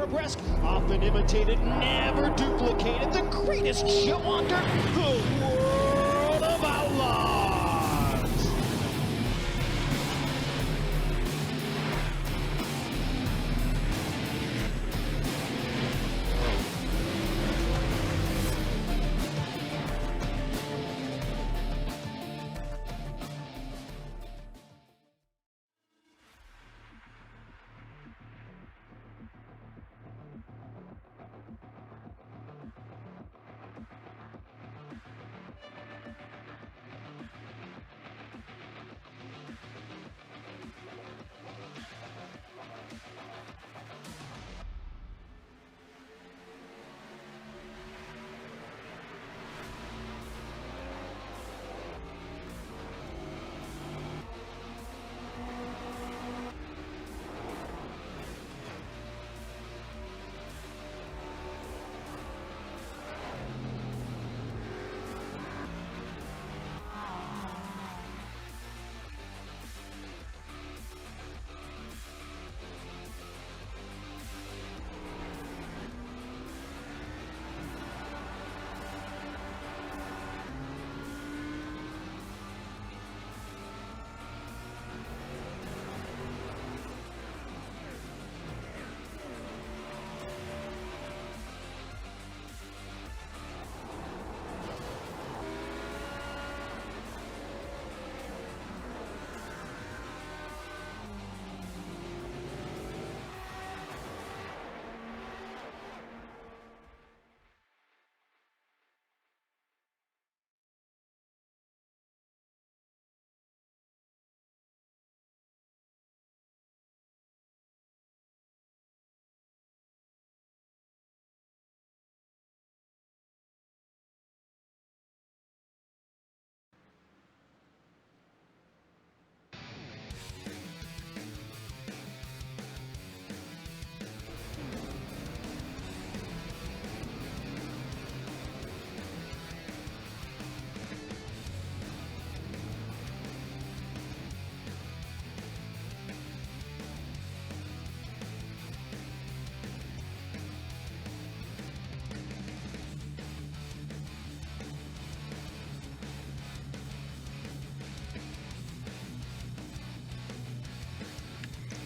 thoroughbreds, often imitated, never duplicated, the greatest show under the world of outlaws.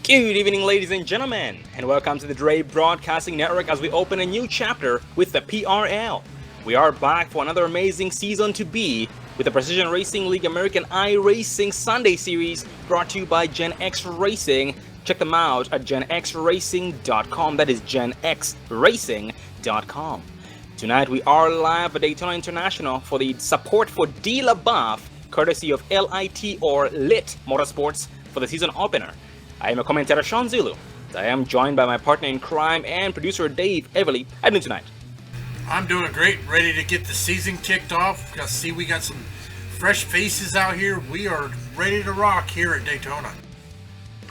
Good evening, ladies and gentlemen, and welcome to the Dre Broadcasting Network as we open a new chapter with the PRL. We are back for another amazing season to be with the Precision Racing League American iRacing Sunday Series brought to you by Gen X Racing. Check them out at genxracing.com. That is genxracing.com. Tonight we are live at Daytona International for the Support for D LaBeouf, courtesy of LIT or Lit Motorsports for the season opener. I am a commentator, Sean Zulu. I am joined by my partner in crime and producer Dave Everly. How are you doing tonight? I'm doing great, ready to get the season kicked off. See, we got some fresh faces out here. We are ready to rock here at Daytona.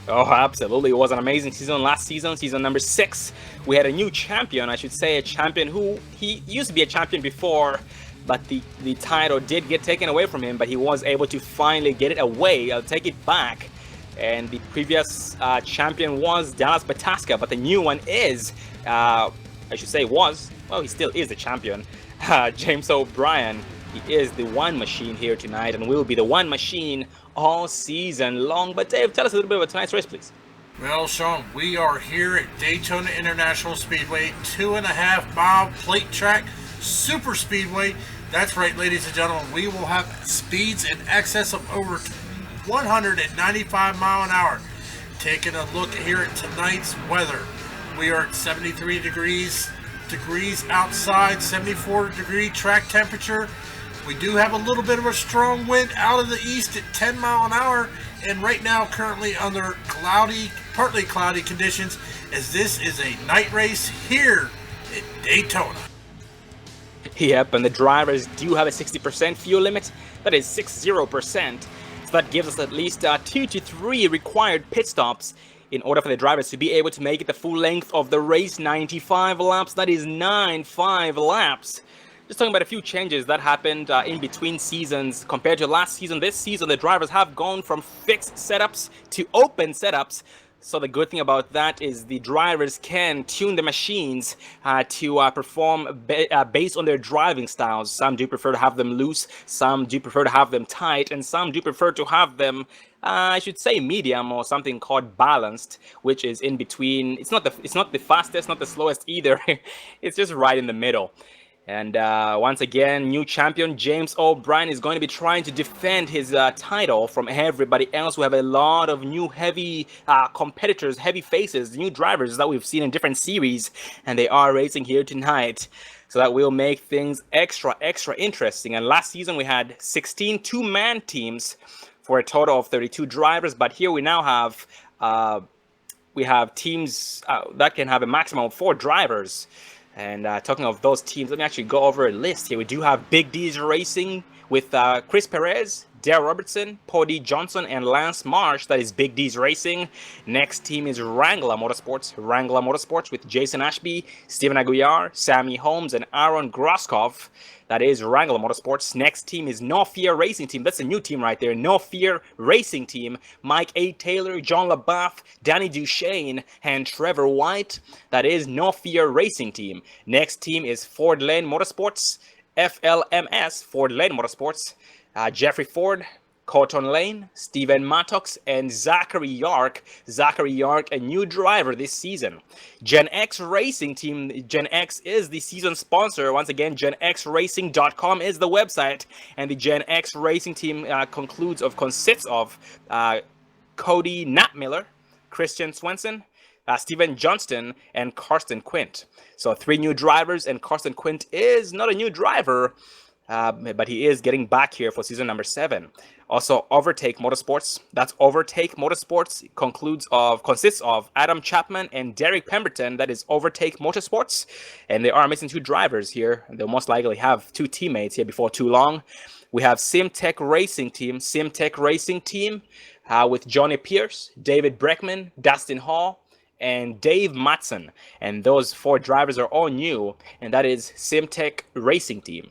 Oh, absolutely. It was an amazing season last season, season number 6. We had a new champion, I should say, a champion who, he used to be a champion before, but the title did get taken away from him, but he was able to finally get it away, take it back. And the previous champion was Dallas Bataska, but the new one is, I should say was, well, he still is the champion, James O'Brien. He is the one machine here tonight and will be the one machine all season long. But Dave, tell us a little bit about tonight's race, please. Well, Sean, we are here at Daytona International Speedway, 2.5 mile plate track, super speedway. That's right, ladies and gentlemen, we will have speeds in excess of over 195 mile an hour. Taking a look here at tonight's weather, we are at 73 degrees outside, 74 degree track temperature. We do have a little bit of a strong wind out of the east at 10 mile an hour, and right now currently under cloudy, partly cloudy conditions, as this is a night race here at Daytona. Yep, and the drivers do have a 60% fuel limit. That is 60%. So that gives us at least 2 to 3 required pit stops in order for the drivers to be able to make it the full length of the race, 95 laps. That is 95 laps. Just talking about a few changes that happened in between seasons compared to last season. This season, the drivers have gone from fixed setups to open setups. So the good thing about that is the drivers can tune the machines to perform based on their driving styles. Some do prefer to have them loose, some do prefer to have them tight, and some do prefer to have them, I should say, medium, or something called balanced, which is in between. It's not the fastest, not the slowest either. It's just right in the middle. And once again, new champion James O'Brien is going to be trying to defend his title from everybody else. We have a lot of new heavy competitors, heavy faces, new drivers that we've seen in different series, and they are racing here tonight. So that will make things extra interesting. And last season we had 16 two-man teams for a total of 32 drivers, but here we now have teams that can have a maximum of 4 drivers. And talking of those teams, let me actually go over a list here. We do have Big D's Racing with Chris Perez, Dale Robertson, Paul D. Johnson, and Lance Marsh. That is Big D's Racing. Next team is Wrangler Motorsports with Jason Ashby, Steven Aguiar, Sammy Holmes, and Aaron Groskov. That is Wrangler Motorsports. Next team is No Fear Racing Team. That's a new team right there. No Fear Racing Team. Mike A. Taylor, John LaBeouf, Danny Duchesne, and Trevor White. That is No Fear Racing Team. Next team is Ford Lane Motorsports. FLMS, Ford Lane Motorsports. Jeffrey Ford, Colton Lane, Steven Mattox, and Zachary Yark. Zachary Yark, a new driver this season. Gen X Racing Team. Gen X is the season sponsor. Once again, genxracing.com is the website. And the Gen X Racing Team consists of Cody Knapmiller, Christian Swenson, Steven Johnston, and Karsten Quint. So 3 new drivers, and Karsten Quint is not a new driver, but he is getting back here for season number 7. Also, Overtake Motorsports. That's Overtake Motorsports. Consists of Adam Chapman and Derek Pemberton. That is Overtake Motorsports. And they are missing 2 drivers here. They'll most likely have 2 teammates here before too long. We have SimTech Racing Team. With Johnny Pierce, David Breckman, Dustin Hall, and Dave Matson. And those 4 drivers are all new. And that is SimTech Racing Team.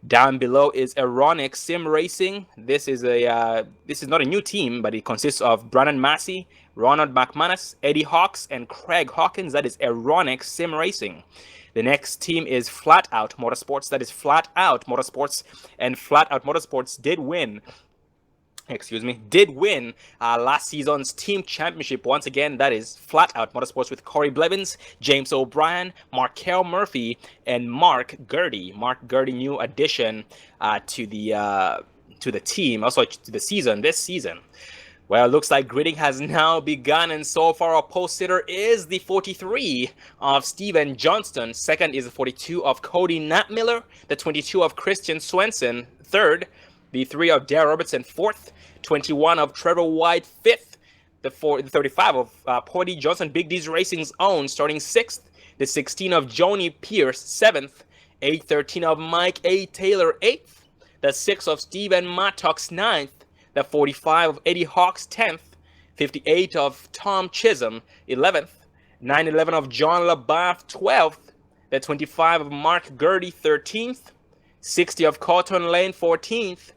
Down below is Aeronix Sim Racing. This is not a new team, but it consists of Brandon Massey, Ronald McManus, Eddie Hawks, and Craig Hawkins. That is Aeronix Sim Racing. The next team is Flat Out Motorsports. That is Flat Out Motorsports, and Flat Out Motorsports did win last season's team championship. Once again, that is Flat Out Motorsports with Corey Blevins, James O'Brien, Markel Murphy, and Mark Gurdy. Mark Gurdy, new addition to the team, also to the season, this season. Well, it looks like gridding has now begun, and so far our pole sitter is the 43 of Steven Johnston. Second is the 42 of Cody Knapmiller. The 22 of Christian Swenson. Third. The 3 of Dale Robertson, 4th. 21 of Trevor White, 5th. The 35 of Paul D. Johnson, Big D's Racing's own, starting 6th. The 16 of Johnny Pierce, 7th. 813 of Mike A. Taylor, 8th. The 6 of Steven Mattox, 9th. The 45 of Eddie Hawks, 10th. 58 of Tom Chisholm, 11th. 911 of John LaBeouf, 12th. The 25 of Mark Gurdy, 13th. 60 of Colton Lane, 14th.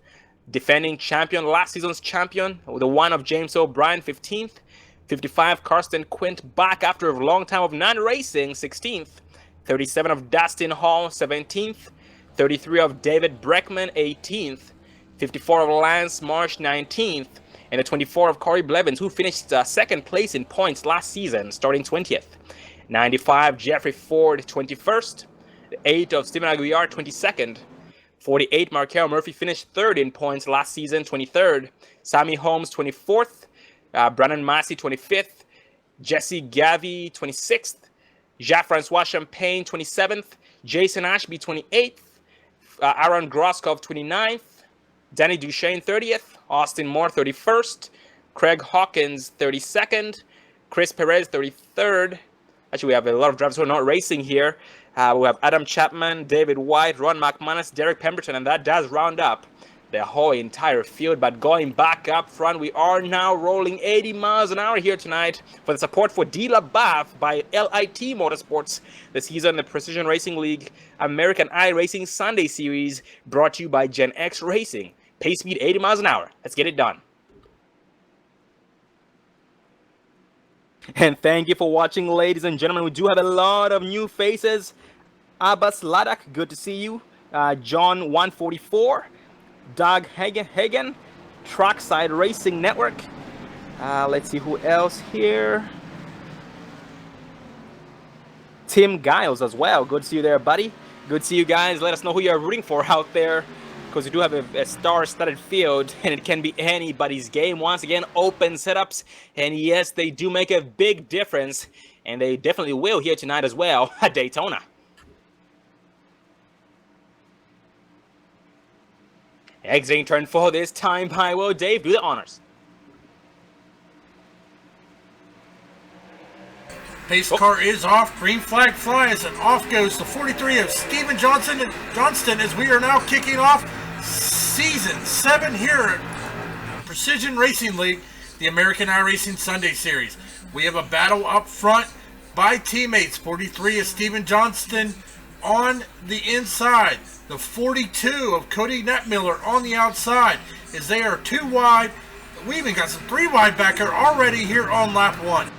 Defending champion, last season's champion, the 1 of James O'Brien, 15th. 55 Karsten Quint, back after a long time of non-racing, 16th. 37 of Dustin Hall, 17th. 33 of David Breckman, 18th. 54 of Lance Marsh, 19th. And the 24 of Corey Blevins, who finished 2nd place in points last season, starting 20th. 95 Jeffrey Ford, 21st. 8 of Steven Aguiar, 22nd. 48 Markel Murphy finished 3rd in points last season, 23rd. Sammy Holmes, 24th. Brandon Massey, 25th. Jesse Gavi, 26th. Jacques-Francois Champagne, 27th. Jason Ashby, 28th. Aaron Groskov, 29th. Danny Duchesne, 30th. Austin Moore, 31st. Craig Hawkins, 32nd. Chris Perez, 33rd. Actually, we have a lot of drivers who are not racing here. We have Adam Chapman, David White, Ron McManus, Derek Pemberton, and that does round up the whole entire field. But going back up front, we are now rolling 80 miles an hour here tonight for the support for D. LaBeouf by LIT Motorsports, the season, the Precision Racing League American iRacing Sunday Series, brought to you by Gen X Racing. Pace speed 80 miles an hour. Let's get it done. And thank you for watching, ladies and gentlemen. We do have a lot of new faces. Abbas Ladak, good to see you. John 144, Doug Hagen, Trackside Racing Network. Let's see who else here. Tim Giles as well. Good to see you there, buddy. Good to see you guys. Let us know who you're rooting for out there, because we do have a star-studded field, and it can be anybody's game. Once again, open setups, and yes, they do make a big difference, and they definitely will here tonight as well at Daytona. Exiting turn 4 this time by Will. Dave, do the honors. Pace car is off. Green flag flies, and off goes the 43 of Steven Johnston as we are now kicking off Season 7 here at Precision Racing League, the American iRacing Sunday Series. We have a battle up front by teammates. 43 of Steven Johnston on the inside. The 42 of Cody Netmiller on the outside, as they are 2 wide. We even got some 3 wide back here already here on lap 1.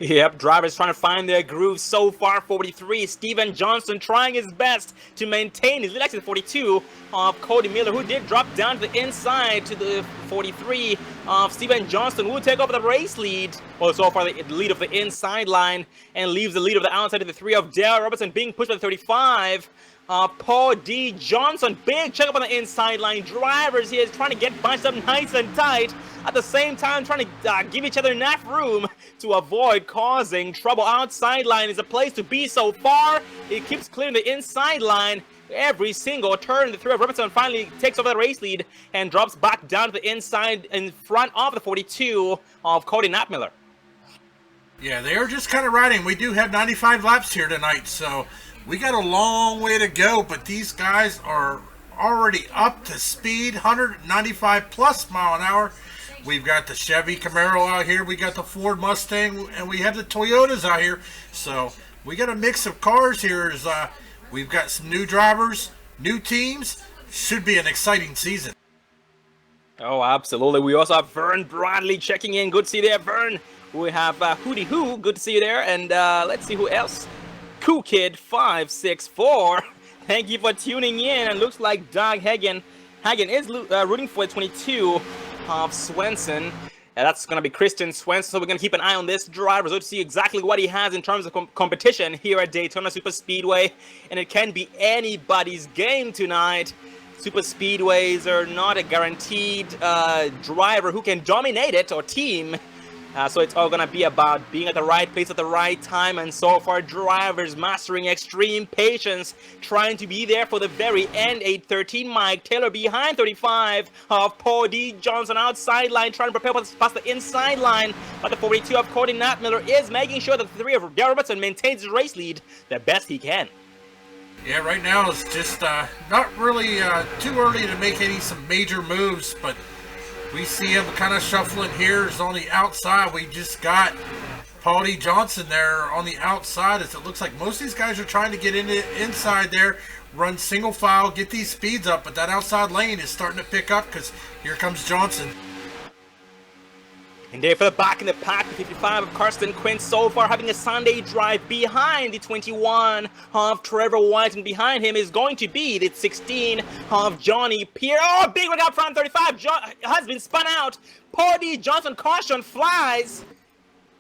Yep, drivers trying to find their groove so far. 43, Steven Johnston trying his best to maintain his lead. Actually, the 42 of Cody Miller, who did drop down to the inside to the 43 of Steven Johnston, who will take over the race lead. Well, so far the lead of the inside line, and leaves the lead of the outside to the 3 of Dale Robertson, being pushed by the 35. Paul D. Johnson, big check up on the inside line. Drivers here is trying to get bunched up nice and tight, at the same time trying to give each other enough room to avoid causing trouble. Outside line is a place to be so far. It keeps clearing the inside line every single turn. The 3 of Robertson finally takes over the race lead and drops back down to the inside in front of the 42 of Cody Netmiller. Yeah, they are just kind of riding. We do have 95 laps here tonight, so we got a long way to go, but these guys are already up to speed, 195 plus mile an hour. We've got the Chevy Camaro out here, we got the Ford Mustang, and we have the Toyotas out here. So we got a mix of cars here. We've got some new drivers, new teams. Should be an exciting season. Oh, absolutely. We also have Vern Bradley checking in. Good to see you there, Vern. We have Hootie Hoo. Good to see you there. And let's see who else. Cool Kid 564. Thank you for tuning in. And looks like Doug Hagen is rooting for 22 of Swenson. That's going to be Christian Swenson. So we're going to keep an eye on this driver so to see exactly what he has in terms of competition here at Daytona Super Speedway. And it can be anybody's game tonight. Super Speedways are not a guaranteed driver who can dominate it, or team. So it's all going to be about being at the right place at the right time, and so far drivers mastering extreme patience, trying to be there for the very end. 813 Mike Taylor behind 35 of Paul D. Johnson outside line, trying to prepare past the inside line, but the 42 of Cody Netmiller is making sure that the 3 of Dale Robertson maintains his race lead the best he can. Yeah, right now it's just not really too early to make some major moves, but we see him kind of shuffling here. Is on the outside. We just got Paul D. Johnson there on the outside, as it looks like most of these guys are trying to get inside there, run single file, get these speeds up, but that outside lane is starting to pick up because here comes Johnson. And there for the back in the pack, the 55 of Karsten Quinn so far having a Sunday drive behind the 21 of Trevor White, and behind him is going to be the 16 of Johnny Pierre. Oh, big one out front, 35 has been spun out. Paul D. Johnson caution flies.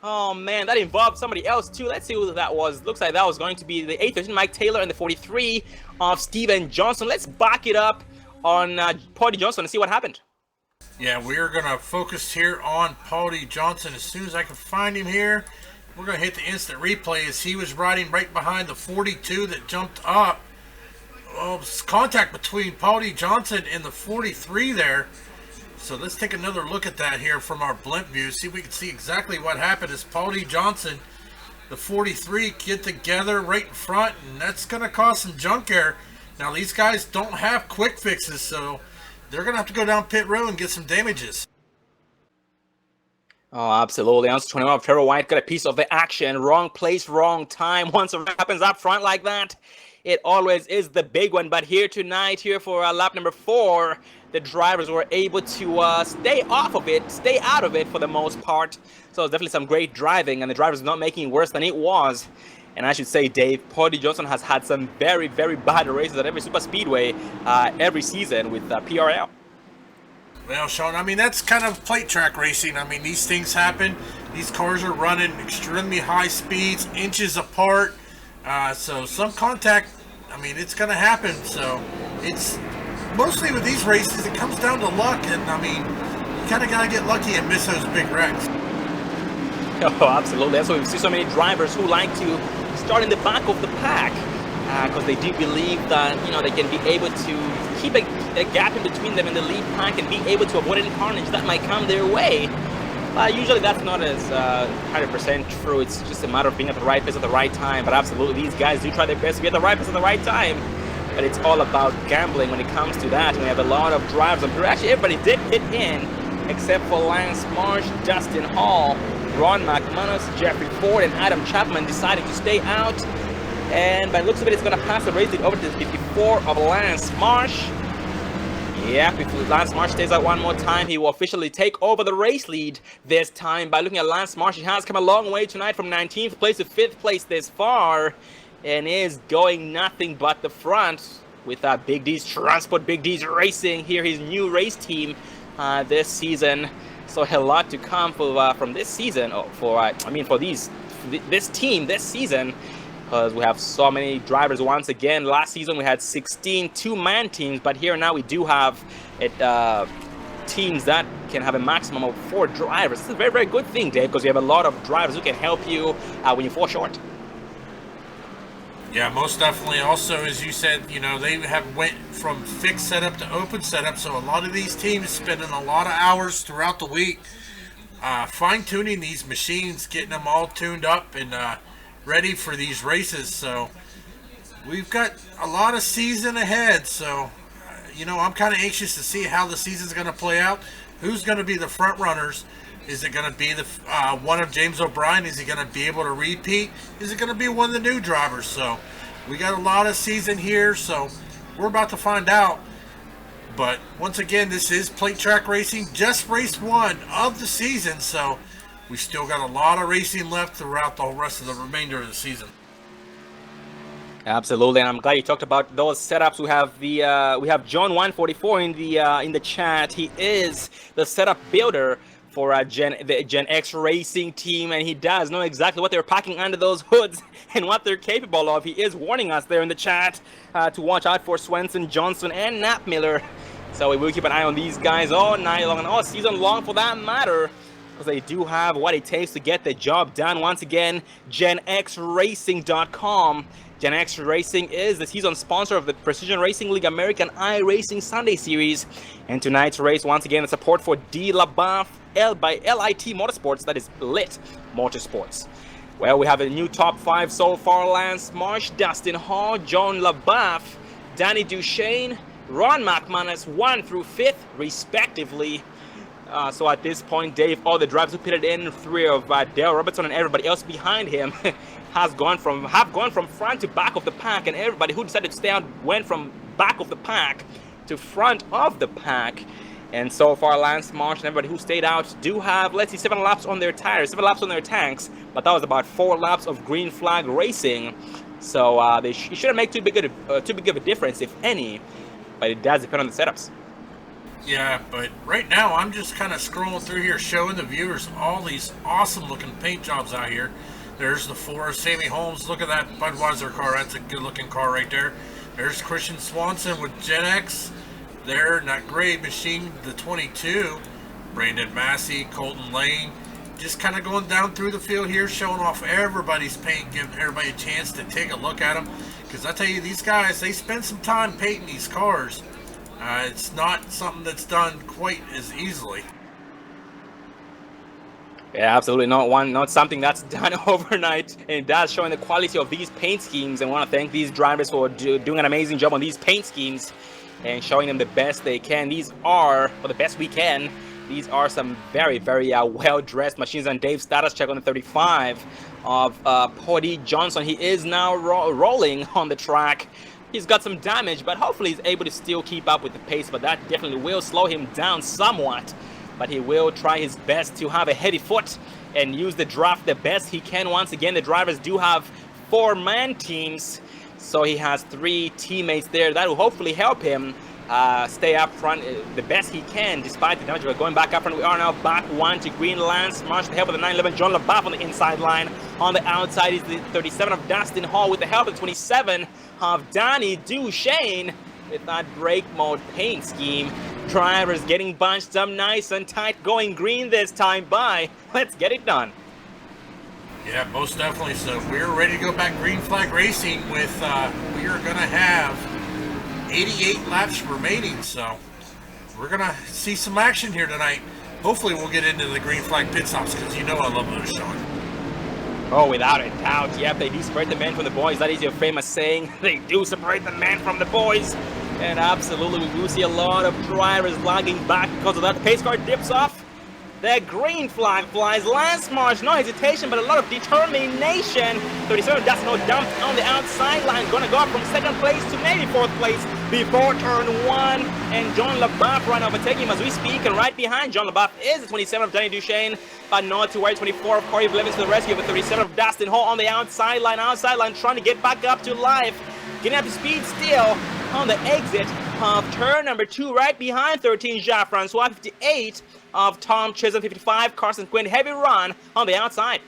Oh man, that involved somebody else too. Let's see who that was. Looks like that was going to be the 813 Mike Taylor and the 43 of Steven Johnson. Let's back it up on Paul D. Johnson and see what happened. Yeah, we're going to focus here on Paul D. Johnson as soon as I can find him here. We're going to hit the instant replay as he was riding right behind the 42 that jumped up. Oh, contact between Paul D. Johnson and the 43 there. So let's take another look at that here from our blimp view. See if we can see exactly what happened as Paul D. Johnson, the 43, get together right in front, and that's going to cause some junk air. Now, these guys don't have quick fixes, so they're going to have to go down pit road and get some damages. Oh, absolutely. Ounce 21 of Trevor White got a piece of the action. Wrong place, wrong time. Once it happens up front like that, it always is the big one. But here tonight, here for lap number 4, the drivers were able to stay out of it for the most part. So it's definitely some great driving, and the drivers not making it worse than it was. And I should say, Dave, Cody Johnson has had some very, very bad races at every super speedway every season with PRL. Well, Sean, I mean, that's kind of plate track racing. I mean, these things happen. These cars are running extremely high speeds, inches apart. So some contact, I mean, it's going to happen. So it's mostly with these races, it comes down to luck. And, I mean, you kind of got to get lucky and miss those big wrecks. Oh, absolutely. That's why we see so many drivers who like to start in the back of the pack because they do believe that, you know, they can be able to keep a gap in between them and the lead pack and be able to avoid any carnage that might come their way. Usually that's not as 100% true. It's just a matter of being at the right place at the right time. But absolutely, these guys do try their best to be at the right place at the right time. But it's all about gambling when it comes to that. We have a lot of drivers. Actually, everybody did hit in except for Lance Marsh, Dustin Hall, Ron McManus, Jeffrey Ford, and Adam Chapman decided to stay out. And by the looks of it, it's going to pass the race lead over to the 54 of Lance Marsh. Yeah, if Lance Marsh stays out one more time, he will officially take over the race lead this time. By looking at Lance Marsh, he has come a long way tonight from 19th place to 5th place this far, and is going nothing but the front with Big D's Transport, Big D's Racing here, his new race team this season. So a lot to come from this season, for this team this season. Because we have so many drivers once again. Last season we had 16 two-man teams, but here now we do have teams that can have a maximum of 4 drivers. It's a very, very good thing, Dave, because you have a lot of drivers who can help you when you fall short. Yeah, most definitely. Also, as you said, you know, they have went from fixed setup to open setup, so a lot of these teams spending a lot of hours throughout the week fine-tuning these machines, getting them all tuned up and ready for these races. So we've got a lot of season ahead. So, you know, I'm kind of anxious to see how the season's going to play out. Who's going to be the front runners? Is it going to be the one of James O'Brien? Is he going to be able to repeat? Is it going to be one of the new drivers? So we got a lot of season here. So we're about to find out. But once again, this is plate track racing, just race 1 of the season. So we still got a lot of racing left throughout the rest of the remainder of the season. Absolutely, and I'm glad you talked about those setups. We have John 144 in the chat. He is the setup builder for the Gen X Racing team, and he does know exactly what they're packing under those hoods and what they're capable of. He is warning us there in the chat to watch out for Swenson, Johnson, and Knapp Miller. So we will keep an eye on these guys all night long and all season long for that matter, because they do have what it takes to get the job done. Once again, GenXRacing.com. Gen X Racing is the season sponsor of the Precision Racing League American iRacing Sunday Series. And tonight's race, once again, the support for D. LaBeouf by LIT Motorsports, that is Lit Motorsports. Well, we have a new top 5 so far. Lance Marsh, Dustin Hall, John LaBeouf, Danny Duchesne, Ron McManus, 1 through 5th, respectively. So at this point, Dave, all the drivers who pitted in, 3 of Dale Robertson and everybody else behind him have gone from front to back of the pack, and everybody who decided to stay out went from back of the pack to front of the pack. And so far, Lance Marsh and everybody who stayed out do have, let's see, 7 laps on their tires, 7 laps on their tanks, but that was about 4 laps of green flag racing. So it shouldn't make too big of a difference, if any, but it does depend on the setups. Yeah, but right now I'm just kind of scrolling through here, showing the viewers all these awesome looking paint jobs out here. There's the 4 Sammy Holmes. Look at that Budweiser car. That's a good looking car right there. There's Christian Swanson with Gen X there in that gray machine, the 22. Brandon Massey, Colton Lane. Just kind of going down through the field here, showing off everybody's paint, giving everybody a chance to take a look at them. Because I tell you, these guys, they spend some time painting these cars. It's not something that's done quite as easily. Yeah, absolutely not something that's done overnight, and it does showing the quality of these paint schemes. And I want to thank these drivers for doing an amazing job on these paint schemes and showing them the best they can. These are, or the best we can, these are some very, very well-dressed machines. And Dave's status check on the 35 of Cody Johnson. He is now rolling on the track. He's got some damage, but hopefully he's able to still keep up with the pace, but that definitely will slow him down somewhat. But he will try his best to have a heavy foot and use the draft the best he can. Once again, the drivers do have 4-man teams, so he has 3 teammates there that will hopefully help him stay up front the best he can despite the damage. We're going back up front. We are now back 1 to green. Lance Marsh, the help of the 911 John LaBeouf on the inside line. On the outside is the 37 of Dustin Hall with the help of the 27 of Danny Duchesne with that brake mode paint scheme. Drivers getting bunched up nice and tight, going green this time by. Let's get it done. Yeah, most definitely. So we're ready to go back green flag racing with, we are going to have 88 laps remaining. So we're going to see some action here tonight. Hopefully we'll get into the green flag pit stops because you know I love those, Sean. Oh, without a doubt. Yep, they do separate the men from the boys. That is your famous saying. They do separate the men from the boys. And absolutely, we do see a lot of drivers lagging back because of that. The pace car dips off. The green flag flies. Lance Marsh, no hesitation, but a lot of determination. 37 Dustin Hall dumped on the outside line. Gonna go up from 2nd place to maybe 4th place before turn 1. And John LaBeouf right now overtaking him as we speak. And right behind John LaBeouf is the 27 of Danny Duchesne. But not to worry, 24 of Corey Blevins to the rescue. But 37 of Dustin Hall on the outside line. Outside line trying to get back up to life. Getting up to speed still on the exit of turn number 2, right behind 13 Jean-Francois, 58 of Tom Chisholm, 55 Carson Quinn. Heavy run on the outside.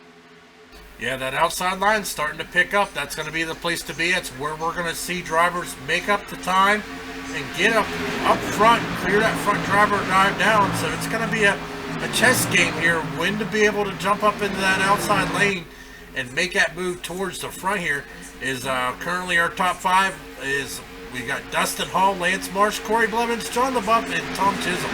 Yeah, that outside line's starting to pick up. That's going to be the place to be. It's where we're going to see drivers make up the time and get up front, clear that front driver dive down. So it's going to be a chess game here, when to be able to jump up into that outside lane and make that move towards the front here. Is currently our top 5 is we got Dustin Hall, Lance Marsh, Corey Blevins, John LaBeouf, and Tom Chisholm.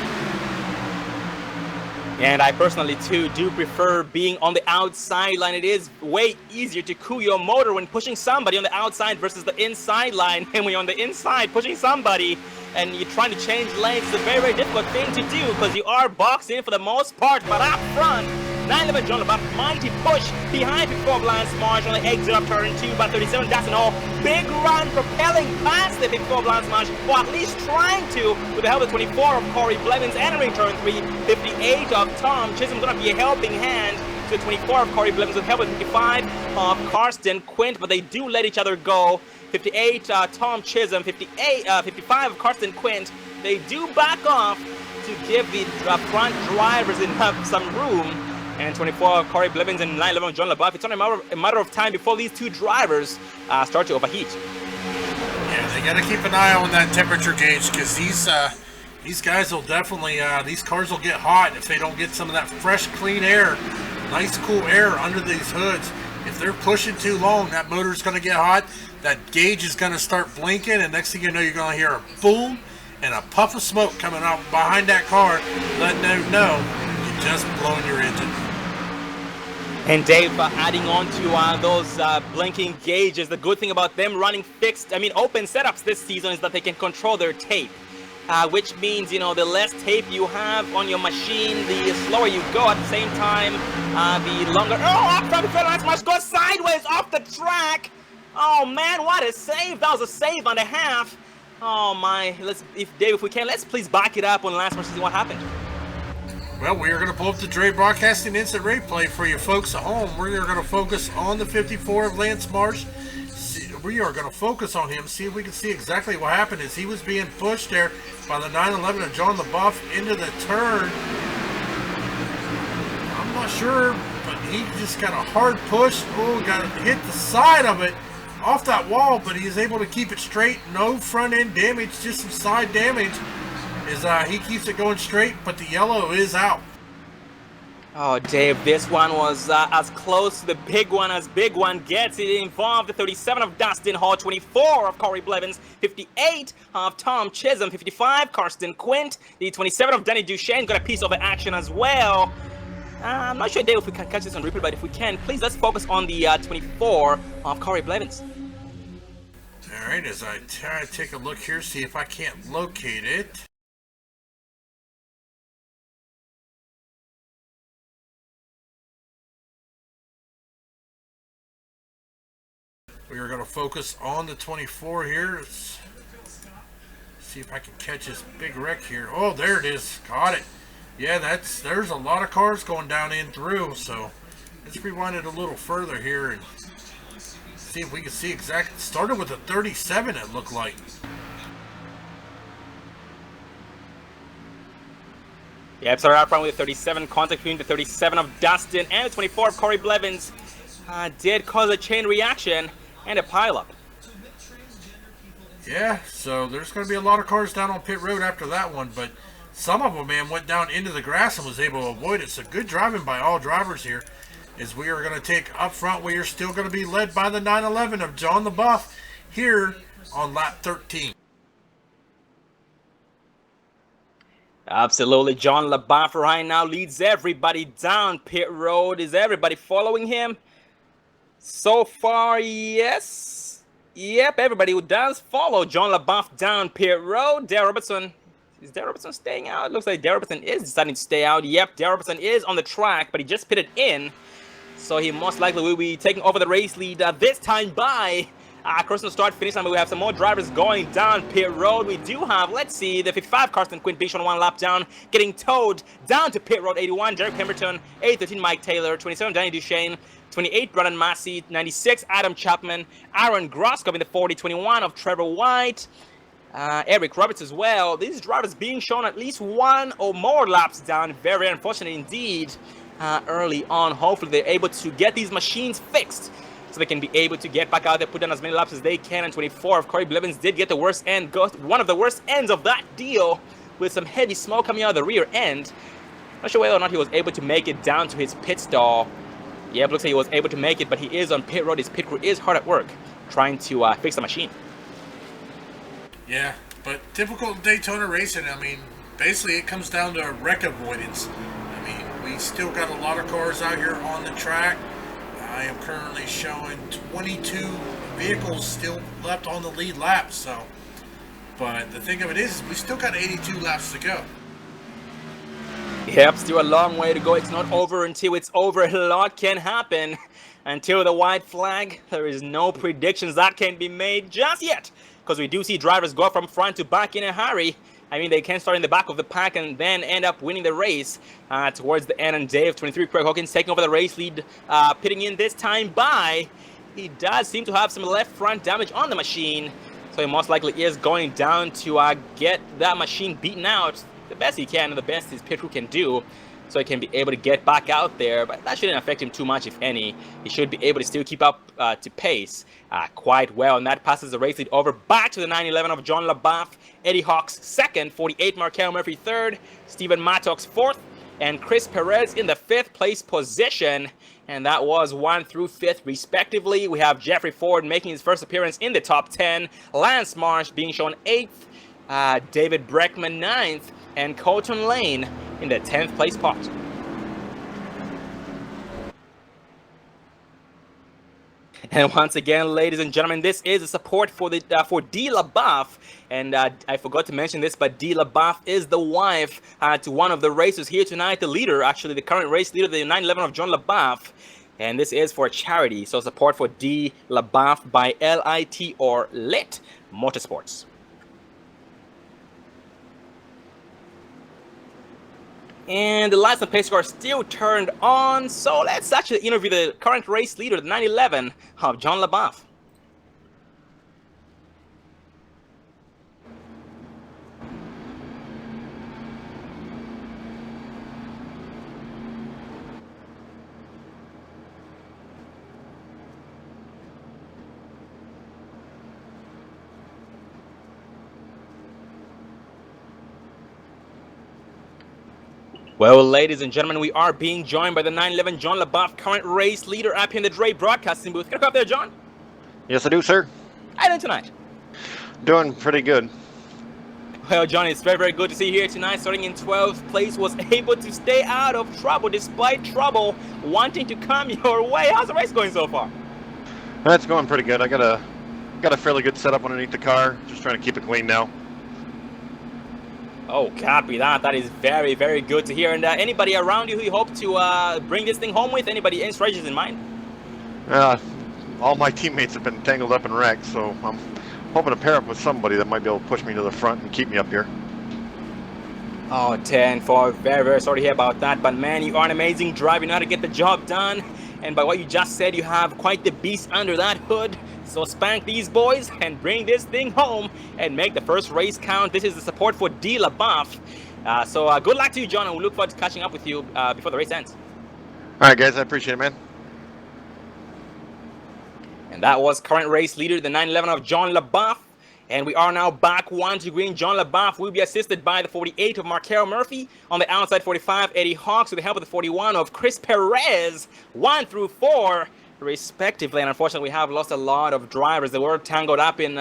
And I personally too do prefer being on the outside line. It is way easier to cool your motor when pushing somebody on the outside versus the inside line. And when you're on the inside pushing somebody and you're trying to change lanes, it's a very, very difficult thing to do because you are boxed in for the most part. But up front, 911 John LaBeouf, mighty push behind 54 Lance Marsh on the exit of turn 2, but 37 Dustin Hall, big run propelling past the 54 Lance Marsh, or at least trying to, with the help of 24 of Corey Blevins entering turn 3, 58 of Tom Chisholm going to be a helping hand to 24 of Corey Blevins with help of 55 of Karsten Quint, but they do let each other go. 58 Tom Chisholm, 55 of Karsten Quint, they do back off to give the front drivers enough some room. And 24 of Corey Blevins and 911 of John LaBeouf. It's only a matter of time before these 2 drivers start to overheat. Yeah, they got to keep an eye on that temperature gauge because these guys will definitely, these cars will get hot if they don't get some of that fresh, clean air, nice, cool air under these hoods. If they're pushing too long, that motor's going to get hot. That gauge is going to start blinking, and next thing you know, you're going to hear a boom and a puff of smoke coming out behind that car, letting them know you just blown your engine. And Dave, adding on to those blinking gauges, the good thing about them running open setups this season is that they can control their tape. Which means, the less tape you have on your machine, the slower you go. At the same time, the longer... Oh, up front, Lance Marsh goes sideways off the track. Oh, man, what a save. That was a save and a half. Oh, my. Dave, if we can, let's please back it up on Lance Marsh and see what happened. Well, we are going to pull up the Dre Broadcasting Instant Replay for you folks at home. We are going to focus on the 54 of Lance Marsh. We are going to focus on him, see if we can see exactly what happened as he was being pushed there by the 911 of John LaBeouf into the turn. I'm not sure, but he just got a hard push. Oh, got to hit the side of it off that wall, but he is able to keep it straight. No front end damage, just some side damage. He keeps it going straight, but the yellow is out. Oh, Dave, this one was as close to the big one as big one gets. It involved the 37 of Dustin Hall, 24 of Corey Blevins, 58 of Tom Chisholm, 55 Karsten Quint, the 27 of Danny Duchesne got a piece of the action as well. I'm not sure, Dave, if we can catch this on replay, but if we can, please let's focus on the 24 of Corey Blevins. All right, as I try to take a look here, see if I can't locate it. We are going to focus on the 24 here. Let's see if I can catch this big wreck here. Oh, there it is. Got it. Yeah, there's a lot of cars going down in through. So let's rewind it a little further here and see if we can see exactly. Started with a 37, it looked like. Yeah, started out front with a 37, contact between the 37 of Dustin and the 24 of Corey Blevins did cause a chain reaction and a pileup. Yeah, so there's going to be a lot of cars down on pit road after that one, but some of them, man, went down into the grass and was able to avoid it. So good driving by all drivers here, as we are going to take up front. We are still going to be led by the 911 of John LaBeouf here on lap 13. Absolutely, John LaBeouf right now leads everybody down pit road. Is everybody following him? So far, yes. Yep, everybody who does follow John LaBeouf down pit road. Dale Robertson, is Dale Robertson staying out? It looks like Dale Robertson is deciding to stay out. Yep, Dale Robertson is on the track, but he just pitted in. So he most likely will be taking over the race lead this time by crossing the start finish line. We have some more drivers going down pit road. We do have, let's see, the 55 Carson Quinn Beach on one lap down, getting towed down to pit road. 81 Jerry Pemberton, 813 Mike Taylor, 27 Danny Duchesne, 28 Brandon Massey, 96 Adam Chapman, Aaron Grosskopf in the 40, 21 of Trevor White, Eric Roberts as well. These drivers being shown at least one or more laps down. Very unfortunate indeed early on. Hopefully they're able to get these machines fixed so they can be able to get back out there, put down as many laps as they can. And 24 of Corey Blevins did get the worst end, one of the worst ends of that deal, with some heavy smoke coming out of the rear end. Not sure whether or not he was able to make it down to his pit stall. Yeah, it looks like he was able to make it, but he is on pit road. His pit crew is hard at work trying to fix the machine. Yeah, but typical Daytona racing, I mean, basically it comes down to wreck avoidance. I mean, we still got a lot of cars out here on the track. I am currently showing 22 vehicles still left on the lead lap, so. But the thing of it is, we still got 82 laps to go. Yep, still a long way to go. It's not over until it's over. A lot can happen until the white flag. There is no predictions that can be made just yet, because we do see drivers go from front to back in a hurry. I mean, they can start in the back of the pack and then end up winning the race towards the end. And Dave, 23, Craig Hawkins taking over the race lead, pitting in this time by. He does seem to have some left front damage on the machine, so he most likely is going down to get that machine beaten out the best he can and the best his pit crew can do, so he can be able to get back out there. But that shouldn't affect him too much, if any. He should be able to still keep up to pace quite well, and that passes the race lead over back to the 911 of John LaBeouf. Eddie Hawks second, 48 Markel Murphy third, Stephen Mattox fourth, and Chris Perez in the fifth place position. And that was 1 through 5th respectively. We have Jeffrey Ford making his first appearance in the top 10, Lance Marsh being shown 8th, David Breckman 9th, and Colton Lane in the 10th place spot. And once again, ladies and gentlemen, this is a support for the for D. LaBeouf. And I forgot to mention this, but D. LaBeouf is the wife to one of the racers here tonight, the leader, actually the current race leader, the 911 of John LaBeouf. And this is for a charity, so support for D. LaBeouf by LIT or LIT Motorsports. And the lights and pace car still turned on, so let's actually interview the current race leader, the 911 of John LaBeouf. Well, ladies and gentlemen, we are being joined by the 911 John LaBeouf, current race leader up here in the Dre broadcasting booth. Can I come up there, John? Yes, I do, sir. How are you doing tonight? Doing pretty good. Well, John, it's very, very good to see you here tonight. Starting in 12th place, was able to stay out of trouble despite trouble wanting to come your way. How's the race going so far? That's going pretty good. I got a fairly good setup underneath the car. Just trying to keep it clean now. Oh, copy that. That is very, very good to hear. And anybody around you who you hope to bring this thing home with? Anybody, any strategies in mind? all my teammates have been tangled up in wrecks, so I'm hoping to pair up with somebody that might be able to push me to the front and keep me up here. Oh, 10-4, very, very sorry to hear about that. But man, you are an amazing driver. You know how to get the job done. And by what you just said, you have quite the beast under that hood. So spank these boys and bring this thing home and make the first race count. This is the support for D. LaBeouf. So good luck to you, John, and we look forward to catching up with you before the race ends. All right, guys, I appreciate it, man. And that was current race leader, the 911 of John LaBeouf. And we are now back 1 to green. John LaBeouf will be assisted by the 48 of Markel Murphy. On the outside 45, Eddie Hawks with the help of the 41 of Chris Perez. 1 through 4, respectively. And unfortunately, we have lost a lot of drivers that were tangled up in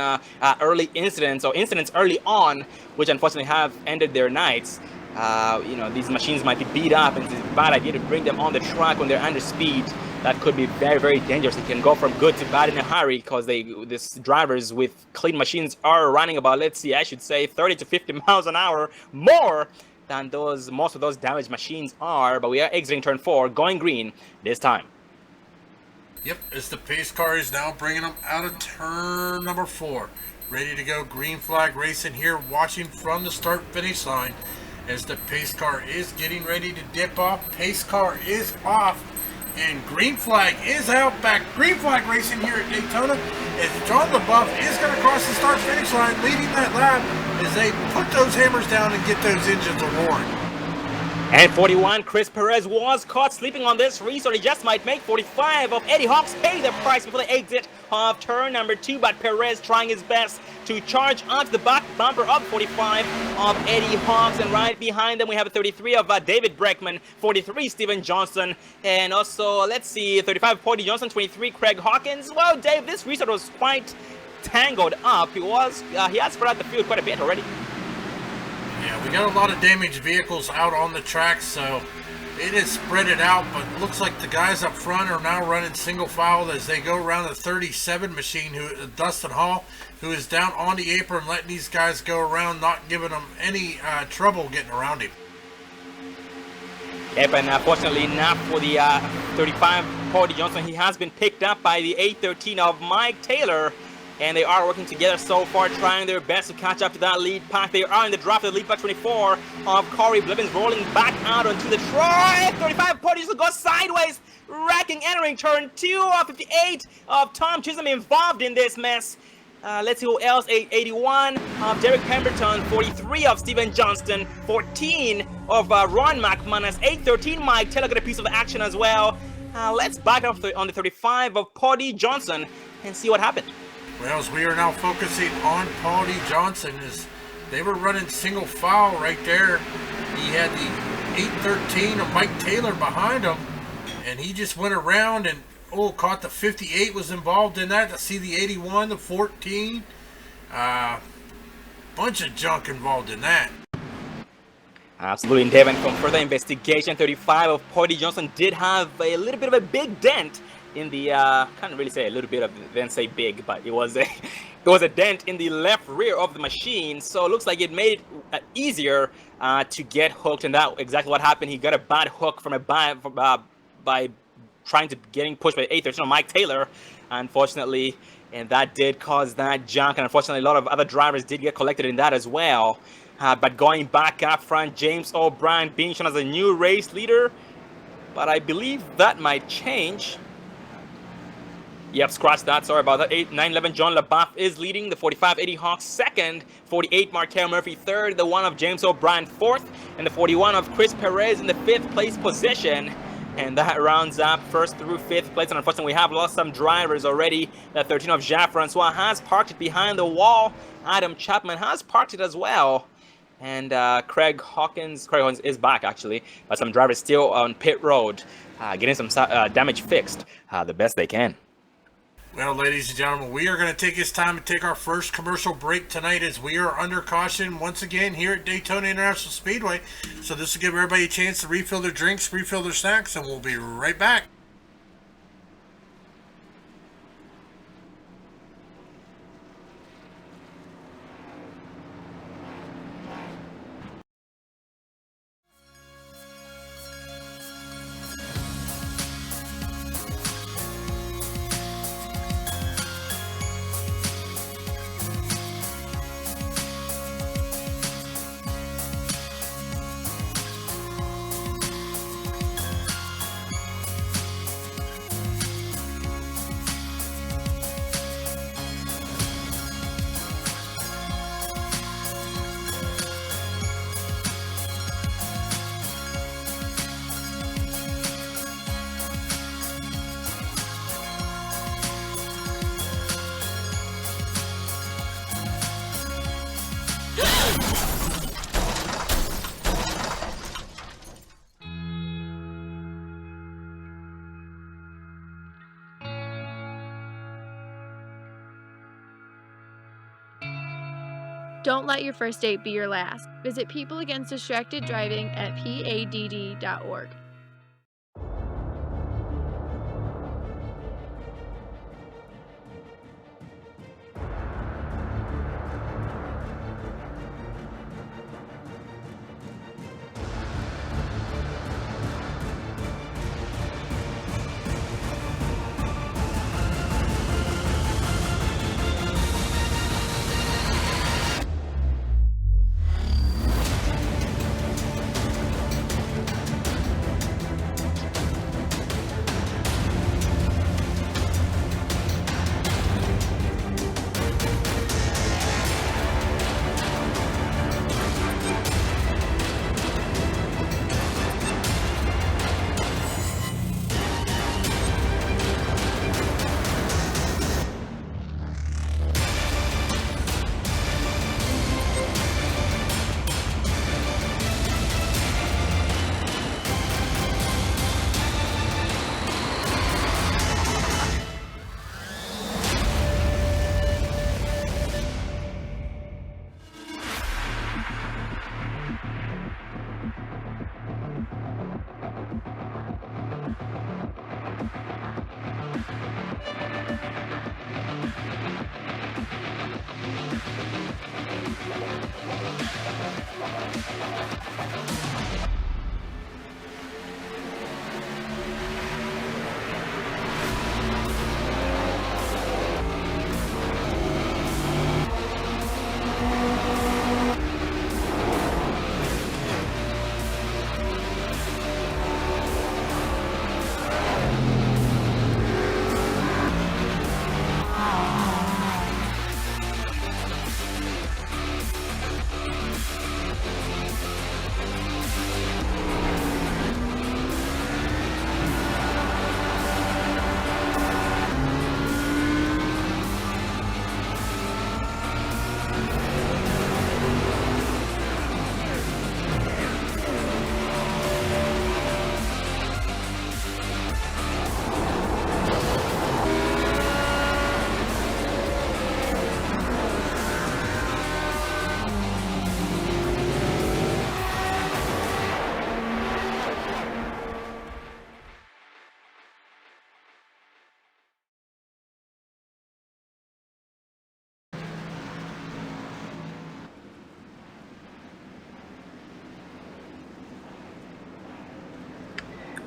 early incidents or incidents early on, which unfortunately have ended their nights. You know, these machines might be beat up, and it's a bad idea to bring them on the track when they're under speed. That could be very, very dangerous. It can go from good to bad in a hurry because these drivers with clean machines are running about, let's see, I should say 30 to 50 miles an hour more than most of those damaged machines are. But we are exiting turn 4, going green this time. Yep, as the pace car is now bringing them out of turn number 4. Ready to go, green flag racing here, watching from the start finish line as the pace car is getting ready to dip off. Pace car is off. And green flag is out back. Green flag racing here at Daytona as John LaBeouf is going to cross the start finish line, leading that lap as they put those hammers down and get those engines roaring. And 41, Chris Perez was caught sleeping on this restart. He just might make 45 of Eddie Hawks pay the price before the exit of turn number 2. But Perez trying his best to charge onto the back bumper of 45 of Eddie Hawks. And right behind them, we have a 33 of David Breckman, 43 Steven Johnson, and also, let's see, 35 Cody Johnson, 23 Craig Hawkins. Well, Dave, this restart was quite tangled up. He has spread out the field quite a bit already. Yeah, we got a lot of damaged vehicles out on the track, so it is spread it out, but it looks like the guys up front are now running single file as they go around the 37 machine, Dustin Hall, who is down on the apron, letting these guys go around, not giving them any trouble getting around him. Yep, and fortunately enough for the 35 Cody Johnson, he has been picked up by the 813 of Mike Taylor. And they are working together so far, trying their best to catch up to that lead pack. They are in the draft of the lead pack. 24 of Corey Blevins rolling back out onto the track. 35 Cody Johnson goes sideways, wrecking, entering turn 2 of 58 of Tom Chisholm involved in this mess. Let's see who else. 81 of Derek Pemberton, 43 of Steven Johnston, 14 of Ron McManus, 813 Mike Taylor got a piece of the action as well. Let's back up on the 35 of Cody Johnson and see what happened. Well, as we are now focusing on Cody Johnson, as they were running single file right there. He had the 813 of Mike Taylor behind him, and he just went around and caught the 58, was involved in that. I see the 81, the 14, bunch of junk involved in that. Absolutely, and Devin, from further investigation, 35 of Cody Johnson did have a little bit of a big dent in the can't really say a little bit of, then say big, but it was a dent in the left rear of the machine. So it looks like it made it easier to get hooked, and that exactly what happened. He got a bad hook from by trying to getting pushed by 813 Mike Taylor, unfortunately, and that did cause that junk. And unfortunately, a lot of other drivers did get collected in that as well. But going back up front, James O'Brien being shown as a new race leader, but I believe that might change. Yep, scratch that. Sorry about that. 911 John LaBeouf is leading. The 45 Eddie Hawks second. 48 Markel Murphy third. The 1 of James O'Brien fourth. And the 41 of Chris Perez in the 5th place position. And that rounds up first through 5th place. And unfortunately, we have lost some drivers already. The 13 of Jacques Francois has parked it behind the wall. Adam Chapman has parked it as well. And Craig Hawkins is back, actually. But some drivers still on pit road, getting some damage fixed the best they can. Well, ladies and gentlemen, we are going to take this time to take our first commercial break tonight as we are under caution once again here at Daytona International Speedway. So this will give everybody a chance to refill their drinks, refill their snacks, and we'll be right back. Don't let your first date be your last. Visit People Against Distracted Driving at PADD.org.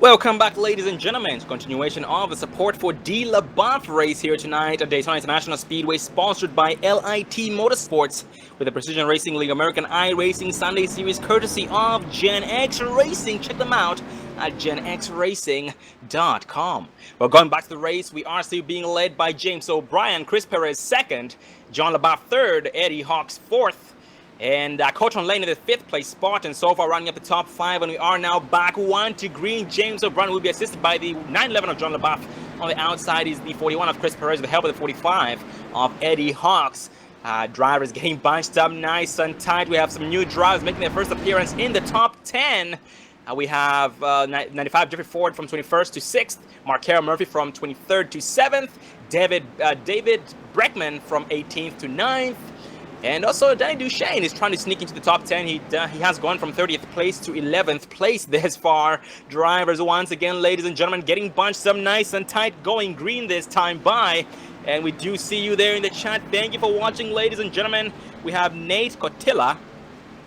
Welcome back, ladies and gentlemen, to continuation of the support for D. LaBeouf race here tonight at Daytona International Speedway, sponsored by LIT Motorsports with the Precision Racing League American iRacing Sunday Series, courtesy of Gen X Racing. Check them out at genxracing.com. Well, going back to the race, we are still being led by James O'Brien, Chris Perez second, John LaBeouf third, Eddie Hawks fourth, and Coachon Lane in the 5th place spot, and so far running up the top 5, and we are now back 1 to green. James O'Brien will be assisted by the 911 of John LaBeouf. On the outside is the 41 of Chris Perez with the help of the 45 of Eddie Hawks. Drivers getting bunched up nice and tight. We have some new drivers making their first appearance in the top 10. We have 95 Jeffrey Ford from 21st to 6th, Markero Murphy from 23rd to 7th, David Breckman from 18th to 9th, and also Danny Duchesne is trying to sneak into the top 10. He has gone from 30th place to 11th place this far. Drivers once again, ladies and gentlemen, getting bunched up nice and tight, going green this time by. And we do see you there in the chat. Thank you for watching, ladies and gentlemen. We have Nate Cotilla,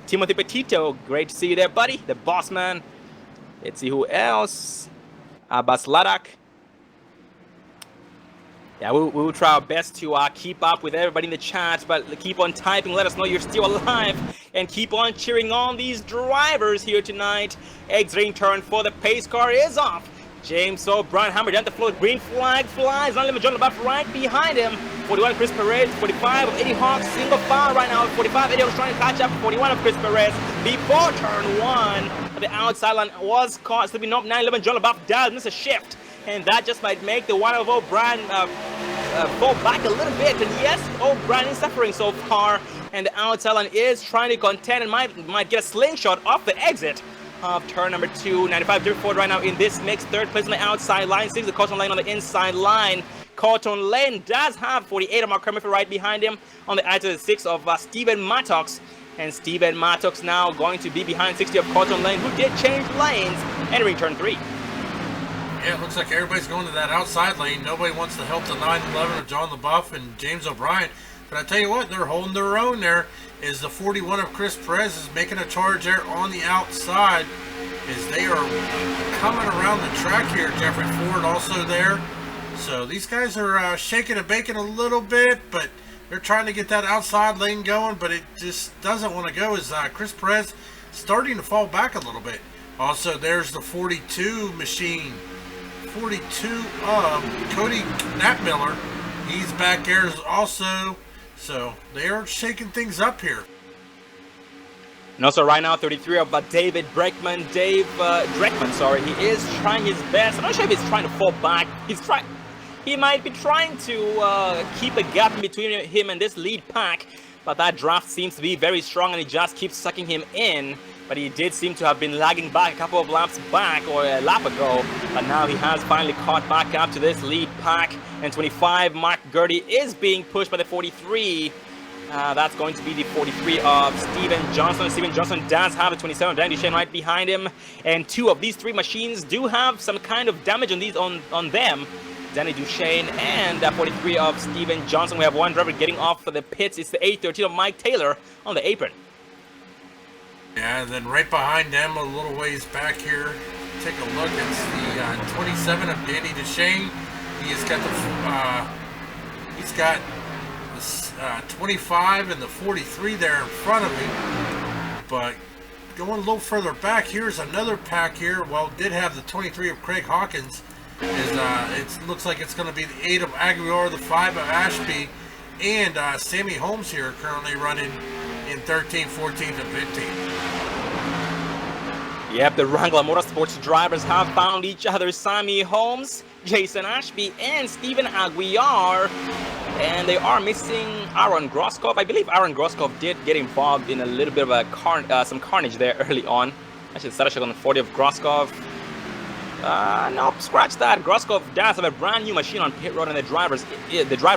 Timothy Petito, great to see you there, buddy. The boss man. Let's see who else. Abbas Ladak. Yeah, we will try our best to keep up with everybody in the chat, but keep on typing, let us know you're still alive, and keep on cheering on these drivers here tonight. Exiting turn for the pace car is off. James O'Brien hammered down the floor. Green flag flies. Unlimited John LaBeouf right behind him. 41 Chris Perez. 45 of Eddie Hawks. Single file right now. 45 Eddie Hawks trying to catch up. 41 of Chris Perez. Before turn 1. The outside line was caught. Slipping up 911 John LaBeouf does miss a shift. And that just might make the one of O'Brien fall back a little bit. And yes, O'Brien is suffering so far. And the outside line is trying to contend and might get a slingshot off the exit of turn number 2. 95 Jeffrey Ford right now in this mix. 3rd place on the outside line. 6 the caution lane on the inside line. Colton Lane does have 48 of Mark Kermiffer right behind him on the outside of 6 of Stephen Mattox. And Stephen Mattox now going to be behind 60 of Colton Lane, who did change lanes entering turn 3. Yeah, it looks like everybody's going to that outside lane. Nobody wants to help the 911 of John LaBeouf and James O'Brien. But I tell you what, they're holding their own there. Is the 41 of Chris Perez is making a charge there on the outside as they are coming around the track here. Jeffrey Ford also there. So these guys are shaking and baking a little bit, but they're trying to get that outside lane going, but it just doesn't want to go as Chris Perez starting to fall back a little bit. Also, there's the 42 machine. 42 of Cody Knapmiller. He's back there also. So they are shaking things up here. And also right now, 33 of David Dreckman. He is trying his best. I'm not sure if he's trying to fall back. He might be trying to keep a gap in between him and this lead pack. But that draft seems to be very strong and it just keeps sucking him in. But he did seem to have been lagging back a couple of laps back, or a lap ago. But now he has finally caught back up to this lead pack. And 25, Mark Gertie is being pushed by the 43. That's going to be the 43 of Steven Johnson. Steven Johnson does have the 27 of Danny Duchesne right behind him. And 2 of these 3 machines do have some kind of damage on them. Danny Duchesne and 43 of Steven Johnson. We have one driver getting off for the pits. It's the 813 of Mike Taylor on the apron. Yeah, and then right behind them, a little ways back here, take a look. It's the 27 of Danny Duchesne. He's got the 25 and the 43 there in front of him. But going a little further back, here's another pack here. Well, did have the 23 of Craig Hawkins. It looks like it's going to be the 8 of Aguilar, the 5 of Ashby, and Sammy Holmes here currently running in 13th, 14th, and 15th. Yep, the Wrangler Motorsports drivers have found each other. Sammy Holmes, Jason Ashby, and Stephen Aguilar. And they are missing Aaron Groskov. I believe Aaron Groskov did get involved in a little bit of some carnage there early on. I should start a check on the 40 of Groskov. Nope, scratch that. Groskov does have a brand new machine on pit road, and the driver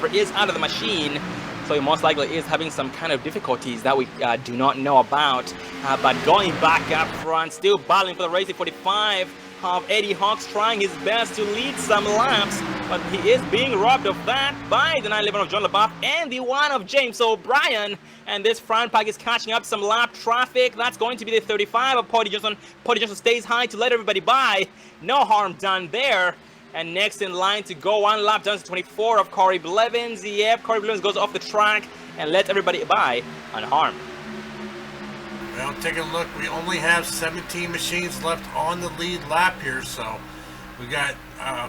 is out of the machine. So he most likely is having some kind of difficulties that we do not know about. But going back up front, still battling for the racing 45 of Eddie Hawks, trying his best to lead some laps. But he is being robbed of that by the 911 of John LaBeouf and the 1 of James O'Brien. And this front pack is catching up some lap traffic. That's going to be the 35 of Poddy Johnson. Poddy Johnson stays high to let everybody by. No harm done there. And next in line to go one lap down to 24 of Corey Blevins. Yep, Corey Blevins goes off the track and lets everybody by unharmed. Well, take a look. We only have 17 machines left on the lead lap here, so we got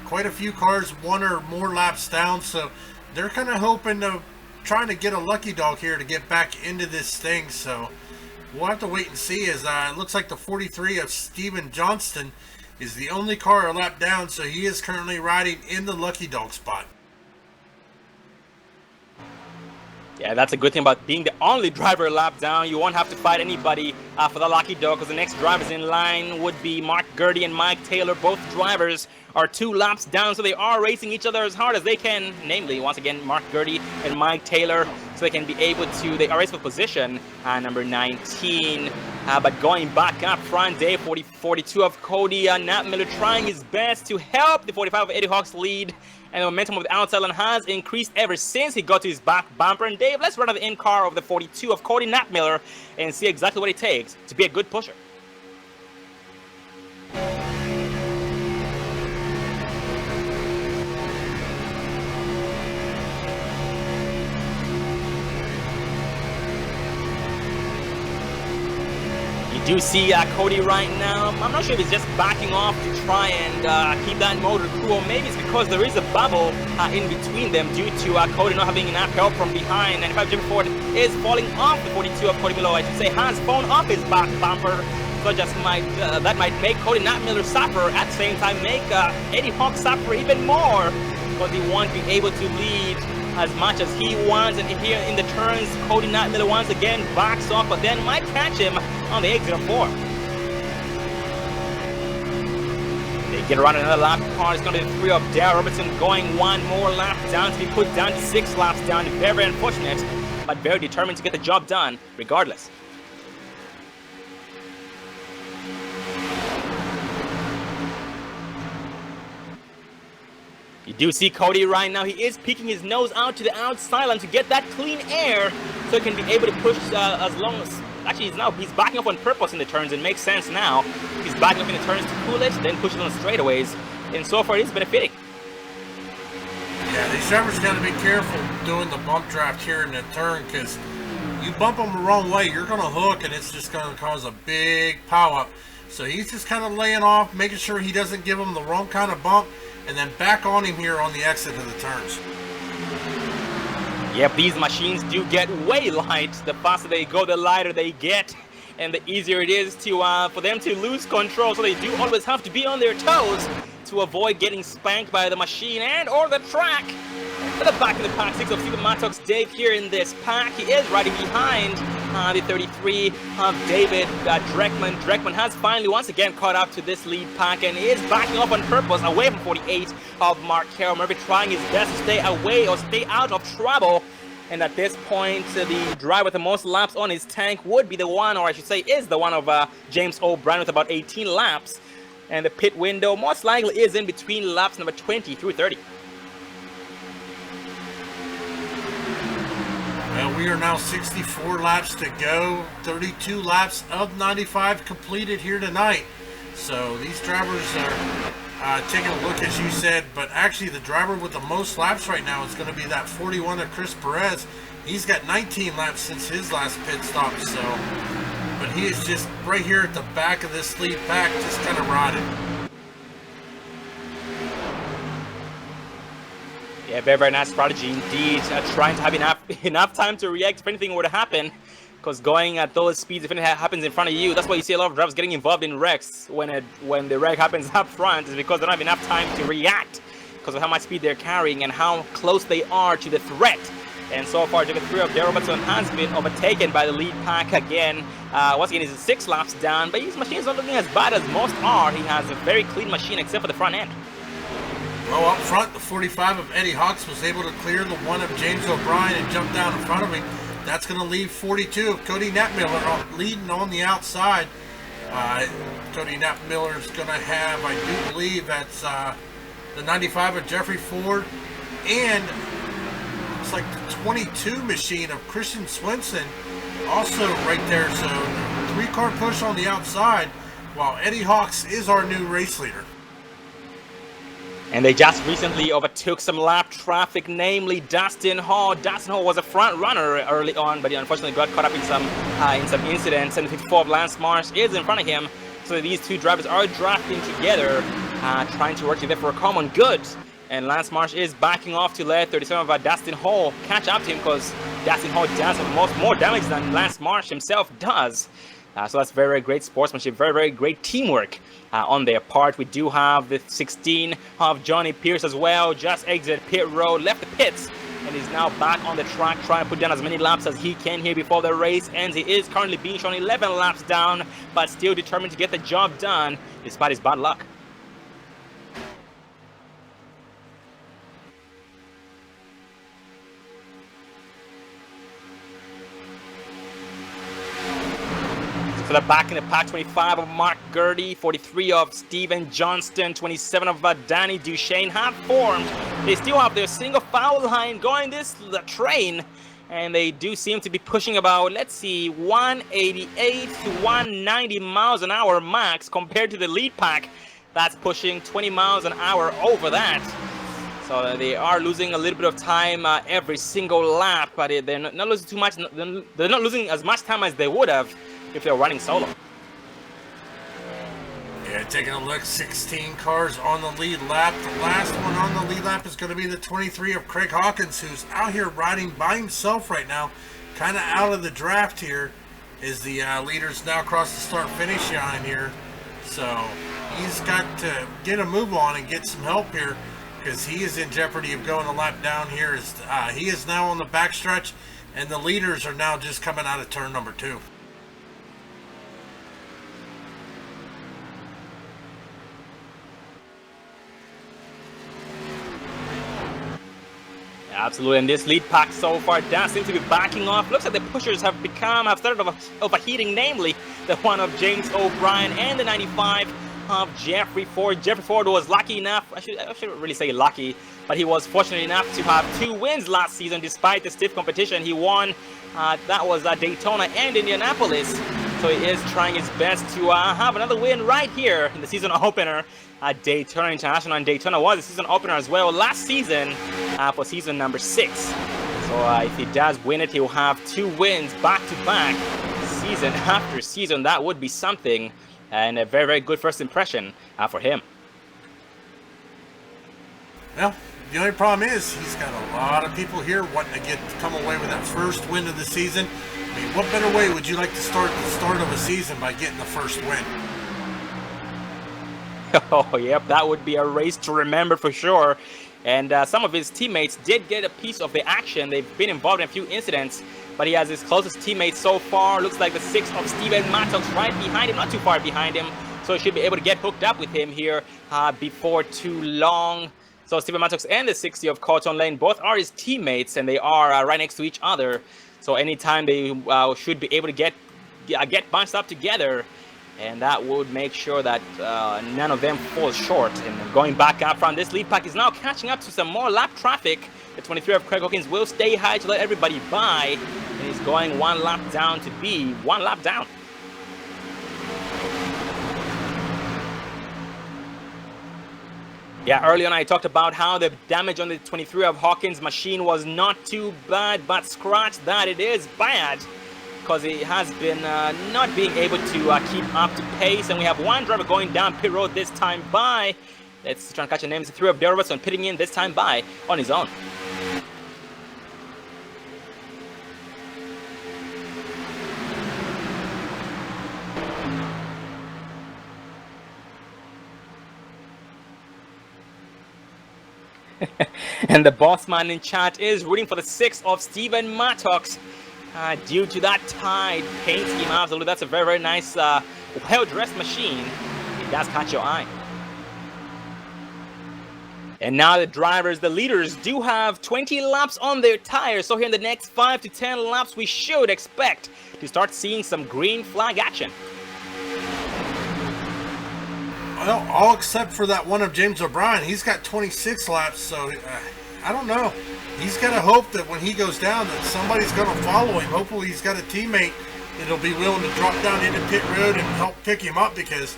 quite a few cars, 1 or more laps down. So they're kind of hoping to trying to get a lucky dog here to get back into this thing. So we'll have to wait and see. As it looks like the 43 of Steven Johnston is the only car a lap down, so he is currently riding in the lucky dog spot. Yeah, that's a good thing about being the only driver a lap down. You won't have to fight anybody for the lucky dog, because the next drivers in line would be Mark Gertie and Mike Taylor. Both drivers are 2 laps down, so they are racing each other as hard as they can. Namely, once again, Mark Gertie and Mike Taylor, so they can be able to, they are racing for position, number 19. But going back up front, day 42 of Cody Knapmiller trying his best to help the 45 of Eddie Hawks lead. And the momentum of the outside line has increased ever since he got to his back bumper. And Dave, let's run out the in car of the 42 of Cody Knapmiller and see exactly what it takes to be a good pusher. You do see Cody right now. I'm not sure if he's just backing off to try and keep that motor cool. Maybe it's because there is a bubble in between them due to Cody not having enough help from behind. 95 Jimmy Ford is falling off the 42 of Cody Milo, I should say, has fallen off his back bumper. So just that might make Cody Knapmiller suffer, at the same time make Eddie Hawks suffer even more, because he won't be able to lead as much as he wants. And here in the turns, Cody Knapmiller once again backs off, but then might catch him on the exit of 4. They get around another lap car. It's going to be the 3 of Darrell Robertson going one more lap down to be put down to 6 laps down. Very, very unfortunate, but very determined to get the job done regardless. You do see Cody right now. He is peeking his nose out to the outside line to get that clean air so he can be able to push as long as... Actually, he's backing up on purpose in the turns. It makes sense now. He's backing up in the turns to cool it, then pushes on the straightaways. And so far, it's benefiting. Yeah, these drivers got to be careful doing the bump draft here in the turn, because you bump them the wrong way, you're going to hook, and it's just going to cause a big pow-up. So he's just kind of laying off, making sure he doesn't give him the wrong kind of bump, and then back on him here on the exit of the turns. Yep, these machines do get way light. The faster they go, the lighter they get, and the easier it is to for them to lose control. So they do always have to be on their toes to avoid getting spanked by the machine and or the track. To the back of the pack, 6 of Stephen Mattox Dave here in this pack. He is riding behind the 33 of David Dreckman. Dreckman has finally once again caught up to this lead pack and is backing up on purpose away from 48 of Mark Carroll. Murphy trying his best to stay away or stay out of trouble. And at this point, the driver with the most laps on his tank would be the one, or I should say is the one of James O'Brien with about 18 laps. And the pit window most likely is in between laps number 20 through 30. Well, we are now 64 laps to go, 32 laps of 95 completed here tonight. So these drivers are taking a look, as you said, but actually the driver with the most laps right now is going to be that 41 of Chris Perez. He's got 19 laps since his last pit stop, so, but he is just right here at the back of this lead pack, just kind of riding. Yeah, very, very nice strategy indeed. Trying to have enough time to react if anything were to happen. Because going at those speeds, if anything happens in front of you, that's why you see a lot of drivers getting involved in wrecks when the wreck happens up front, is because they don't have enough time to react because of how much speed they're carrying and how close they are to the threat. And so far, David 3 of Darrell Robertson has been overtaken by the lead pack again. Once again, he's 6 laps down, but his machine is not looking as bad as most are. He has a very clean machine except for the front end. Well, up front, the 45 of Eddie Hawks was able to clear the 1 of James O'Brien and jump down in front of him. That's going to leave 42 of Cody Knappmiller leading on the outside. Cody Knappmiller is going to have, I do believe, that's the 95 of Jeffrey Ford, and it's like the 22 machine of Christian Swenson also right there. So 3-car push on the outside, while Eddie Hawks is our new race leader. And they just recently overtook some lap traffic, namely Dustin Hall. Dustin Hall was a front runner early on, but he unfortunately got caught up in some incidents. And the 54 of Lance Marsh is in front of him. So these two drivers are drafting together, trying to work together for a common good. And Lance Marsh is backing off to let 37 of Dustin Hall catch up to him, because Dustin Hall does have more damage than Lance Marsh himself does. So that's very, very great sportsmanship, very, very great teamwork on their part. We do have the 16 of Johnny Pierce as well, just exited pit road, left the pits, and is now back on the track trying to put down as many laps as he can here before the race ends. He is currently being shown 11 laps down, but still determined to get the job done despite his bad luck. For the back in the pack, 25 of Mark Gurdy, 43 of Steven Johnston, 27 of Danny Duchesne have formed. They still have their single foul line going the train, and they do seem to be pushing about, let's see, 188 to 190 miles an hour max compared to the lead pack. That's pushing 20 miles an hour over that. So they are losing a little bit of time every single lap, but they're not losing too much. They're not losing as much time as they would have if they're running solo. Yeah, taking a look, 16 cars on the lead lap. The last one on the lead lap is going to be the 23 of Craig Hawkins, who's out here riding by himself right now, kind of out of the draft here, as the leaders now across the start-finish line here. So he's got to get a move on and get some help here, because he is in jeopardy of going a lap down here. He is now on the backstretch, and the leaders are now just coming out of turn number 2. Absolutely, and this lead pack so far does seem to be backing off. Looks like the pushers have started overheating, namely the one of James O'Brien and the 95 of Jeffrey Ford. Jeffrey Ford was lucky enough, I shouldn't really say lucky, but he was fortunate enough to have 2 wins last season despite the stiff competition. He won, that was Daytona and Indianapolis, so he is trying his best to have another win right here in the season opener at Daytona International. And Daytona was the season opener as well last season for season number 6. So if he does win it, he will have 2 wins back-to-back season after season. That would be something, and a very, very good first impression for him. Well, the only problem is he's got a lot of people here wanting to come away with that first win of the season. I mean, what better way would you like to start the start of a season by getting the first win? Oh, yep, that would be a race to remember for sure. And some of his teammates did get a piece of the action. They've been involved in a few incidents, but he has his closest teammates so far. Looks like the 6 of Steven Mattox right behind him, not too far behind him. So he should be able to get hooked up with him here before too long. So Steven Mattox and the 60 of Cotton Lane both are his teammates, and they are right next to each other. So anytime they should be able to get bunched up together, and that would make sure that none of them falls short. And going back up front, this lead pack is now catching up to some more lap traffic. The 23 of Craig Hawkins will stay high to let everybody by, and he's going 1 lap down to be 1 lap down. Yeah, early on I talked about how the damage on the 23 of Hawkins machine was not too bad, but scratch that, it is bad, because he has been not being able to keep up to pace. And we have 1 driver going down pit road this time by. Let's try and catch the names. The 3 of Darrell Robertson pitting in this time by on his own. And the boss man in chat is rooting for the 6 of Steven Mattox. Due to that tide paint scheme, absolutely, that's a very, very nice, well-dressed machine. It does catch your eye. And now the drivers, the leaders, do have 20 laps on their tires. So here in the next 5 to 10 laps, we should expect to start seeing some green flag action. Well, all except for that one of James O'Brien. He's got 26 laps, so I don't know. He's got to hope that when he goes down that somebody's going to follow him. Hopefully he's got a teammate that'll be willing to drop down into pit road and help pick him up, because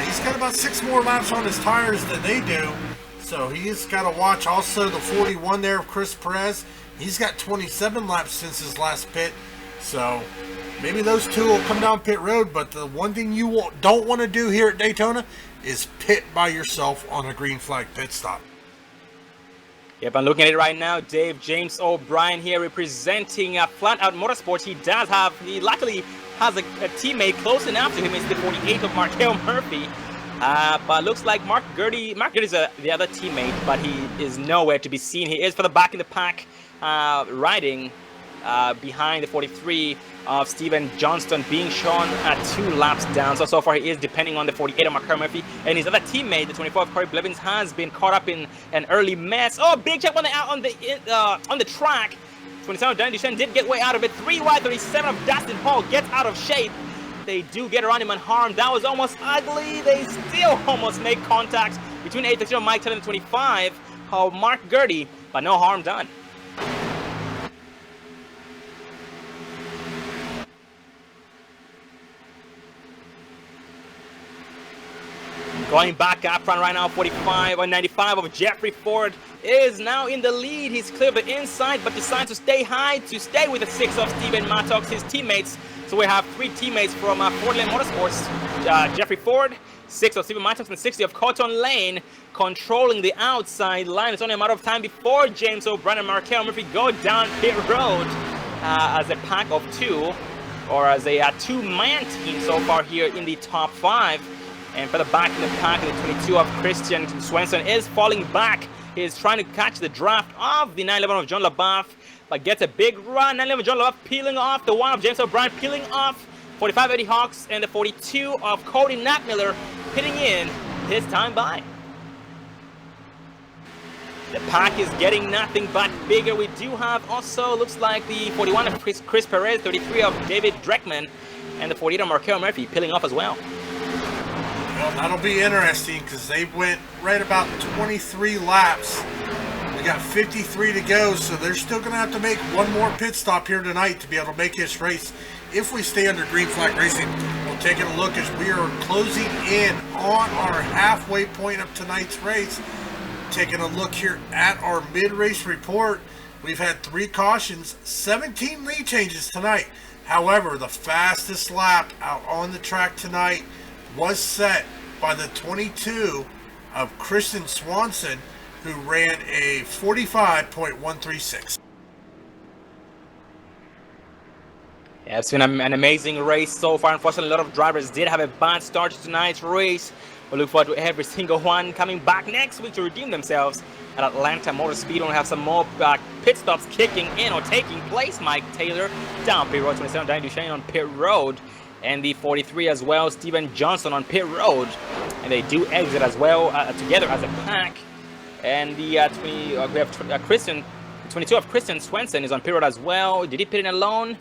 he's got about 6 more laps on his tires than they do. So he's got to watch also the 41 there of Chris Perez. He's got 27 laps since his last pit. So maybe those 2 will come down pit road, but the one thing you don't want to do here at Daytona is pit by yourself on a green flag pit stop. Yep, I'm looking at it right now. James O'Brien here representing Flat Out Motorsports. He luckily has a teammate close enough to him. It's the 48 of Markel Murphy. But looks like Mark Gerdy's the other teammate, but he is nowhere to be seen. He is for the back in the pack, riding behind the 43 of Steven Johnston, being shown at 2 laps down. So far he is depending on the 48 of Markel Murphy, and his other teammate, the 24 of Corey Blevins, has been caught up in an early mess. Oh, big check on the track. 27 of Danny Duchenne did get way out of it. 3 wide, 37 of Dustin Hall gets out of shape. They do get around him unharmed. That was almost ugly. They still almost make contact between 8-13 of Mike Taylor and 25 of Mark Gerdy, but no harm done. Going back up front right now, 45 or 95 of Jeffrey Ford is now in the lead. He's clear of the inside, but decides to stay high, to stay with the 6 of Steven Mattox, his teammates. So we have 3 teammates from Ford Lane Motorsports. Jeffrey Ford, 6 of Steven Mattox, and 60 of Cotton Lane controlling the outside line. It's only a matter of time before James O'Brien and Markel Murphy go down pit road as a pack of 2, or as a 2-man team so far here in the top 5. And for the back in the pack, the 22 of Christian Swenson is falling back. He is trying to catch the draft of the 911 of John LaBeouf, but gets a big run. 911 of John LaBeouf peeling off. The 1 of James O'Brien peeling off. 45 Eddie Hawks and the 42 of Cody Knappmiller pitting in his time by. The pack is getting nothing but bigger. We do have also, looks like the 41 of Chris Perez, 33 of David Dreckman, and the 48 of Markel Murphy peeling off as well. Well, that'll be interesting because they went right about 23 laps. We got 53 to go, so they're still going to have to make one more pit stop here tonight to be able to make this race. If we stay under green flag racing, we'll take a look as we are closing in on our halfway point of tonight's race. Taking a look here at our mid-race report, we've had 3 cautions, 17 lead changes tonight. However, the fastest lap out on the track tonight was set by the 22 of Kristen Swanson, who ran a 45.136. Yeah, it's been an amazing race so far. Unfortunately, a lot of drivers did have a bad start to tonight's race. We look forward to every single one coming back next week to redeem themselves at Atlanta Motor Speedway. We'll have some more pit stops kicking in or taking place. Mike Taylor down pit road, 27, Danny Duchesne on pit road, and the 43 as well, Steven Johnson on pit road. And they do exit as well together as a pack. And the 22 of Kristen Swenson is on pit road as well. Did he pit in alone?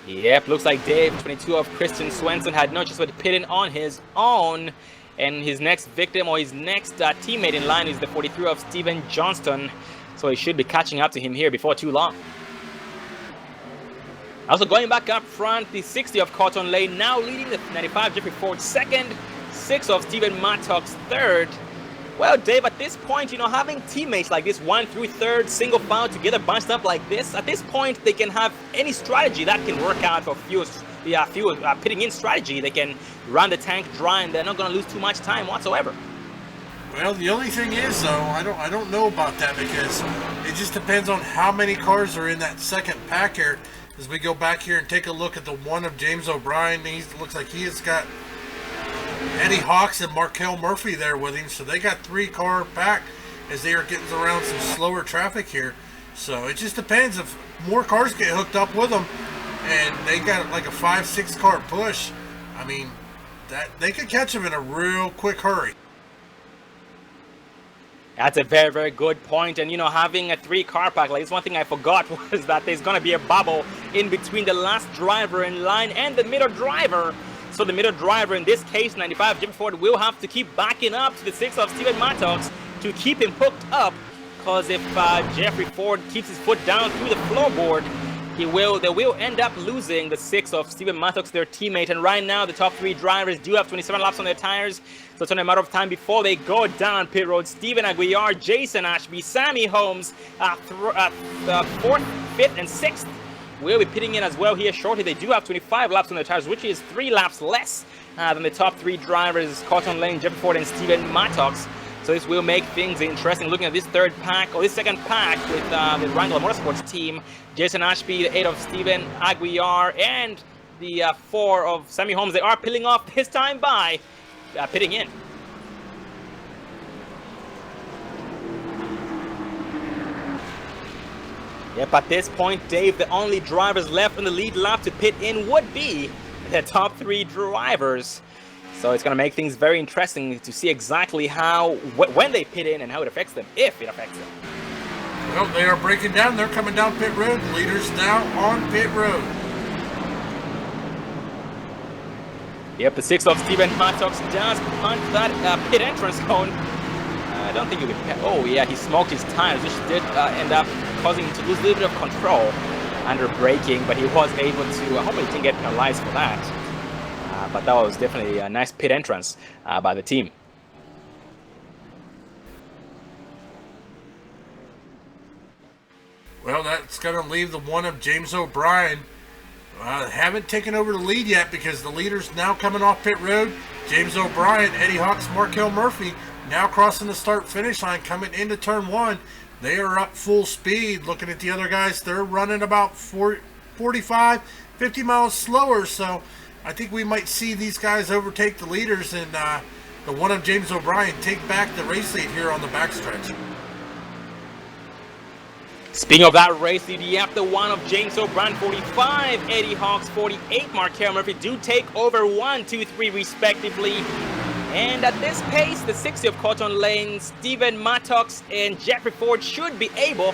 Yep, looks like Dave, 22 of Kristen Swenson, had no choice but pitting on his own. And his next victim, or his next teammate in line, is the 43 of Steven Johnston. So he should be catching up to him here before too long. Also going back up front, the 60 of Cotton Lane now leading, the 95 Jeffrey Ford second, 6 of Stephen Mattox third. Well, Dave, at this point, you know, having teammates like this 1 through 3rd, single file together, bunched up like this, at this point, they can have any strategy that can work out for fuel pitting in strategy. They can run the tank dry, and they're not going to lose too much time whatsoever. Well, the only thing is, though, I don't know about that because it just depends on how many cars are in that second pack here. As we go back here and take a look at the 1 of James O'Brien, he looks like he has got Eddie Hawks and Markel Murphy there with him, so they got 3-car pack as they are getting around some slower traffic here. So it just depends if more cars get hooked up with them and they got like a 5-6 car push. I mean, that they could catch them in a real quick hurry. That's a very, very good point. And, you know, having a 3-car pack, like, it's one thing I forgot was that there's going to be a bubble in between the last driver in line and the middle driver. So the middle driver, in this case, 95 Jim Ford, will have to keep backing up to the 6 of Stephen Mattox to keep him hooked up. Because if Jeffrey Ford keeps his foot down through the floorboard, they will end up losing the 6 of Stephen Mattox, their teammate. And right now, the top 3 drivers do have 27 laps on their tires. So it's only a matter of time before they go down pit road. Steven Aguiar, Jason Ashby, Sammy Holmes, 4th, 5th, and 6th will be pitting in as well here shortly. They do have 25 laps on their tires, which is 3 laps less than the top 3 drivers, Cotton Lane, Jeffrey Ford, and Steven Mattox. So this will make things interesting. Looking at this third pack, or this second pack with the Wrangler Motorsports team, Jason Ashby, the 8 of Steven Aguiar, and the 4 of Sammy Holmes. They are peeling off this time by pitting in. Yep, at this point, Dave, the only drivers left on the lead lap to pit in would be the top 3 drivers. So it's going to make things very interesting to see exactly how, when they pit in and how it affects them, if it affects them. Well, they are breaking down. They're coming down pit road. The leaders now on pit road. Yep, the 6 of Steven Mattox does punch that pit entrance cone. I don't think you can. Oh, yeah, he smoked his tires, which did end up causing him to lose a little bit of control under braking, but he was able to. Hopefully, he didn't get penalized for that. But that was definitely a nice pit entrance by the team. Well, that's going to leave the 1 of James O'Brien. Haven't taken over the lead yet because the leader's now coming off pit road. James O'Brien, Eddie Hawks, Markel Murphy now crossing the start-finish line, coming into turn 1. They are up full speed. Looking at the other guys, they're running about 45, 50 miles slower. So I think we might see these guys overtake the leaders and the 1 of James O'Brien take back the race lead here on the backstretch. Speaking of that race lead, you have the 1 of James O'Brien, 45, Eddie Hawks, 48, Markel Murphy do take over 1, 2, 3 respectively. And at this pace, the 60 of Cotton Lane, Steven Mattox and Jeffrey Ford should be able...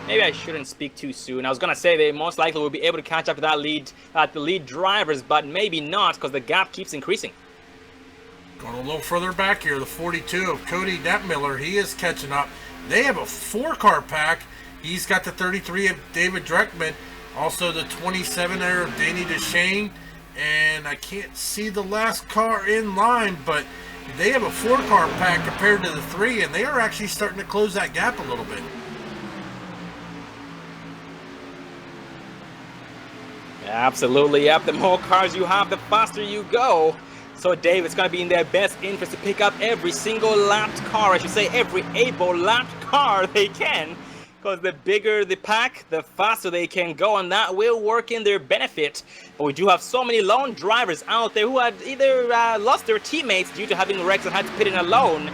maybe I shouldn't speak too soon. I was going to say they most likely will be able to catch up to that lead, the lead drivers, but maybe not because the gap keeps increasing. Going a little further back here, the 42 of Cody Detmiller, he is catching up. They have a 4-car pack. He's got the 33 of David Dreckman, also the 27 there of Danny Deshane. And I can't see the last car in line, but they have a 4-car pack compared to the 3, and they are actually starting to close that gap a little bit. Absolutely, yep. The more cars you have, the faster you go. So Dave, it's going to be in their best interest to pick up every single lapped car, I should say every able lapped car they can. Because the bigger the pack, the faster they can go, and that will work in their benefit. But we do have so many lone drivers out there who had either lost their teammates due to having wrecks and had to pit in alone,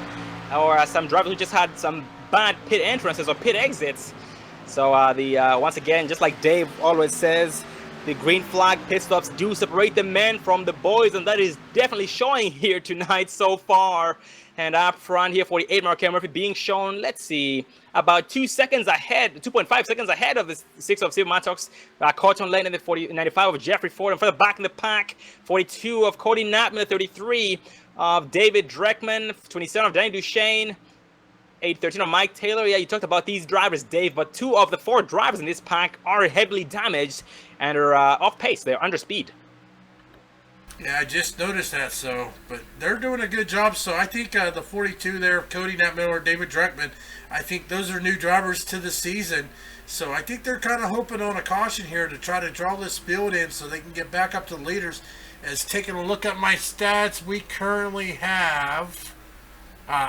or some drivers who just had some bad pit entrances or pit exits. So once again, just like Dave always says, the green flag pit stops do separate the men from the boys, and that is definitely showing here tonight so far. And up front here, 48 Markel Murphy being shown, let's see, about 2 seconds ahead, 2.5 seconds ahead of the 6 of Steve Mattox, Cotton Lane, and the 95 of Jeffrey Ford. And further back in the pack, 42 of Cody Natman, 33 of David Dreckman, 27 of Danny Duchesne, 813 of Mike Taylor. Yeah, you talked about these drivers, Dave, but 2 of the 4 drivers in this pack are heavily damaged and are off pace. They're under speed. Yeah, I just noticed that, but they're doing a good job. So I think the 42 there, Cody Natmiller, David Dreckman, I think those are new drivers to the season. So I think they're kind of hoping on a caution here to try to draw this field in so they can get back up to the leaders. As taking a look at my stats, we currently have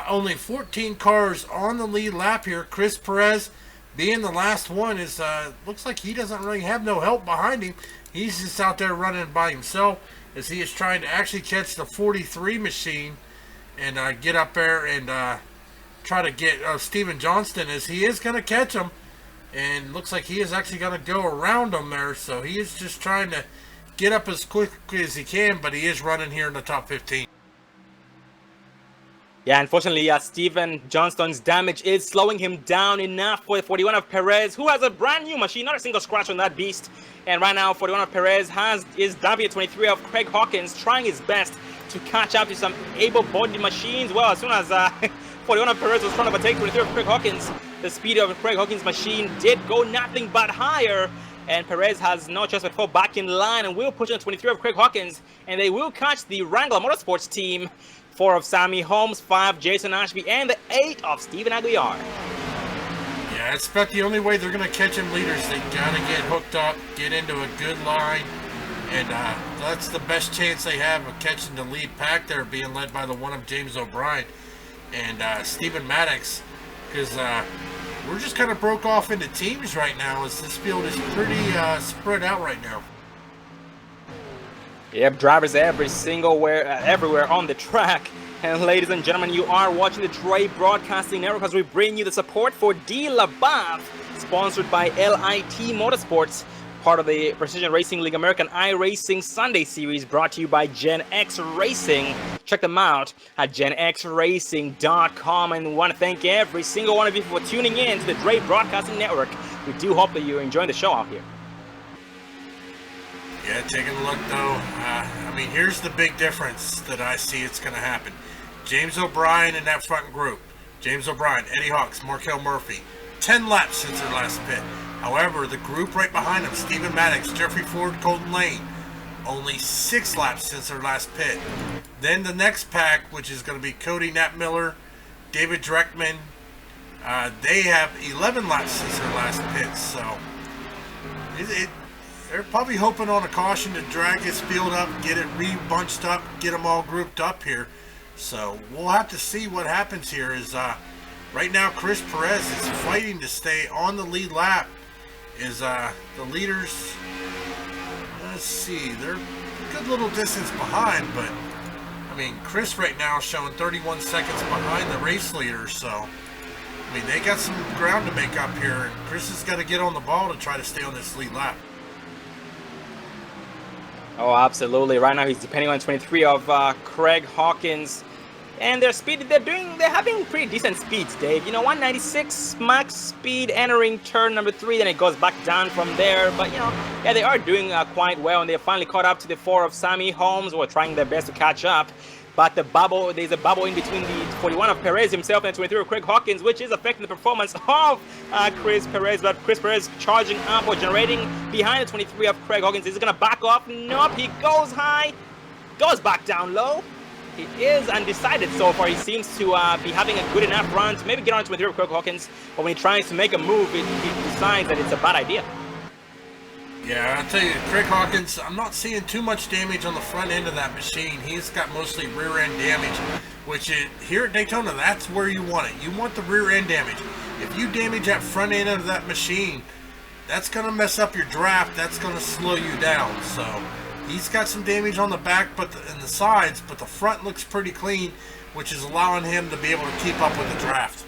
only 14 cars on the lead lap here. Chris Perez being the last one is looks like he doesn't really have no help behind him. He's just out there running by himself as he is trying to actually catch the 43 machine and get up there and try to get Steven Johnston, as he is going to catch him, and looks like he is actually going to go around him there. So he is just trying to get up as quickly as he can, but he is running here in the top 15. Yeah, unfortunately, Steven Johnston's damage is slowing him down enough for the 41 of Perez, who has a brand new machine, not a single scratch on that beast. And right now, 41 of Perez is down 23 of Craig Hawkins, trying his best to catch up to some able-bodied machines. Well, as soon as 41 of Perez was trying to overtake 23 of Craig Hawkins, the speed of Craig Hawkins' machine did go nothing but higher. And Perez has no choice but to fall back in line and will push on 23 of Craig Hawkins. And they will catch the Wrangler Motorsports team. 4 of Sammy Holmes, 5 Jason Ashby, and the 8 of Steven Aguiar. Yeah, it's about the only way they're going to catch them leaders. They got to get hooked up, get into a good line, and that's the best chance they have of catching the lead pack there, being led by the one of James O'Brien and Stephen Maddox, because we're just kind of broke off into teams right now, as this field is pretty spread out right now. Yep, drivers everywhere on the track. And ladies and gentlemen, you are watching the Dre Broadcasting Network as we bring you the support for D LaBave, sponsored by LIT Motorsports, part of the Precision Racing League American iRacing Sunday Series, brought to you by Gen X Racing. Check them out at genxracing.com, and we want to thank every single one of you for tuning in to the Dre Broadcasting Network. We do hope that you're enjoying the show out here. Yeah, taking a look though, I mean, here's the big difference that I see it's going to happen. James O'Brien in that front group. James O'Brien, Eddie Hawks, Markel Murphy. 10 laps since their last pit. However, the group right behind them, Stephen Maddox, Jeffrey Ford, Colton Lane, only 6 laps since their last pit. Then the next pack, which is going to be Cody Natmiller, David Dreckman, they have 11 laps since their last pit. So they're probably hoping on a caution to drag this field up, get it re-bunched up, get them all grouped up here. So we'll have to see what happens here. Is right now Chris Perez is fighting to stay on the lead lap. Is the leaders, let's see, they're a good little distance behind, but I mean, Chris right now is showing 31 seconds behind the race leader. So I mean, they got some ground to make up here, and Chris has got to get on the ball to try to stay on this lead lap. Oh, absolutely. Right now he's depending on 23 of Craig Hawkins. And their speed, they're having pretty decent speeds, Dave. 196 max speed entering turn number 3, then it goes back down from there. But, yeah, they are doing quite well, and they finally caught up to the 4 of Sammy Holmes, who are trying their best to catch up. But there's a bubble in between the 41 of Perez himself and 23 of Craig Hawkins, which is affecting the performance of Chris Perez. But Chris Perez charging up or generating behind the 23 of Craig Hawkins. Is he going to back off? Nope, he goes high, goes back down low. He is undecided so far. He seems to be having a good enough run to maybe get on 23 of Craig Hawkins, but when he tries to make a move, he decides that it's a bad idea. Yeah, I'll tell you, Craig Hawkins, I'm not seeing too much damage on the front end of that machine. He's got mostly rear end damage, which is, here at Daytona, that's where you want it. You want the rear end damage. If you damage that front end of that machine, that's going to mess up your draft. That's going to slow you down. So he's got some damage on the back and the sides, but the front looks pretty clean, which is allowing him to be able to keep up with the draft.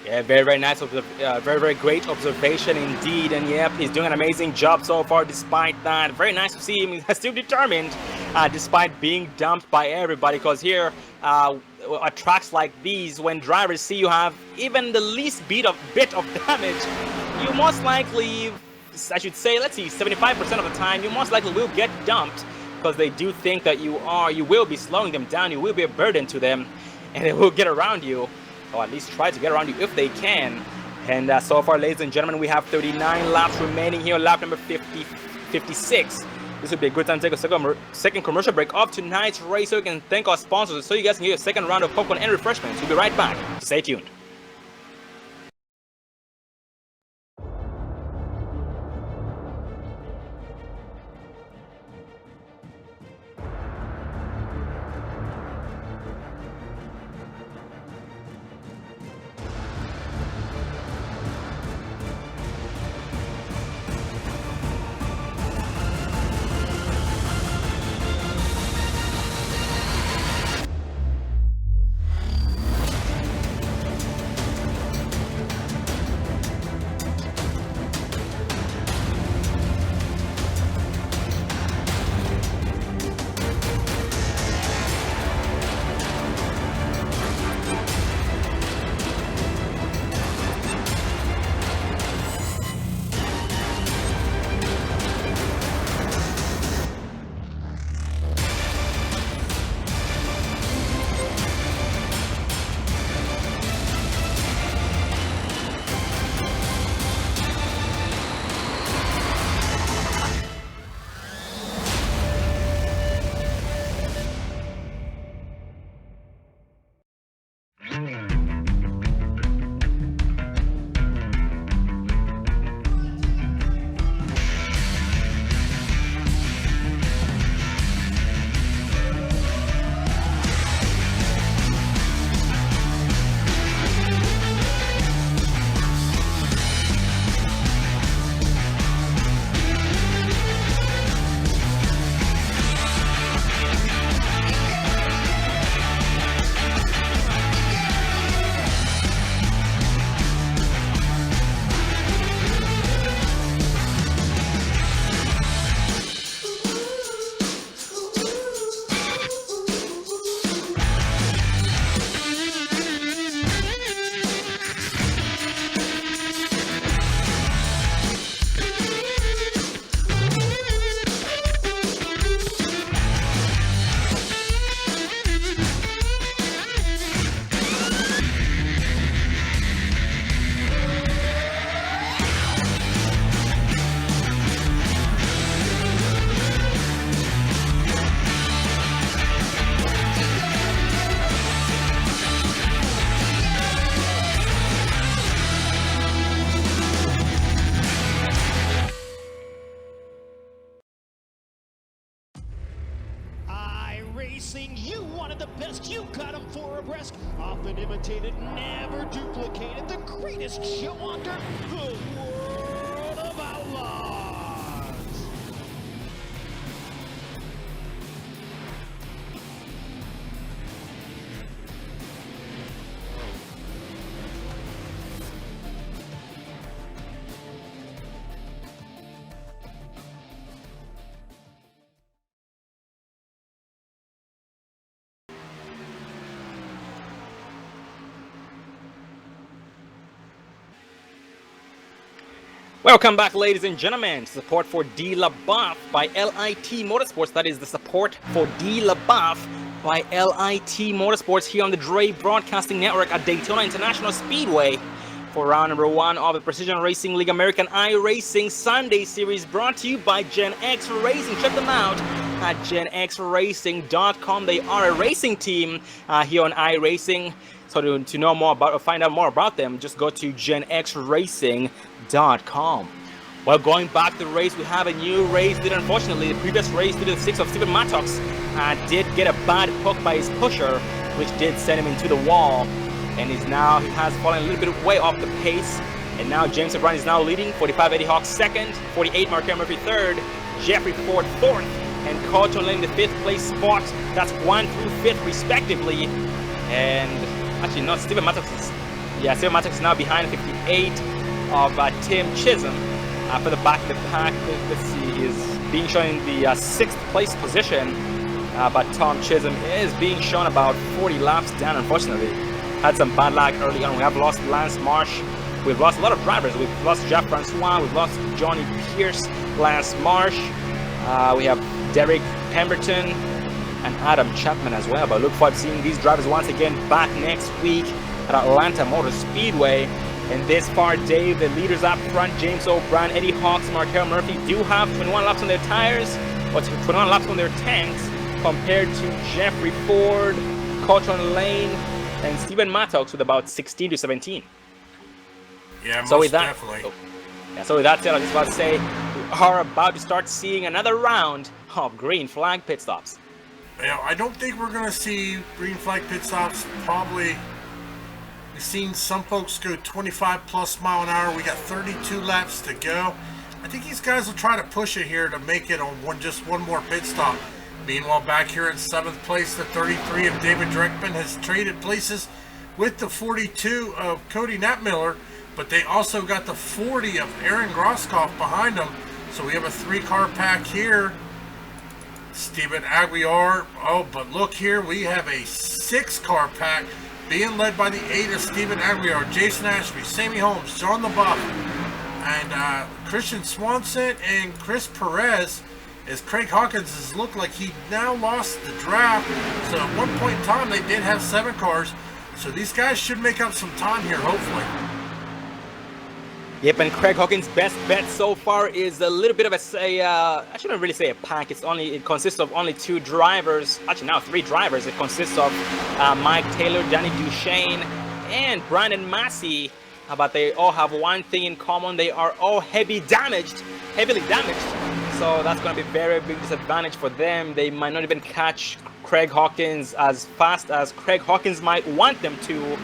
Yeah, very, very nice, very, very great observation indeed. And yep, he's doing an amazing job so far despite that. Very nice to see him. He's still determined despite being dumped by everybody, because here at tracks like these, when drivers see you have even the least bit of damage, you most likely, I should say, let's see, 75% of the time, you most likely will get dumped, because they do think that you will be slowing them down, you will be a burden to them, and they will get around you, or at least try to get around you if they can. And so far, ladies and gentlemen, we have 39 laps remaining here, lap number 56. This would be a good time to take a second commercial break of tonight's race, so we can thank our sponsors, so you guys can get a second round of popcorn and refreshments. We'll be right back. Stay tuned. iRacing, you wanted the best, you got them for abreast. Often imitated, never duplicated. The greatest show under the world of outlaws. Welcome back, ladies and gentlemen. Support for D LaBeouf by LIT Motorsports. That is the support for D LaBeouf by LIT Motorsports here on the Dre Broadcasting Network at Daytona International Speedway for round number 1 of the Precision Racing League American iRacing Sunday Series, brought to you by Gen X Racing. Check them out at genxracing.com. They are a racing team here on iRacing. So to know more about or find out more about them, just go to genxracing.com. Well, going back to the race, we have a new race leader. Unfortunately, the previous race leader, 6 of Stephen Mattox, did get a bad hook by his pusher, which did send him into the wall. And he has fallen a little bit way off the pace. And now James O'Brien is now leading. 45 Eddie Hawk second, 48 Markel Murphy third, Jeffrey Ford fourth, and Colton Lane the 5th place spot. That's 1 through 5th respectively. And actually, no, Stephen Mattox is now behind 58 of Tim Chisholm. For the back of the pack, let's see, is being shown in the 6th place position. But Tom Chisholm is being shown about 40 laps down, unfortunately. Had some bad luck early on. We have lost Lance Marsh. We've lost a lot of drivers. We've lost Jeff Francois. We've lost Johnny Pierce, Lance Marsh. We have Derek Pemberton and Adam Chapman as well. But look forward to seeing these drivers once again back next week at Atlanta Motor Speedway. And this far, Dave, the leaders up front, James O'Brien, Eddie Hawks, Markel Murphy, do have 21 laps on their tires, or 21 laps on their tanks, compared to Jeffrey Ford, Colton Lane, and Stephen Mattox with about 16 to 17. Yeah, so with that, definitely. So with that said, I was just about to say, we are about to start seeing another round of green flag pit stops. Yeah, I don't think we're going to see green flag pit stops. Probably, we've seen some folks go 25 plus mile an hour. We got 32 laps to go. I think these guys will try to push it here to make it on just one more pit stop. Meanwhile, back here in 7th place, the 33 of David Dreckman has traded places with the 42 of Cody Knapmiller, but they also got the 40 of Aaron Grosskopf behind them. So we have a 3-car pack here. Stephen Aguiar. Oh, but look here, we have a 6-car pack being led by the 8 of Stephen Aguiar, Jason Ashby, Sammy Holmes, John LaBeouf, and Christian Swanson and Chris Perez. As Craig Hawkins has looked like he now lost the draft. So at one point in time, they did have 7 cars. So these guys should make up some time here, hopefully. Yep, and Craig Hawkins' best bet so far is a little bit of I shouldn't really say a pack. It consists of only 2 drivers. Actually, now 3 drivers. It consists of Mike Taylor, Danny Duchesne, and Brandon Massey. But they all have one thing in common. They are all heavily damaged. So that's going to be a very big disadvantage for them. They might not even catch Craig Hawkins as fast as Craig Hawkins might want them to,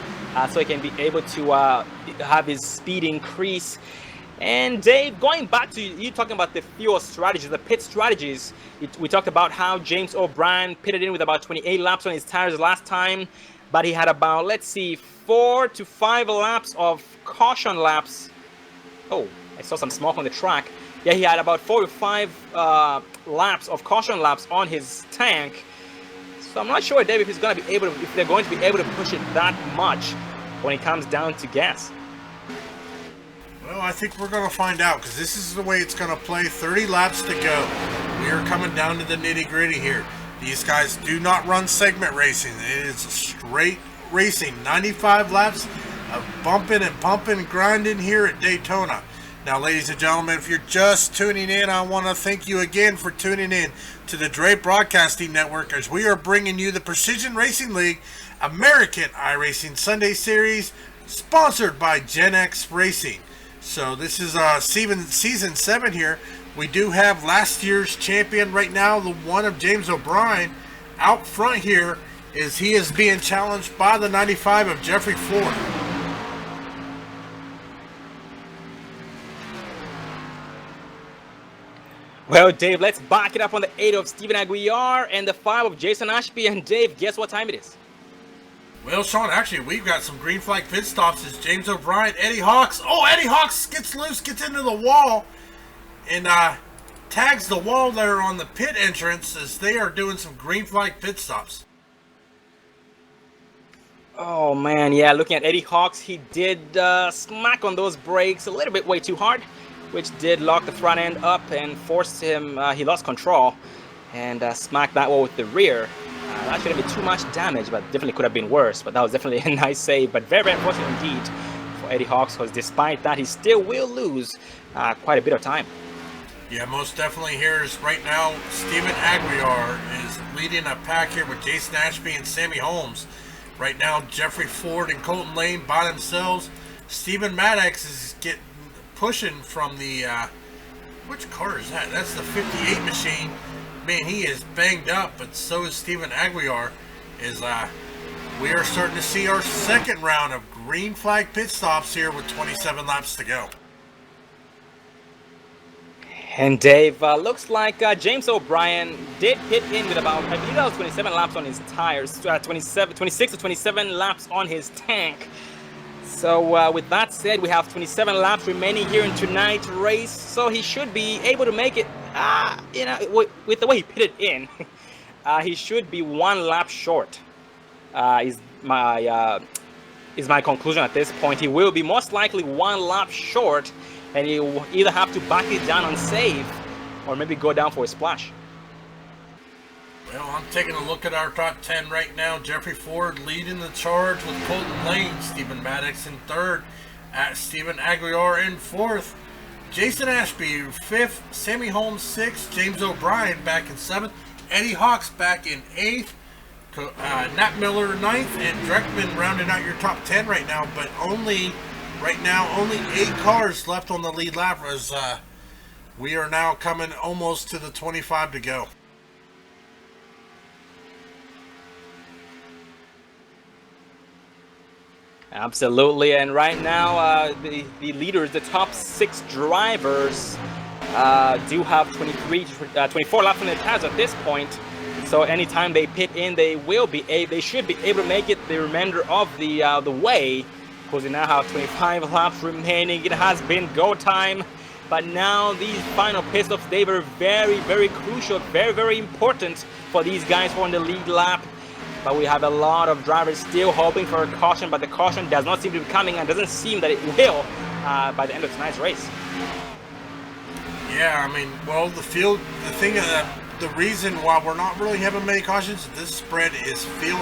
so he can be able to have his speed increase. And Dave, going back to you talking about the fuel strategies, the pit strategies, we talked about how James O'Brien pitted in with about 28 laps on his tires last time, but he had about, let's see, 4 to 5 laps of caution laps. Oh, I saw some smoke on the track. Yeah, he had about 4 to 5 laps of caution laps on his tank. So I'm not sure, Dave, if they're going to be able to push it that much when it comes down to gas. Well, I think we're going to find out, because this is the way it's going to play. 30 laps to go. We are coming down to the nitty-gritty here. These guys do not run segment racing. It is straight racing. 95 laps of bumping and pumping and grinding here at Daytona. Now, ladies and gentlemen, if you're just tuning in, I want to thank you again for tuning in to the Dre Broadcasting Network, as we are bringing you the Precision Racing League American iRacing Sunday Series, sponsored by Gen X Racing. So this is season 7 here. We do have last year's champion right now, the one of James O'Brien, out front here, as he is being challenged by the 95 of Jeffrey Ford. Well, Dave, let's back it up on the 8 of Stephen Aguiar and the 5 of Jason Ashby. And Dave, guess what time it is? Well, Sean, actually, we've got some green flag pit stops. It's James O'Brien, Eddie Hawks. Oh, Eddie Hawks gets loose, gets into the wall, and tags the wall there on the pit entrance as they are doing some green flag pit stops. Oh, man, yeah, looking at Eddie Hawks, he did smack on those brakes a little bit way too hard. which did lock the front end up and forced him, he lost control and smacked that one with the rear. That shouldn't be too much damage, but definitely could have been worse. But that was definitely a nice save, but very, very unfortunate indeed for Eddie Hawks, because despite that, he still will lose quite a bit of time. Yeah, most definitely. Here's right now, Steven Aguiar is leading a pack here with Jason Ashby and Sammy Holmes. Right now, Jeffrey Ford and Colton Lane by themselves. Steven Maddox is pushing from the, which car is that? That's the 58 machine. Man, he is banged up, but so is Steven Aguiar. We are starting to see our second round of green flag pit stops here with 27 laps to go. And Dave, looks like James O'Brien did hit in with about, I believe that was 27 laps on his tires, 26 to 27 laps on his tank. So with that said, we have 27 laps remaining here in tonight's race, so he should be able to make it, you know, with the way he pitted in, he should be 1 lap short, is my conclusion at this point. He will be most likely 1 lap short, and you will either have to back it down on save, or maybe go down for a splash. Well, I'm taking a look at our top 10 right now. Jeffrey Ford leading the charge with Colton Lane, Steven Maddox in third, Steven Aguiar in fourth, Jason Ashby 5th, Sammy Holmes 6th, James O'Brien back in 7th, Eddie Hawks back in 8th, Nat Miller 9th, and Dreckman rounding out your top 10 right now, but only 8 cars left on the lead lap as we are now coming almost to the 25 to go. Absolutely, and right now the leaders, the top 6 drivers, do have 24 laps on their tires at this point. So anytime they pit in, they should be able to make it the remainder of the way, because we now have 25 laps remaining. It has been go time, but now these final pit stops, they were very, very crucial, very, very important for these guys who are on the lead lap. But we have a lot of drivers still hoping for a caution, but the caution does not seem to be coming, and doesn't seem that it will by the end of tonight's race. Yeah, I mean, well, the reason why we're not really having many cautions, this spread is spread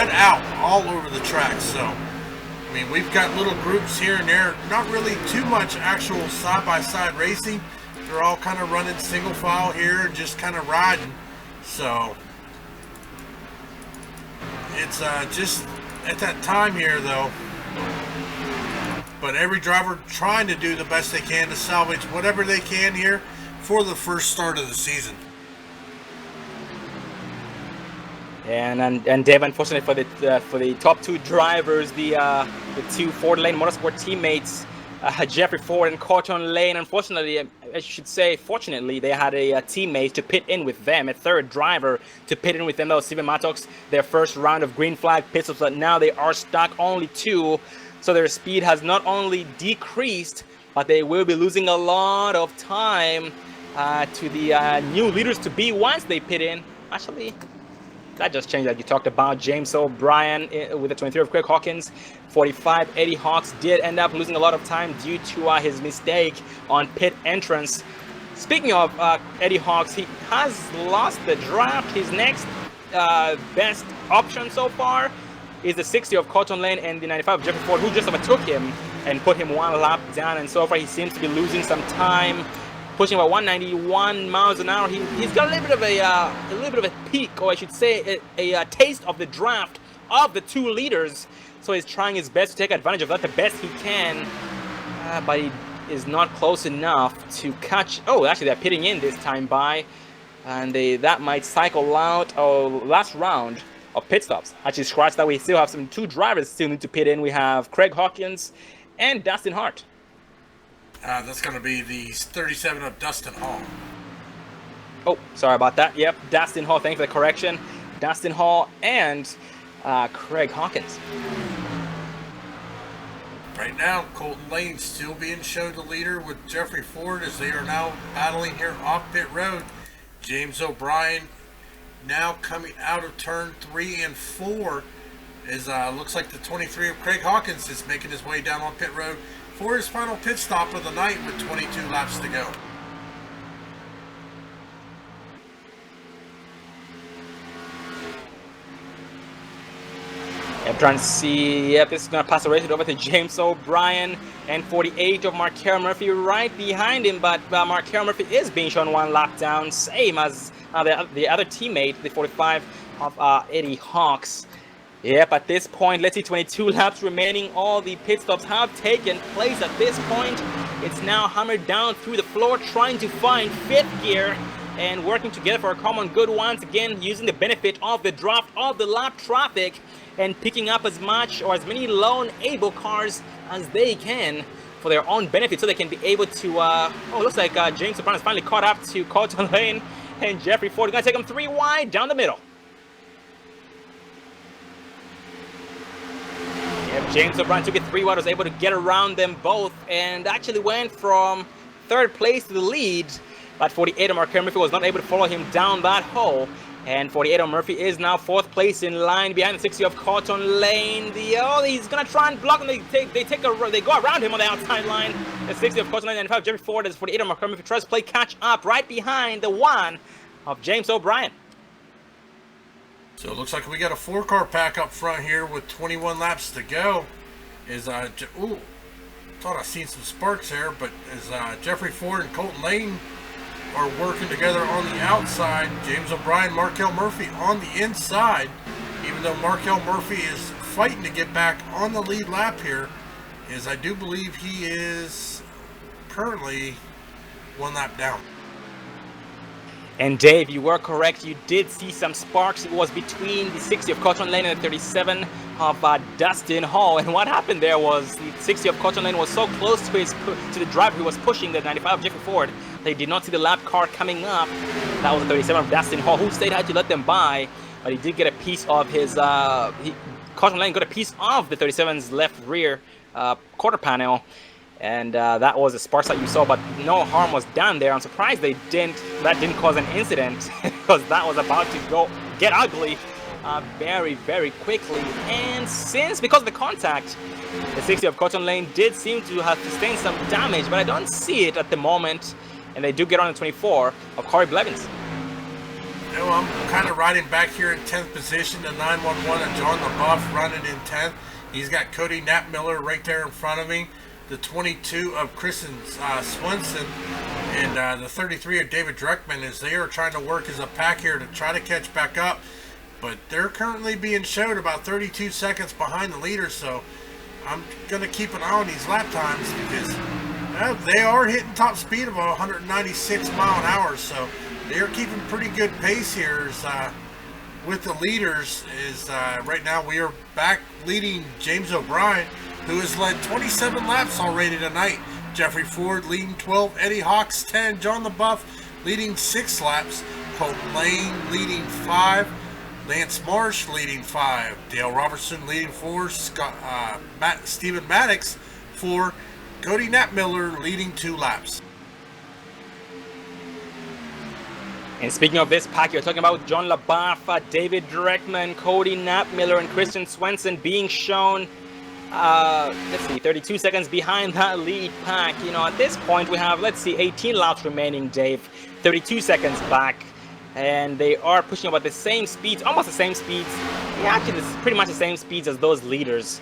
out all over the track. So, I mean, we've got little groups here and there, not really too much actual side-by-side racing. They're all kind of running single file here and just kind of riding. So, it's just at that time here, though. But every driver trying to do the best they can to salvage whatever they can here for the first start of the season. And Dave, unfortunately for the top 2 drivers, the 2 Ford Lane Motorsport teammates, Jeffrey Ford and Colton Lane, unfortunately, I should say, fortunately, they had a teammate to pit in with them, a third driver to pit in with them. That was Steven Maddox, their first round of green flag pit stops, but now they are stuck only 2. So their speed has not only decreased, but they will be losing a lot of time to the new leaders to be once they pit in. Actually, that just changed that you talked about. James O'Brien with the 23 of Craig Hawkins. 45, Eddie Hawks did end up losing a lot of time due to his mistake on pit entrance. Speaking of Eddie Hawks, he has lost the draft. His next best option so far is the 60 of Colton Lane and the 95 of Jeffrey Ford, who just overtook him and put him 1 lap down. And so far, he seems to be losing some time, pushing about 191 miles an hour. He's got a little bit of a peak, or I should say, a taste of the draft of the 2 leaders. So he's trying his best to take advantage of that the best he can, but he is not close enough to catch. Oh, actually, they're pitting in this time by, and that might cycle out last round of pit stops. Actually, scratch that. We still have 2 drivers still need to pit in. We have Craig Hawkins and Dustin Hart. That's going to be the 37 of Dustin Hall. Oh, sorry about that. Yep, Dustin Hall. Thanks for the correction. Dustin Hall and Craig Hawkins. Right now, Colton Lane still being shown the leader with Jeffrey Ford as they are now battling here off pit road. James O'Brien now coming out of turn 3 and 4 is looks like the 23 of Craig Hawkins is making his way down on pit road. for his final pit stop of the night with 22 laps to go. I'm trying to see. Yep, this is going to pass the race over to James O'Brien and 48 of Markel Murphy right behind him. But Markel Murphy is being shown 1 lap down, same as the other teammate, the 45 of Eddie Hawks. Yep, at this point, let's see, 22 laps remaining. All the pit stops have taken place at this point. It's now hammered down through the floor, trying to find 5th gear and working together for a common good once again, using the benefit of the draft of the lap traffic and picking up as much or as many lone able cars as they can for their own benefit, so they can be able to looks like James O'Brien has finally caught up to Colton Lane, and Jeffrey Ford is going to take him 3 wide down the middle. Yep, James O'Brien took it 3 wide, was able to get around them both, and actually went from 3rd place to the lead. But 48 of Markel Murphy was not able to follow him down that hole. And 48 of Murphy is now 4th place in line behind the 60 of Colton Lane. He's gonna try and block him. They go around him on the outside line. The 60 of Colton Lane and 5 Jeffrey Ford is 48 of Markel Murphy tries to play catch up right behind the 1 of James O'Brien. So it looks like we got a 4-car pack up front here with 21 laps to go. Thought I seen some sparks there, but as Jeffrey Ford and Colton Lane are working together on the outside, James O'Brien, Markel Murphy on the inside, even though Markel Murphy is fighting to get back on the lead lap here, as I do believe he is currently 1 lap down. And Dave, you were correct. You did see some sparks. It was between the 60 of Colton Lane and the 37 of Dustin Hall. And what happened there was the 60 of Colton Lane was so close to the driver who was pushing the 95 of Jeffrey Ford. They did not see the lap car coming up. That was the 37 of Dustin Hall, who stayed out to let them by. But he did get a piece of his... Colton Lane got a piece of the 37's left rear quarter panel. And that was the sparks that you saw, but no harm was done there. I'm surprised that didn't cause an incident, because that was about to get ugly very, very quickly. And because of the contact, the 60 of Colton Lane did seem to have sustained some damage, but I don't see it at the moment. And they do get on the 24 of Corey Blevins. I'm kind of riding back here in 10th position. The 911 and John LaBeouf running in 10th. He's got Cody Knappmiller right there in front of me. The 22 of Kristen Swenson and the 33 of David Dreckman, as they are trying to work as a pack here to try to catch back up. But they're currently being showed about 32 seconds behind the leader, so I'm going to keep an eye on these lap times, because they are hitting top speed of 196 mile an hour, so they are keeping pretty good pace here with the leaders. Right now we are back leading James O'Brien, who has led 27 laps already tonight. Jeffrey Ford leading 12, Eddie Hawks 10, John LaBeouf leading 6 laps, Colton Lane leading 5, Lance Marsh leading 5, Dale Robertson leading 4, Stephen Maddox 4, Cody Knappmiller leading 2 laps. And speaking of this pack, you're talking about John LaBeouf, David Dreckman, Cody Knappmiller, and Kristen Swenson being shown, 32 seconds behind that lead pack. At this point we have, 18 laps remaining, Dave. 32 seconds back. And they are pushing about the same speeds, almost the same speeds. Yeah, actually, this is pretty much the same speeds as those leaders.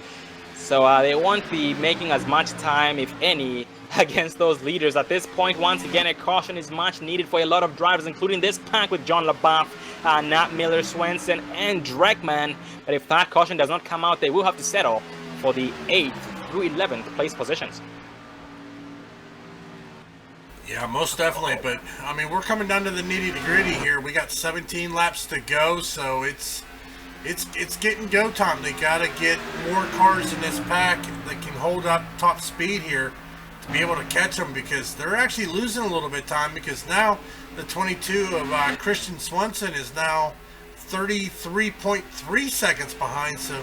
So they won't be making as much time, if any, against those leaders. At this point, once again, a caution is much needed for a lot of drivers, including this pack with John LaBeouf, Knappmiller, Swenson, and Dreckman. But if that caution does not come out, they will have to settle for the 8th through 11th place positions. Yeah, most definitely. But I mean, we're coming down to the nitty-gritty here. We got 17 laps to go, so it's getting go time. They got to get more cars in this pack that can hold up top speed here to be able to catch them, because they're actually losing a little bit of time, because now the 22 of Christian Swenson is now 33.3 seconds behind, so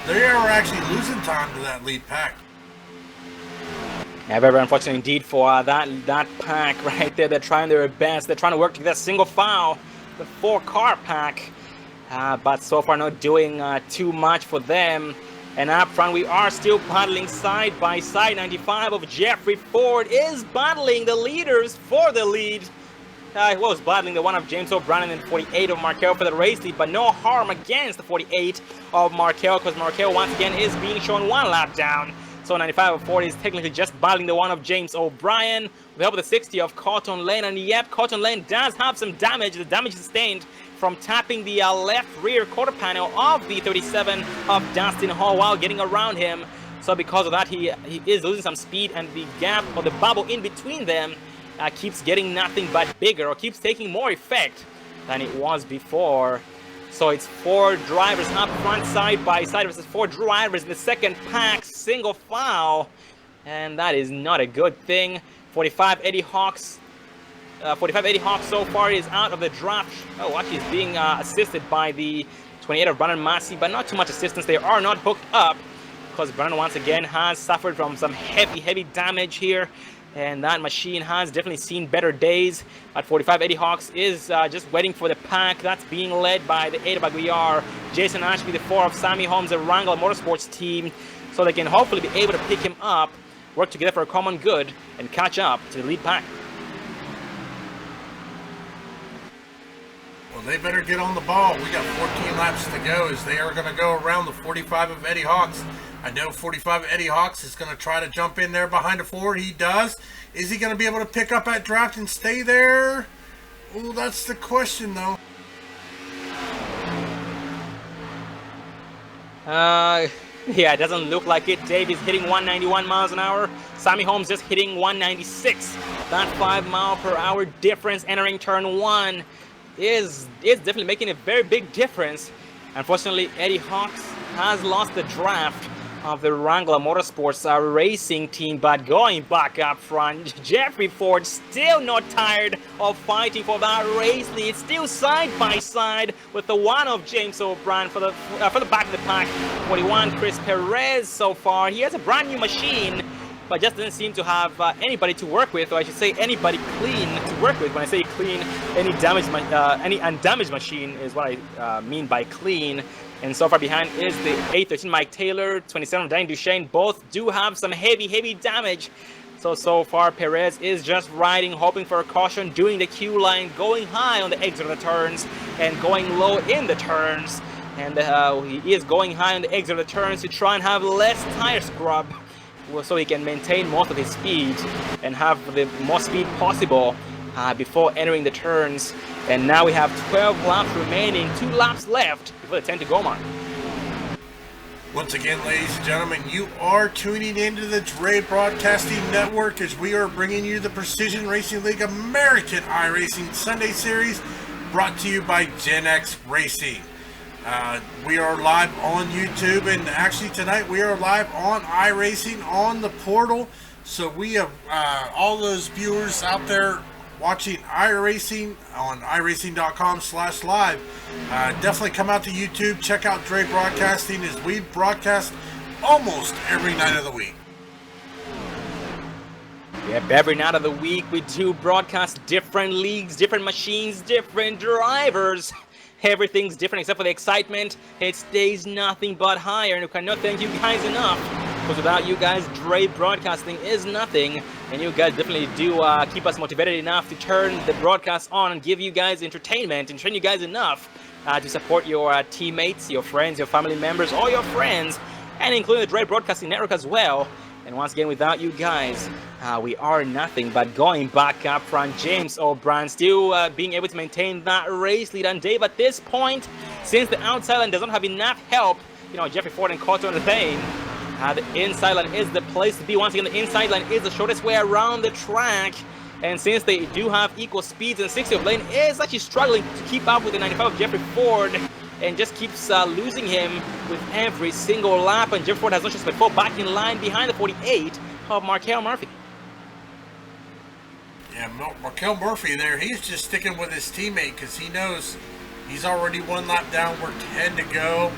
they are actually losing time to that lead pack. Yeah, very unfortunate indeed for that pack right there. They're trying their best. They're trying to work together single file, the 4-car pack, but so far not doing too much for them. And up front, we are still battling side by side. 95 of Jeffrey Ford is battling the leaders for the lead. He was battling the one of James O'Brien and 48 of Markel for the race lead, but no harm against the 48 of Markel, because Markel once again is being shown one lap down. So 95 of Ford is technically just battling the one of James O'Brien with the help of the 60 of Cotton Lane. And yep, Cotton Lane does have some damage. The damage sustained from tapping the left rear quarter panel of the 37 of Dustin Hall while getting around him. So because of that, he is losing some speed, and the gap or the bubble in between them keeps getting nothing but bigger, or keeps taking more effect than it was before. So it's 4 drivers up front side by side versus 4 drivers in the second pack, single file, and that is not a good thing. 45 Eddie Hawks. 45 Eddie Hawks so far is out of the draft. Oh, actually he's being assisted by the 28 of Brandon Massey, but not too much assistance. They are not hooked up because Brandon once again has suffered from some heavy damage here. And that machine has definitely seen better days. At 45, Eddie Hawks is just waiting for the pack. That's being led by the 8 of Aguiar, Jason Ashby, the 4 of Sammy Holmes, the Wrangler Motorsports team. So they can hopefully be able to pick him up, work together for a common good, and catch up to the lead pack. Well, they better get on the ball. We got 14 laps to go, as they are going to go around the 45 of Eddie Hawks. I know 45 Eddie Hawks is going to try to jump in there behind the Ford. He does. Is he going to be able to pick up that draft and stay there? Well, that's the question, though. Yeah, it doesn't look like it. Dave is hitting 191 miles an hour. Sammy Holmes just hitting 196. That 5 mile per hour difference entering turn 1 is definitely making a very big difference. Unfortunately, Eddie Hawks has lost the draft of the Wrangler Motorsports racing team, but going back up front, Jeffrey Ford still not tired of fighting for that race lead, still side by side with the one of James O'Brien for the back of the pack. 41 Chris Perez so far. He has a brand new machine, but just doesn't seem to have anybody to work with, or I should say anybody clean to work with. When I say clean, any undamaged machine is what I mean by clean. And so far behind is the 813 Mike Taylor, 27 Danny Duchesne. Both do have some heavy damage. So far Perez is just riding, hoping for a caution, doing the Q line, going high on the exit of the turns and going low in the turns. And he is going high on the exit of the turns to try and have less tire scrub, so he can maintain most of his speed and have the most speed possible before entering the turns. And now we have 12 laps remaining, 2 laps left before the 10 to go mark. Once again, ladies and gentlemen, you are tuning into the Dre Broadcasting Network as we are bringing you the Precision Racing League American iRacing Sunday Series, brought to you by Gen X Racing. We are live on YouTube, and actually tonight we are live on iRacing on the portal. So we have all those viewers out there watching iRacing on iRacing.com/live. Definitely come out to YouTube, check out Dre Broadcasting, as we broadcast almost every night of the week. Yep, every night of the week we do broadcast different leagues, different machines, different drivers. Everything's different except for the excitement. It stays nothing but higher, and we cannot thank you guys enough, because without you guys, Dre Broadcasting is nothing. And you guys definitely do keep us motivated enough to turn the broadcast on and give you guys entertainment and train you guys enough to support your teammates, your friends, your family members, all your friends, and including the Dre Broadcasting Network as well. And once again, without you guys, we are nothing. But going back up front, James O'Brien still being able to maintain that race lead. And Dave, at this point, since the outside line does not have enough help, you know, Jeffrey Ford and Cotton Lane, the inside line is the place to be. Once again, the inside line is the shortest way around the track. And since they do have equal speeds, and 60 of Lane is actually struggling to keep up with the 95 of Jeffrey Ford, and just keeps losing him with every single lap. And Jeffrey Ford has no chance but fall back in line behind the 48 of Markel Murphy. Yeah, Markel Murphy there, he's just sticking with his teammate because he knows he's already 1 lap down. We're 10 to go.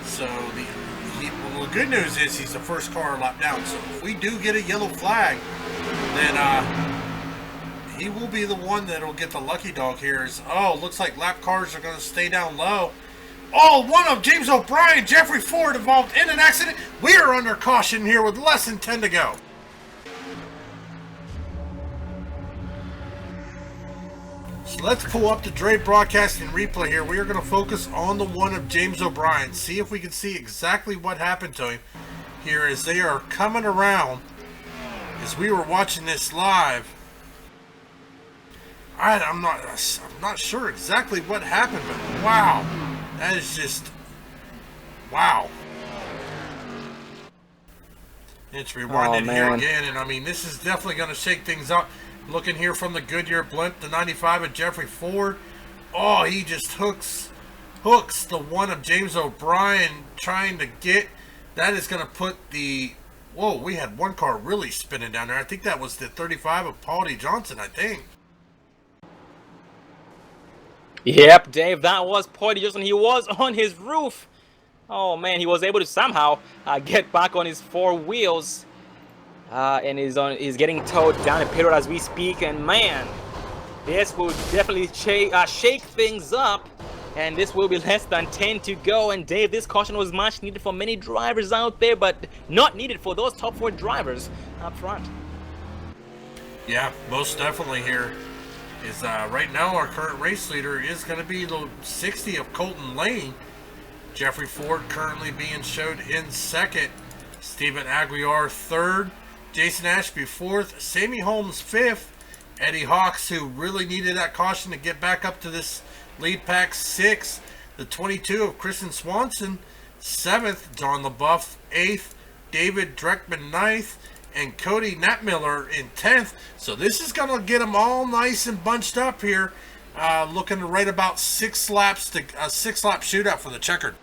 So well, the good news is he's the first car lap down. So if we do get a yellow flag, then he will be the one that will get the lucky dog here. Oh, looks like lap cars are going to stay down low. Oh, one of James O'Brien, Jeffrey Ford involved in an accident. We are under caution here with less than 10 to go. So let's pull up the Dre Broadcasting replay here. We are going to focus on the one of James O'Brien. See if we can see exactly what happened to him here as they are coming around. As we were watching this live, I'm not sure exactly what happened, but wow, that is just wow. It's rewinding here again, and I mean this is definitely going to shake things up. Looking here from the Goodyear blimp, the 95 of Jeffrey Ford. Oh, he just hooks the one of James O'Brien trying to get. That is going to put the. Whoa, we had one car really spinning down there. I think that was the 35 of Paul D. Johnson, I think. Yep, Dave, that was Paul D. Johnson. He was on his roof. Oh, man, he was able to somehow get back on his four wheels. And is getting towed down the pit road as we speak. And, man, this will definitely shake things up. And this will be less than 10 to go. And Dave, this caution was much needed for many drivers out there, but not needed for those top four drivers up front. Yeah, most definitely here. Is right now our current race leader is going to be the 60 of Colton Lane. Jeffrey Ford currently being showed in second. Stephen Aguiar third. Jason Ashby fourth. Sammy Holmes fifth. Eddie Hawks, who really needed that caution to get back up to this lead pack, sixth. The 22 of Kristen Swanson, seventh. John LaBeouf, eighth. David Dreckman, ninth. And Cody Natmiller in 10th. So this is going to get them all nice and bunched up here. Looking right about 6 laps to a 6-lap shootout for the checkered.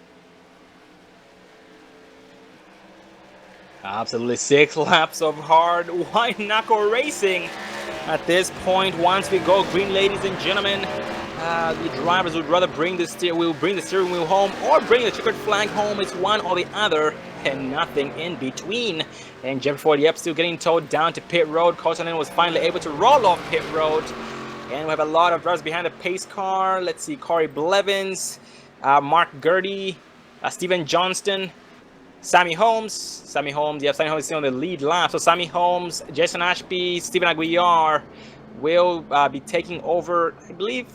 Absolutely 6 laps of hard white knuckle racing. At this point, once we go green, ladies and gentlemen, the drivers would rather bring the steering wheel home or bring the checkered flag home. It's one or the other and nothing in between. And Jeffrey Ford, yep, still getting towed down to pit road. Colton was finally able to roll off pit road. And we have a lot of drivers behind the pace car. Let's see, Corey Blevins, Mark Gertie, Stephen Johnston, Sammy Holmes, yep, Sammy Holmes is still on the lead lap. So Sammy Holmes, Jason Ashby, Stephen Aguiar will be taking over, I believe,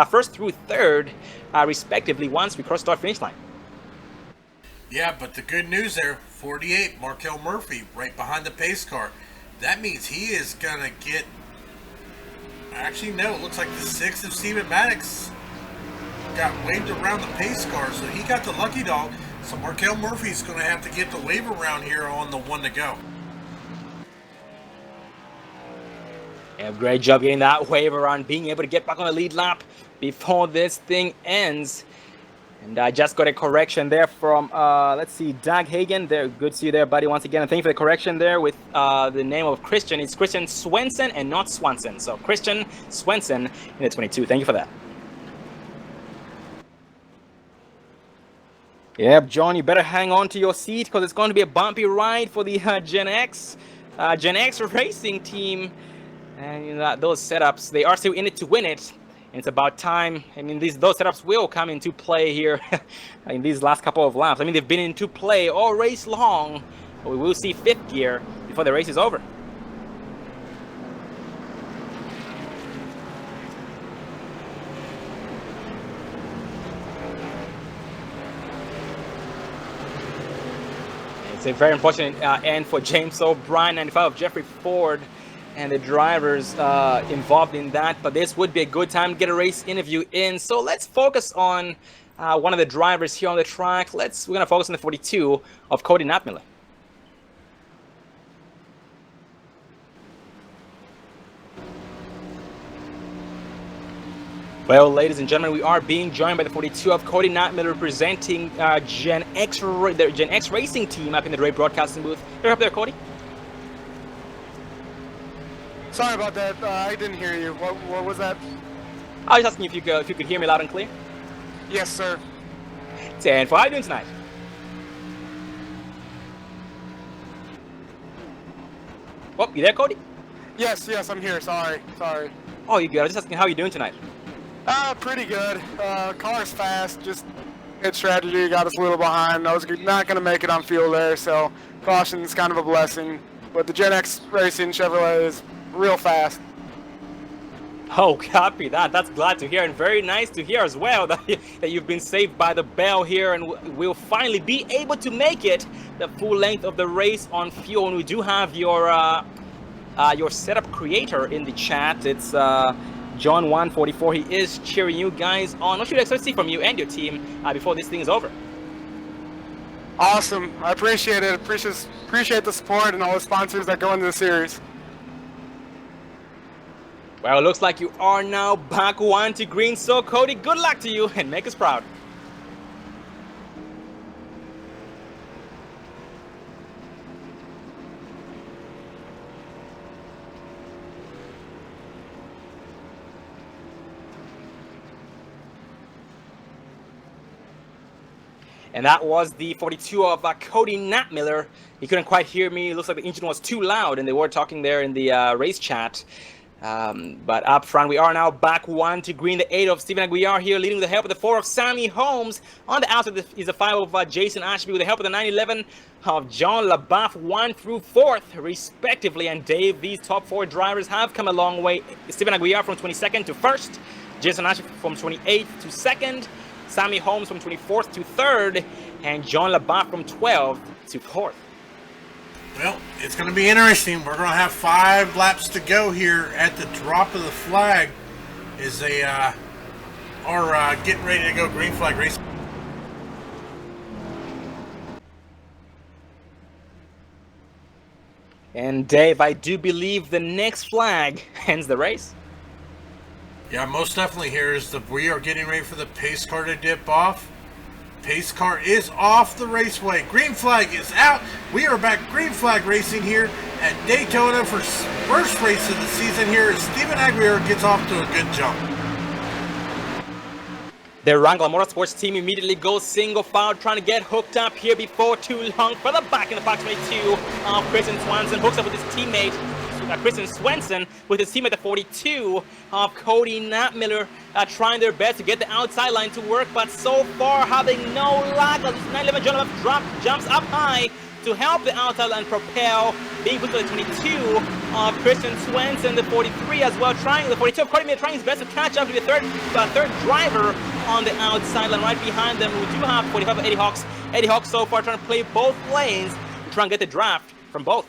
first through third, respectively, once we cross the finish line. Yeah, but the good news there, 48, Markel Murphy, right behind the pace car. That means he is going to get... Actually, no, it looks like the 6th of Steven Maddox got waved around the pace car, so he got the lucky dog. So Markel Murphy's going to have to get the wave around here on the one to go. Yeah, great job getting that wave around, being able to get back on the lead lap before this thing ends. And I just got a correction there from, let's see, Doug Hagen. There, good to see you there, buddy, once again. And thank you for the correction there with the name of Christian. It's Christian Swenson and not Swanson. So Christian Swenson in the 22. Thank you for that. Yep, John, you better hang on to your seat because it's going to be a bumpy ride for the Gen X Racing team. And you know, those setups, they are still in it to win it. And it's about time. I mean, those setups will come into play here in these last couple of laps. I mean, they've been into play all race long. But we will see fifth gear before the race is over. It's a very unfortunate end for James O'Brien, 95 of Jeffrey Ford, and the drivers involved in that. But this would be a good time to get a race interview in. So let's focus on one of the drivers here on the track. We're going to focus on the 42 of Cody Natmiller. Well, ladies and gentlemen, we are being joined by the 42 of Cody Natmiller, representing the Gen X Racing team up in the Dre Broadcasting booth. You're up there, Cody. Sorry about that. I didn't hear you. What was that? I was asking if you could hear me loud and clear. Yes, sir. 10 for how are you doing tonight? Oh, you there, Cody? Yes, I'm here. Sorry. Oh, you good. I was just asking how you doing tonight. Pretty good. Car's fast, just hit strategy got us a little behind. I was not going to make it on fuel there, so caution's kind of a blessing. But the Gen X Racing Chevrolet is real fast. Oh, copy that. That's glad to hear, and very nice to hear as well that you've been saved by the bell here, and we'll finally be able to make it the full length of the race on fuel. And we do have your setup creator in the chat. It's John144. He is cheering you guys on. What should I expect to see from you and your team before this thing is over? Awesome. I appreciate it. Appreciate the support and all the sponsors that go into the series. Well, it looks like you are now back one to green. So, Cody, good luck to you and make us proud. And that was the 42 of Cody Natmiller. He couldn't quite hear me. It looks like the engine was too loud, and they were talking there in the race chat. But up front, we are now back one to green. The 8 of Stephen Aguiar here, leading with the help of the 4 of Sammy Holmes. On the outside is the 5 of Jason Ashby with the help of the 911 of John LaBeouf, 1 through 4th, respectively. And Dave, these top 4 drivers have come a long way. Stephen Aguiar from 22nd to 1st, Jason Ashby from 28th to 2nd, Sammy Holmes from 24th to 3rd, and John LaBeouf from 12th to 4th. Well, it's going to be interesting. We're going to have 5 laps to go here at the drop of the flag as they are getting ready to go green flag racing. And Dave, I do believe the next flag ends the race. Yeah, most definitely here is we are getting ready for the pace car to dip off. Pace car is off the raceway. Green flag is out. We are back green flag racing here at Daytona for first race of the season here as Stephen Aguiar gets off to a good jump. The Wrangler Motorsports team immediately goes single file, trying to get hooked up here before too long. For the back in the box 22 of Christian Swanson, hooks up with his teammate Christian Swenson with his teammate, the 42 of Cody Natmiller, trying their best to get the outside line to work, but so far having no luck. 911 John jumps up high to help the outside line propel, being put to the 22 of Christian Swenson, the 43 as well, trying the 42 of Cody Natmiller trying his best to catch up to the third driver on the outside line. Right behind them, we do have 45 of Eddie Hawks. Eddie Hawks so far trying to play both lanes to try and get the draft from both.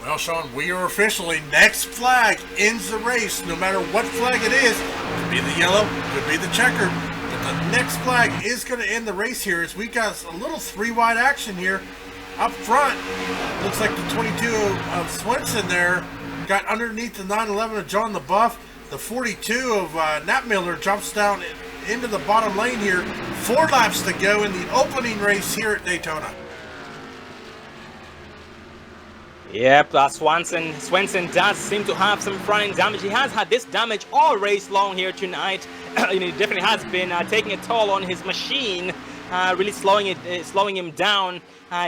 Well, Sean, we are officially next flag ends the race. No matter what flag it is, could be the yellow, could be the checker, but the next flag is going to end the race here as we got a little 3-wide action here up front. Looks like the 22 of Swenson there got underneath the 911 of John LaBeouf. The 42 of Natmiller jumps down into the bottom lane here. 4 laps to go in the opening race here at Daytona. Yep, Swenson does seem to have some front-end damage. He has had this damage all race long here tonight. He definitely has been taking a toll on his machine, really slowing him down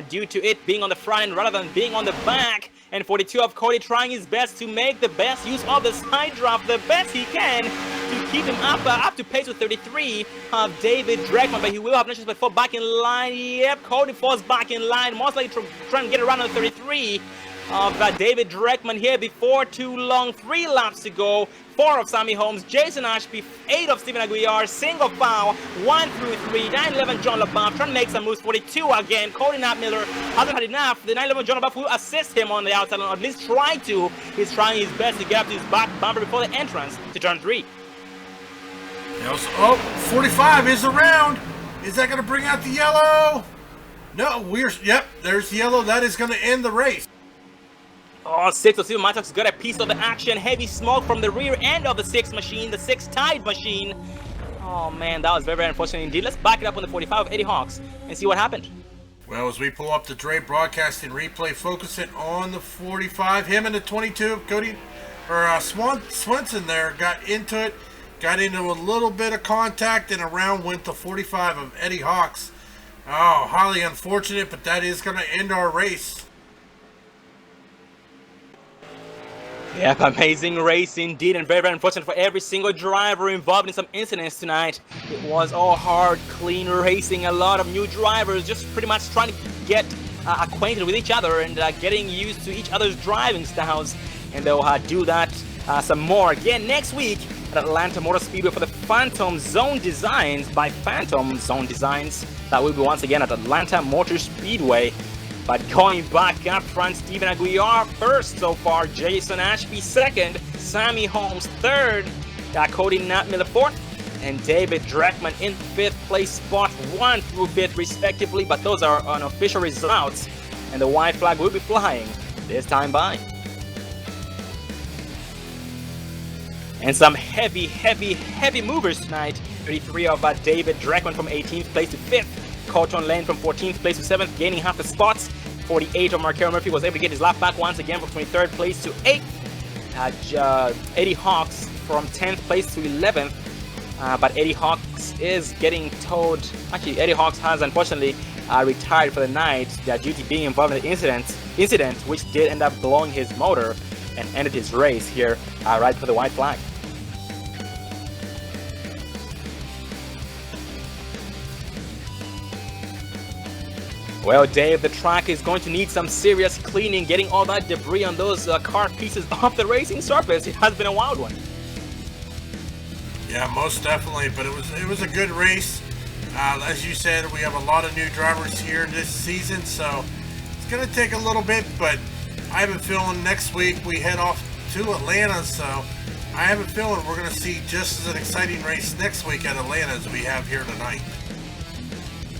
due to it being on the front end rather than being on the back. And 42 of Cody trying his best to make the best use of the side drop, the best he can, to keep him up to pace with 33 of David Dreckman, but he will have no chance but fall back in line. Yep, Cody falls back in line, most likely trying to get around on 33 of David Dreckman here before too long. 3 laps to go. 4 of Sammy Holmes, Jason Ashby, 8 of Stephen Aguiar, single foul, 1 through 3, 911 John LaBeouf trying to make some moves, 42 again, Cody Natmiller hasn't had enough. The 911 John LaBeouf will assist him on the outside, or at least try to. He's trying his best to get up to his back bumper before the entrance to turn 3. Oh, 45 is around. Is that going to bring out the yellow? No, yep, there's the yellow. That is going to end the race. Oh, 6 of Stephen Mattox got a piece of the action. Heavy smoke from the rear end of the 6 machine, the 6 tied machine. Oh man, that was very, very unfortunate indeed. Let's back it up on the 45 of Eddie Hawks and see what happened. Well, as we pull up the Dre Broadcasting replay, focusing on the 45, him and the 22, Swenson there got into it, got into a little bit of contact, and around went the 45 of Eddie Hawks. Oh, highly unfortunate, but that is going to end our race. Yep, amazing race indeed, and very, very unfortunate for every single driver involved in some incidents tonight. It was all hard, clean racing. A lot of new drivers just pretty much trying to get acquainted with each other and getting used to each other's driving styles. And they'll do that some more again next week at Atlanta Motor Speedway for the Phantom Zone Designs by Phantom Zone Designs. That will be once again at Atlanta Motor Speedway. But going back up front, Steven Aguiar first so far, Jason Ashby second, Sammy Holmes third, Cody Nattmiller fourth, and David Dreckman in fifth place spot, 1 through 5th respectively. But those are unofficial results, and the white flag will be flying this time by. And some heavy, heavy, heavy movers tonight. 33 of David Dreckman from 18th place to 5th. Colton Lane from 14th place to 7th, gaining half the spots. 48 of Markel Murphy was able to get his lap back once again from 23rd place to 8th. Eddie Hawks from 10th place to 11th. But Eddie Hawks is getting towed. Actually, Eddie Hawks has unfortunately retired for the night due to being involved in the incident which did end up blowing his motor and ended his race here right for the white flag. Well, Dave, the track is going to need some serious cleaning, getting all that debris on those car pieces off the racing surface. It has been a wild one. Yeah, most definitely, but it was a good race. As you said, we have a lot of new drivers here this season, so it's going to take a little bit, but I have a feeling next week we head off to Atlanta, so I have a feeling we're going to see just as an exciting race next week at Atlanta as we have here tonight.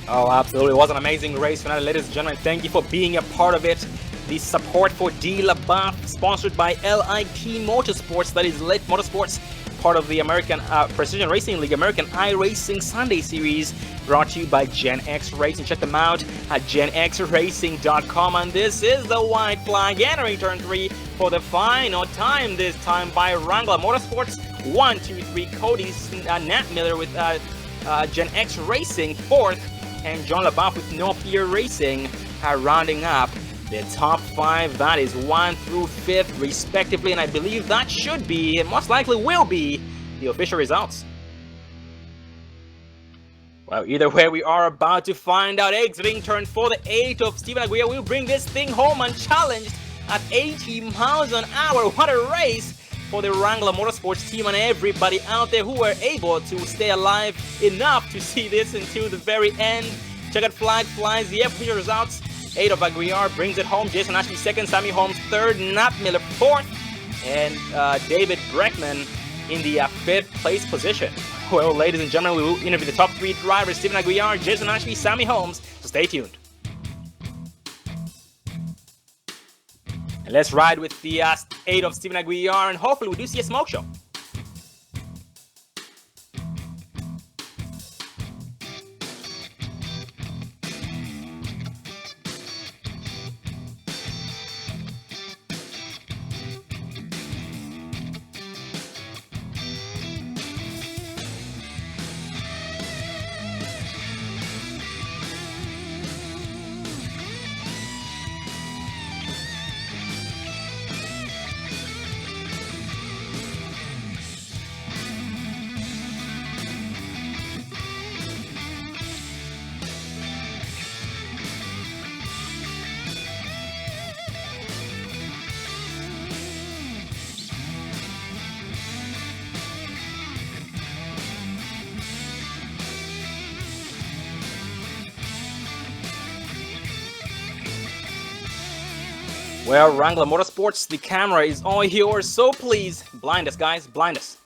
Oh, absolutely. It was an amazing race tonight, ladies and gentlemen. Thank you for being a part of it. The support for D LaBeouf, sponsored by LIT Motorsports, that is LIT Motorsports, part of the American Precision Racing League, American iRacing Sunday Series, brought to you by Gen X Racing. Check them out at genxracing.com. And this is the white flag entering turn 3 for the final time, this time by Wrangler Motorsports. 1, 2, 3, Cody Nattmiller with Gen X Racing 4th, and John LaBeouf with No Fear Racing rounding up the top 5. That is 1 through 5th respectively, and I believe that should be, and most likely will be, the official results. Well, either way, we are about to find out. Exiting turn 4, the 8 of Steven Aguirre will bring this thing home unchallenged at 80 miles an hour. What a race for the Wrangler Motorsports team and everybody out there who were able to stay alive enough to see this until the very end. Checkered flag flies, the official results. 8 of Aguiar brings it home. Jason Ashby 2nd, Sammy Holmes 3rd, Nattmiller 4th, and David Breckman in the 5th place position. Well, ladies and gentlemen, we will interview the top 3 drivers: Steven Aguiar, Jason Ashby, Sammy Holmes. So stay tuned. And let's ride with the 8 of Steven Aguiar, and hopefully we do see a smoke show. Well, Wrangler Motorsports, the camera is all yours, so please blind us, guys, blind us.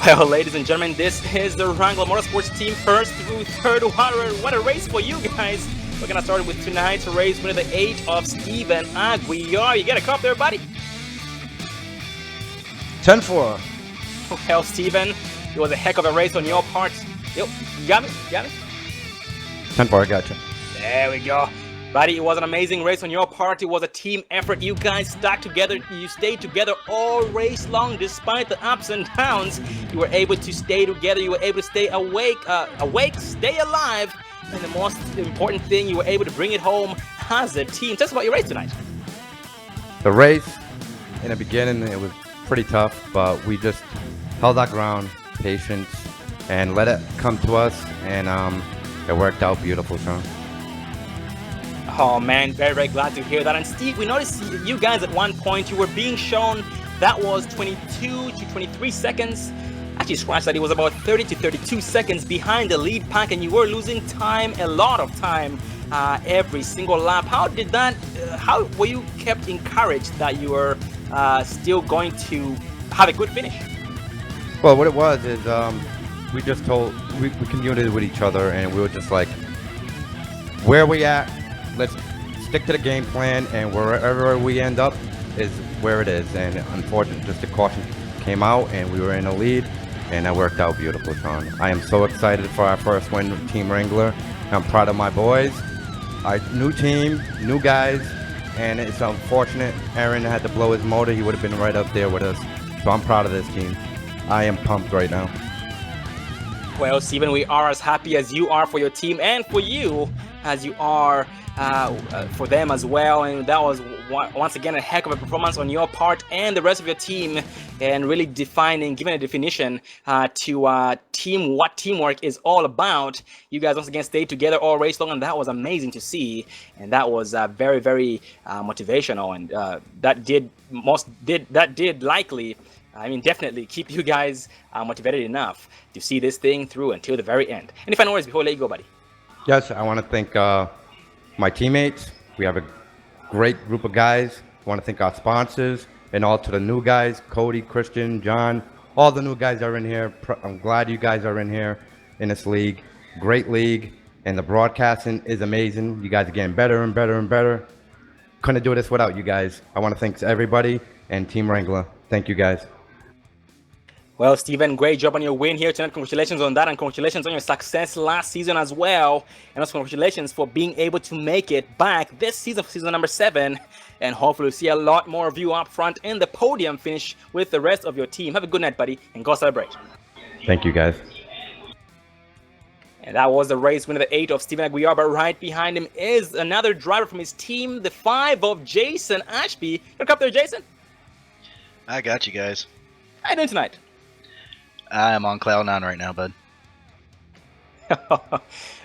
Well, ladies and gentlemen, this is the Wrangler Motorsports team first through third. What a race for you guys. We're going to start with tonight's race winner, the 8 of Steven Aguiar. You get a cup there, buddy? 10-4. Well, Steven, it was a heck of a race on your part. Yo, you got me? 10-4, I got you. There we go. Buddy, it was an amazing race on your part. It was a team effort. You guys stuck together. You stayed together all race long despite the ups and downs. You were able to stay together. You were able to stay awake, stay alive. And the most important thing, you were able to bring it home as a team. Tell us about your race tonight. The race, in the beginning, it was pretty tough, but we just held our ground, patience, and let it come to us, and it worked out beautiful, Sean. Oh man, very, very glad to hear that. And Steve, we noticed you guys at one point, you were being shown that was 22 to 23 seconds. Actually, scratch that, it was about 30 to 32 seconds behind the lead pack, and you were losing time, a lot of time, every single lap. How were you kept encouraged that you were still going to have a good finish? Well, what it was is we just we communicated with each other, and we were just like, where we at? Let's stick to the game plan, and wherever we end up is where it is. And unfortunately, just the caution came out, and we were in the lead, and that worked out beautiful, Sean. I am so excited for our first win with Team Wrangler. I'm proud of my boys. Our new team, new guys, and it's unfortunate Aaron had to blow his motor. He would have been right up there with us. So I'm proud of this team. I am pumped right now. Well, Steven, we are as happy as you are for your team and for you as you are for them as well. And that was once again a heck of a performance on your part and the rest of your team, and really giving a definition to what teamwork is all about. You guys once again stayed together all race long, and that was amazing to see, and that was very, very motivational, and that did likely, definitely keep you guys motivated enough to see this thing through until the very end. Any final words before I let you go, buddy? Yes, I want to thank my teammates. We have a great group of guys. I want to thank our sponsors, and all to the new guys, Cody, Christian, John, all the new guys are in here. I'm glad you guys are in here in this league. Great league, and the broadcasting is amazing. You guys are getting better and better and better. Couldn't do this without you guys. I want to thank everybody and Team Wrangler. Thank you, guys. Well, Steven, great job on your win here tonight. Congratulations on that, and congratulations on your success last season as well. And also congratulations for being able to make it back this season, for season number 7. And hopefully we'll see a lot more of you up front in the podium finish with the rest of your team. Have a good night, buddy, and go celebrate. Thank you, guys. And that was the race winner, the 8 of Steven Aguiar. But right behind him is another driver from his team, the 5 of Jason Ashby. Look up there, Jason. I got you guys. How you doing tonight? I am on cloud 9 right now, bud.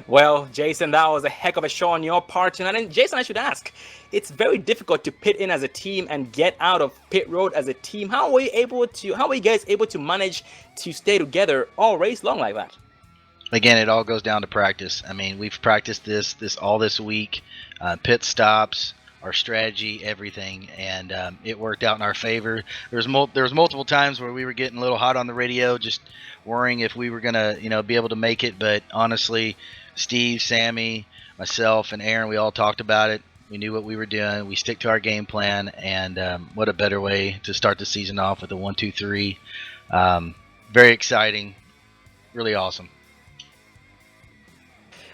Well, Jason, that was a heck of a show on your part tonight. And Jason, I should ask, it's very difficult to pit in as a team and get out of pit road as a team. How were you guys able to manage to stay together all race long like that? Again, it all goes down to practice. I mean, we've practiced this all this week, pit stops, our strategy, everything, and it worked out in our favor. There was multiple times where we were getting a little hot on the radio, just worrying if we were gonna, be able to make it. But honestly, Steve, Sammy, myself, and Aaron, we all talked about it. We knew what we were doing. We stick to our game plan, and what a better way to start the season off with a 1-2-3. Very exciting, really awesome.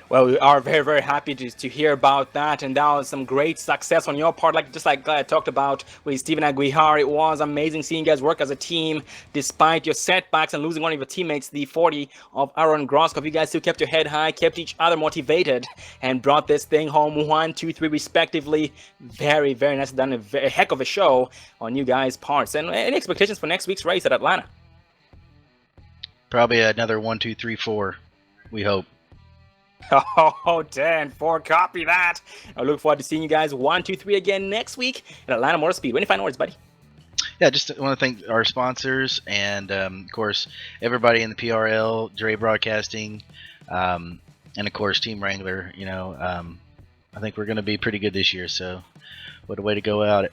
Well, we are very, very happy to hear about that, and that was some great success on your part. Just like I talked about with Steven Aguiar, it was amazing seeing you guys work as a team despite your setbacks and losing one of your teammates, the 40 of Aaron Groskopf. You guys still kept your head high, kept each other motivated, and brought this thing home 1, 2, 3 respectively. Very, very nice. Done a heck of a show on you guys' parts. And any expectations for next week's race at Atlanta? Probably another 1, 2, 3, 4. We hope. Oh, 10, 4, copy that. I look forward to seeing you guys 1, 2, 3 again next week at Atlanta Motor Speedway. Any final words, buddy? Yeah, just want to thank our sponsors and, of course, everybody in the PRL, Dre Broadcasting, and, of course, Team Wrangler. I think we're going to be pretty good this year, so what a way to go out it.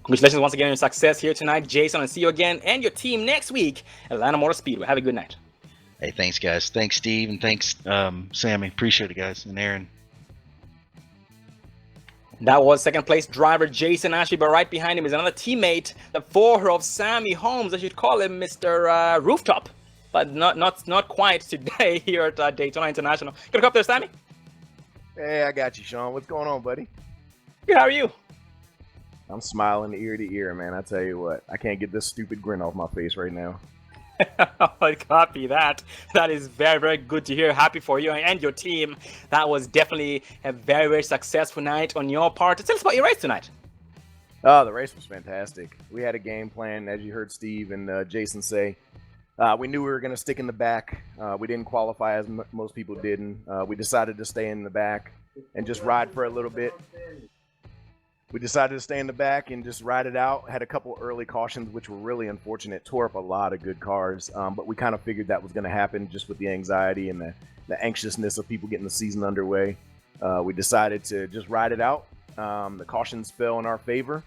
Congratulations once again on your success here tonight, Jason, and see you again and your team next week at Atlanta Motor Speedway. Have a good night. Hey, thanks, guys. Thanks, Steve, and thanks, Sammy. Appreciate it, guys, and Aaron. That was second place driver Jason Ashley, but right behind him is another teammate, the four of Sammy Holmes. I should call him Mr. Rooftop, but not quite today here at Daytona International. Gonna come up there, Sammy? Hey, I got you, Sean. What's going on, buddy? Good, how are you? I'm smiling ear to ear, man. I tell you what, I can't get this stupid grin off my face right now. I copy that. That is very, very good to hear. Happy for you and your team. That was definitely a very, very successful night on your part. Tell us about your race tonight. Oh, the race was fantastic. We had a game plan, as you heard Steve and Jason say. We knew we were going to stick in the back. We didn't qualify as most people didn't. We decided to stay in the back and just ride for a little bit. We decided to stay in the back and just ride it out. Had a couple early cautions, which were really unfortunate. Tore up a lot of good cars, but we kind of figured that was going to happen just with the anxiety and the anxiousness of people getting the season underway. We decided to just ride it out. The cautions fell in our favor,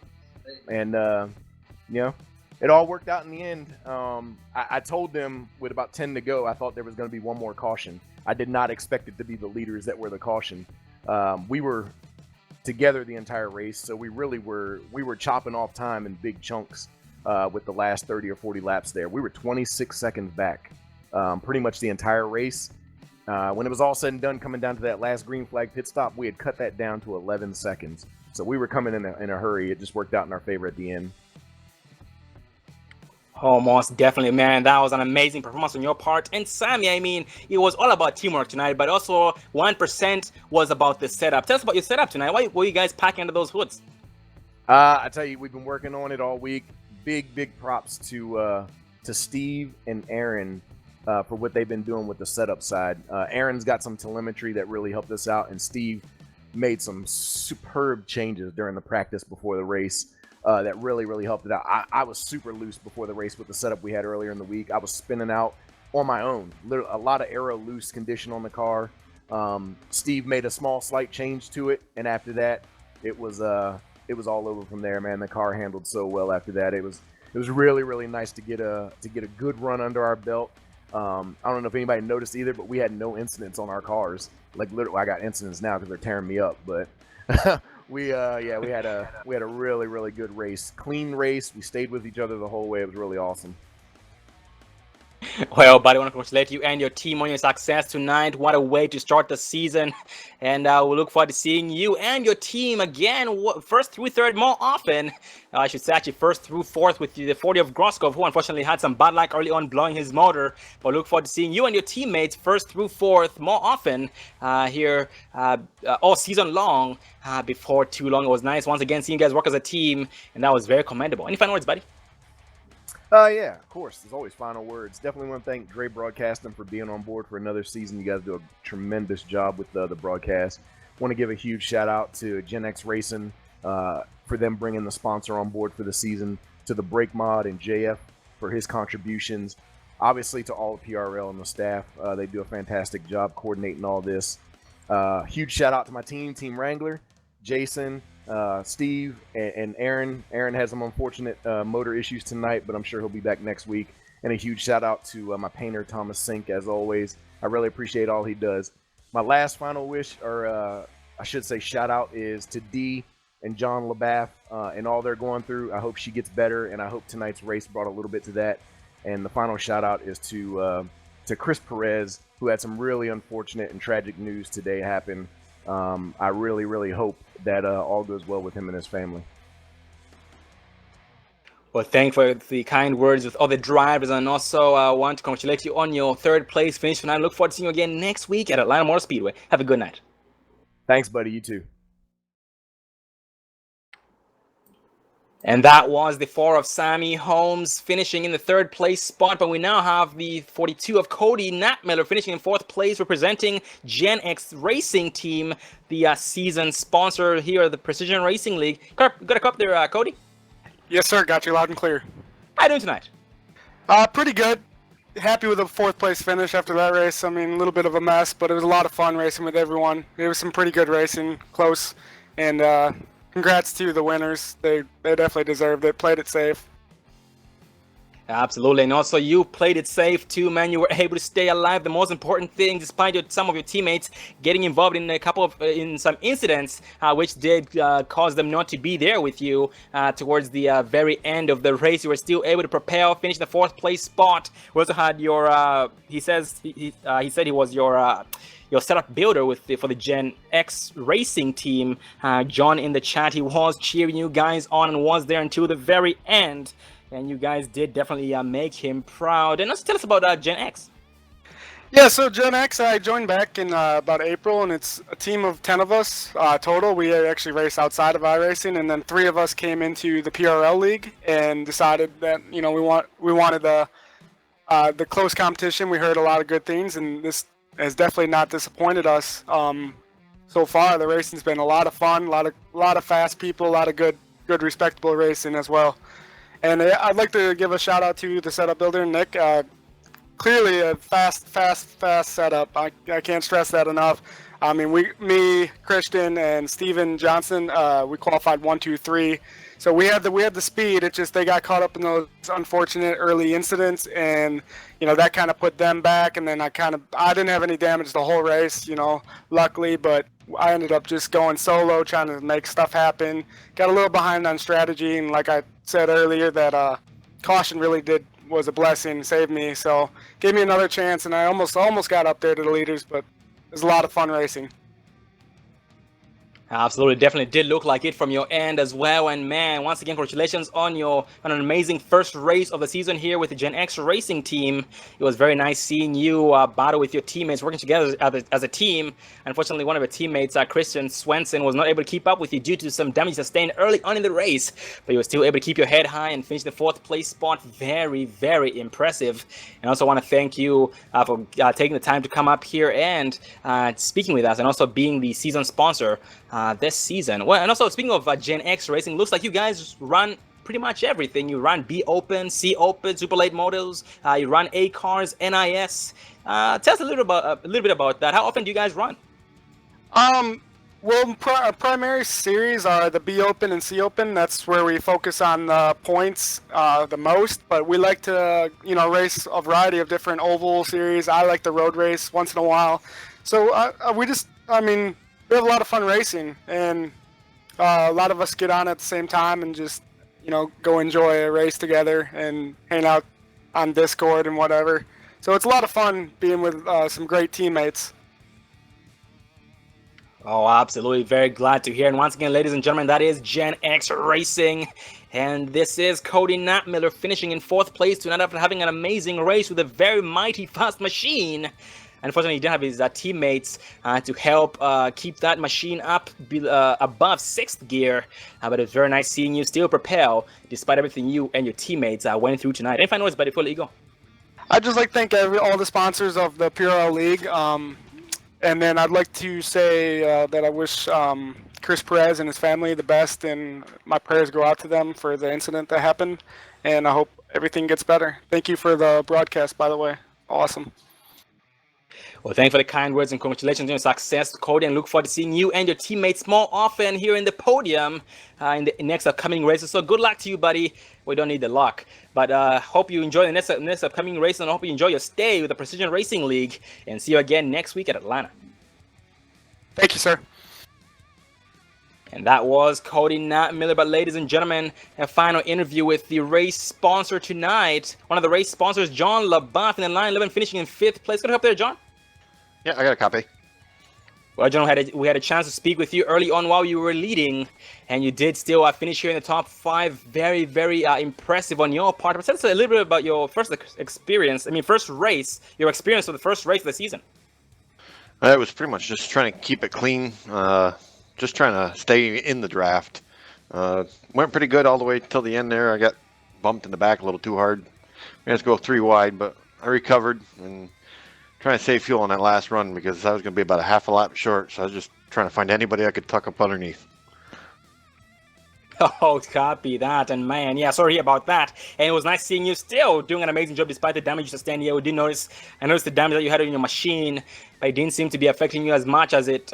and it all worked out in the end. I told them with about 10 to go, I thought there was going to be one more caution. I did not expect it to be the leaders that were the caution. We were together the entire race, so we were chopping off time in big chunks with the last 30 or 40 laps there. We were 26 seconds back pretty much the entire race. When it was all said and done, coming down to that last green flag pit stop, we had cut that down to 11 seconds. So we were coming in a hurry. It just worked out in our favor at the end. Oh, most definitely, man. That was an amazing performance on your part. And Sammy, I mean, it was all about teamwork tonight, but also 1% was about the setup. Tell us about your setup tonight. Why were you guys packing under those hoods? I tell you, we've been working on it all week. Big props to Steve and Aaron for what they've been doing with the setup side. Aaron's got some telemetry that really helped us out, and Steve made some superb changes during the practice before the race. That really helped it out. I was super loose before the race with the setup we had earlier in the week. I was spinning out on my own. A lot of aero loose condition on the car. Steve made a slight change to it, and after that, it was all over from there, man. The car handled so well after that. It was really nice to get a good run under our belt. I don't know if anybody noticed either, but we had no incidents on our cars. Like literally, I got incidents now because they're tearing me up, but. We had a really good race, clean race. We stayed with each other the whole way. It was really awesome. Well, buddy, I want to congratulate you and your team on your success tonight. What a way to start the season. And we look forward to seeing you and your team again, first through third more often. I should say actually first through fourth with the 40 of Groskov, who unfortunately had some bad luck early on blowing his motor. But look forward to seeing you and your teammates first through fourth more often here all season long. Before too long, it was nice once again seeing you guys work as a team, and that was very commendable. Any final words, buddy? Yeah, of course. There's always final words. Definitely want to thank Dre Broadcasting for being on board for another season. You guys do a tremendous job with the broadcast. Want to give a huge shout out to Gen X Racing for them bringing the sponsor on board for the season, to the Brake Mod and JF for his contributions. Obviously to all of PRL and the staff. They do a fantastic job coordinating all this. Huge shout out to my Team Wrangler, Jason, Steve, and Aaron. Aaron had some unfortunate motor issues tonight, but I'm sure he'll be back next week. And a huge shout out to my painter, Thomas Sink, as always. I really appreciate all he does. My last final wish, or I should say shout out, is to Dee and John LaBath and all they're going through. I hope she gets better, and I hope tonight's race brought a little bit to that. And the final shout out is to Chris Perez, who had some really unfortunate and tragic news today happen. I really hope that all goes well with him and his family. Well, thank for the kind words with all the drivers, and also want to congratulate you on your third place finish tonight. Look forward to seeing you again next week at Atlanta Motor Speedway. Have a good night. Thanks, buddy. You too. And that was the 4 of Sammy Holmes finishing in the third place spot. But we now have the 42 of Cody Knapmiller finishing in fourth place, representing Gen X Racing Team, the season sponsor here at the Precision Racing League. Got a cup there, Cody? Yes, sir. Got you loud and clear. How you doing tonight? Pretty good. Happy with a fourth place finish after that race. I mean, a little bit of a mess, but it was a lot of fun racing with everyone. It was some pretty good racing, close, and congrats to the winners. They definitely deserved it. Played it safe. Absolutely, and also you played it safe too, man. You were able to stay alive. The most important thing, despite some of your teammates getting involved in a couple of in some incidents, which did cause them not to be there with you towards the very end of the race, you were still able to propel, finish the 4th place spot. We also had your he said he was your setup builder for the Gen X racing team. John in the chat, he was cheering you guys on and was there until the very end. And you guys did definitely make him proud. And also tell us about Gen X. Yeah, so Gen X, I joined back in about April, and it's a team of 10 of us total. We actually race outside of iRacing, and then 3 of us came into the PRL league and decided that we wanted the close competition. We heard a lot of good things, and this has definitely not disappointed us so far. The racing's been a lot of fun, a lot of fast people, a lot of good respectable racing as well. And I'd like to give a shout out to the setup builder, Nick. Clearly a fast setup. I can't stress that enough. I mean, me, Christian, and Steven Johnson, we qualified 1, 2, 3. So we had the speed. It's just they got caught up in those unfortunate early incidents, and that kind of put them back. And then I didn't have any damage the whole race, luckily, but I ended up just going solo, trying to make stuff happen. Got a little behind on strategy, and like I said earlier, that caution really was a blessing, saved me. So gave me another chance, and I almost got up there to the leaders, but it was a lot of fun racing. Absolutely, definitely did look like it from your end as well. And man, once again, congratulations on an amazing first race of the season here with the Gen X racing team. It was very nice seeing you battle with your teammates, working together as a team. Unfortunately, one of your teammates, Christian Swenson, was not able to keep up with you due to some damage sustained early on in the race, but you were still able to keep your head high and finish the 4th place spot. Very, very impressive. And I also want to thank you for taking the time to come up here and speaking with us, and also being the season sponsor this season. Well, and also speaking of Gen X racing, looks like you guys run pretty much everything. You run B Open, C Open, Super Late Models. You run A Cars, NIS. Tell us a little bit about that. How often do you guys run? Well, our primary series are the B Open and C Open. That's where we focus on the points the most. But we like to, race a variety of different oval series. I like the road race once in a while. So we have a lot of fun racing, and a lot of us get on at the same time and just, go enjoy a race together and hang out on Discord and whatever. So it's a lot of fun being with some great teammates. Oh, absolutely. Very glad to hear. And once again, ladies and gentlemen, that is Gen X Racing. And this is Cody Knapmiller finishing in 4th place tonight after having an amazing race with a very mighty fast machine. Unfortunately, he didn't have his teammates to help keep that machine up above 6th gear. But it was very nice seeing you still propel despite everything you and your teammates went through tonight. Any final words, buddy, before we go? I'd just like to thank all the sponsors of the PRL League. And then I'd like to say that I wish Chris Perez and his family the best, and my prayers go out to them for the incident that happened. And I hope everything gets better. Thank you for the broadcast, by the way. Awesome. Well, thank you for the kind words and congratulations on your success, Cody, and look forward to seeing you and your teammates more often here in the podium in the next upcoming races. So good luck to you, buddy. We don't need the luck, but hope you enjoy the next upcoming race, and I hope you enjoy your stay with the Precision Racing League, and see you again next week at Atlanta. Thank you, sir. And that was Cody Knapmiller. But ladies and gentlemen, a final interview with the race sponsor tonight. One of the race sponsors, John LaBeouf, in the line 11, finishing in 5th place. Good help there, John. Yeah, I got a copy. Well, John, we had a chance to speak with you early on while you were leading, and you did still finish here in the top 5. Very, very impressive on your part. But tell us a little bit about your first experience. First race, your experience for the first race of the season. It was pretty much just trying to keep it clean, just trying to stay in the draft. Went pretty good all the way till the end there. I got bumped in the back a little too hard. We had to go 3 wide, but I recovered and trying to save fuel on that last run because I was going to be about a half a lap short. So I was just trying to find anybody I could tuck up underneath. Oh, copy that. And man, yeah, sorry about that. And it was nice seeing you still doing an amazing job despite the damage you sustained. Yeah, I noticed the damage that you had on your machine, but it didn't seem to be affecting you as much as it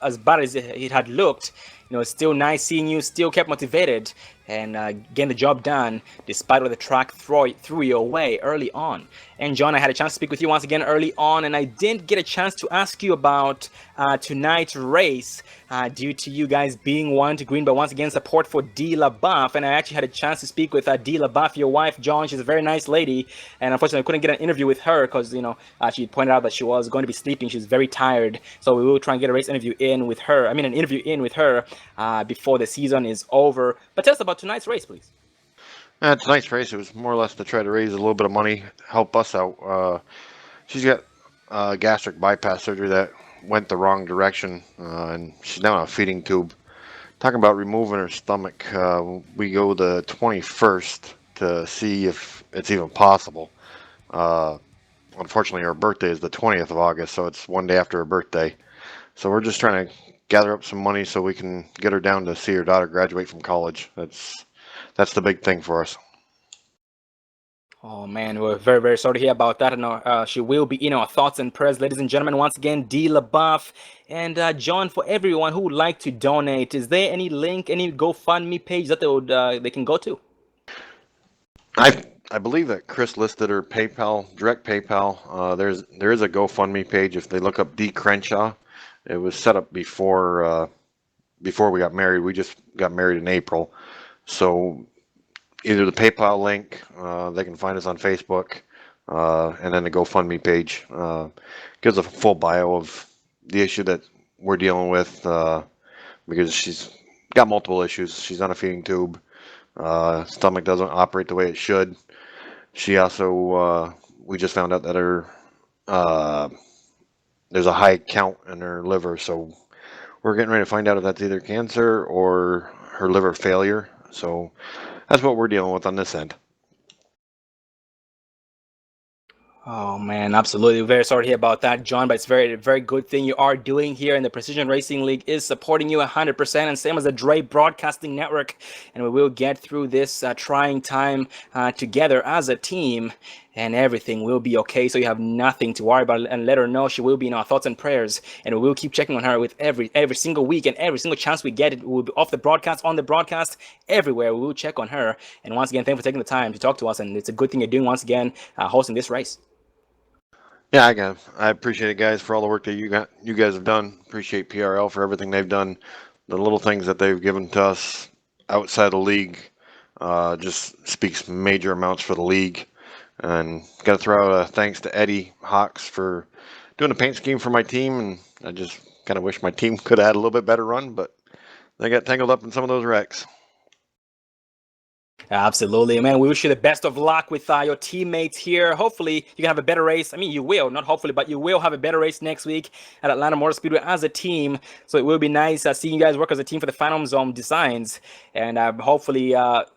as bad as it had looked, it's still nice seeing you still kept motivated and getting the job done despite what the track threw your way early on. And John, I had a chance to speak with you once again early on, and I didn't get a chance to ask you about tonight's race due to you guys being one to green, but once again support for D LaBeouf. And I actually had a chance to speak with D LaBeouf, your wife, John. She's a very nice lady, and unfortunately I couldn't get an interview with her because she pointed out that she was going to be sleeping. She's very tired, so we will try and get a race interview in with her. An interview in with her before the season is over. But tell us about tonight's race, please. Tonight's race, it was more or less to try to raise a little bit of money, help us out. She's got gastric bypass surgery that went the wrong direction, and she's now on a feeding tube. Talking about removing her stomach, we go the 21st to see if it's even possible. Unfortunately, her birthday is the 20th of August, so it's one day after her birthday. So we're just trying to gather up some money so we can get her down to see her daughter graduate from college. That's the big thing for us. Oh man, we're very, very sorry to hear about that. And she will be in our thoughts and prayers, ladies and gentlemen. Once again, D LaBeouf. And John, for everyone who would like to donate, is there any link, any GoFundMe page that they can go to? I believe that Chris listed her PayPal, direct PayPal. There is a GoFundMe page if they look up D Crenshaw. It was set up before we got married. We just got married in April, so either the PayPal link, they can find us on Facebook, and then the GoFundMe page gives a full bio of the issue that we're dealing with, because she's got multiple issues. She's on a feeding tube. Stomach doesn't operate the way it should. She also, we just found out that her there's a high count in her liver, so we're getting ready to find out if that's either cancer or her liver failure. So that's what we're dealing with on this end. Oh man, absolutely. Very sorry to hear about that, John, but it's very, very good thing you are doing here, and the Precision Racing League is supporting you 100%, and same as the Dre Broadcasting Network. And we will get through this trying time together as a team, and everything will be okay. So you have nothing to worry about, and let her know she will be in our thoughts and prayers, and we will keep checking on her with every single week, and every single chance we get. It will be off the broadcast, on the broadcast, everywhere. We will check on her. And once again, thank you for taking the time to talk to us, and it's a good thing you're doing once again, hosting this race. Yeah, I appreciate it, guys, for all the work that you guys have done. Appreciate PRL for everything they've done. The little things that they've given to us outside the league just speaks major amounts for the league. And got to throw out a thanks to Eddie Hawks for doing a paint scheme for my team. And I just kind of wish my team could have had a little bit better run, but they got tangled up in some of those wrecks. Absolutely, man. We wish you the best of luck with your teammates here. Hopefully, you can have a better race. I mean, you will, not hopefully, but you will have a better race next week at Atlanta Motor Speedway as a team. So it will be nice seeing you guys work as a team for the Phantom Zone Designs, and hopefully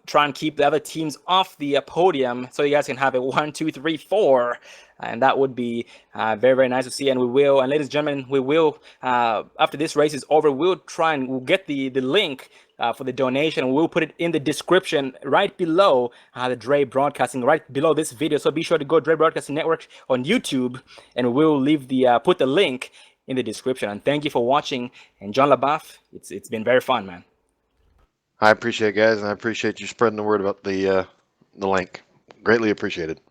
try and keep the other teams off the podium so you guys can have a 1, 2, 3, 4. And that would be very, very nice to see. And we will, and ladies and gentlemen, we will, after this race is over, we'll get the link for the donation. We'll put it in the description right below the Dre Broadcasting, right below this video. So be sure to go Dre Broadcasting Network on YouTube, and we'll leave put the link in the description. And thank you for watching. And John LaBeouf, it's been very fun, man. I appreciate it, guys, and I appreciate you spreading the word about the link. Greatly appreciated.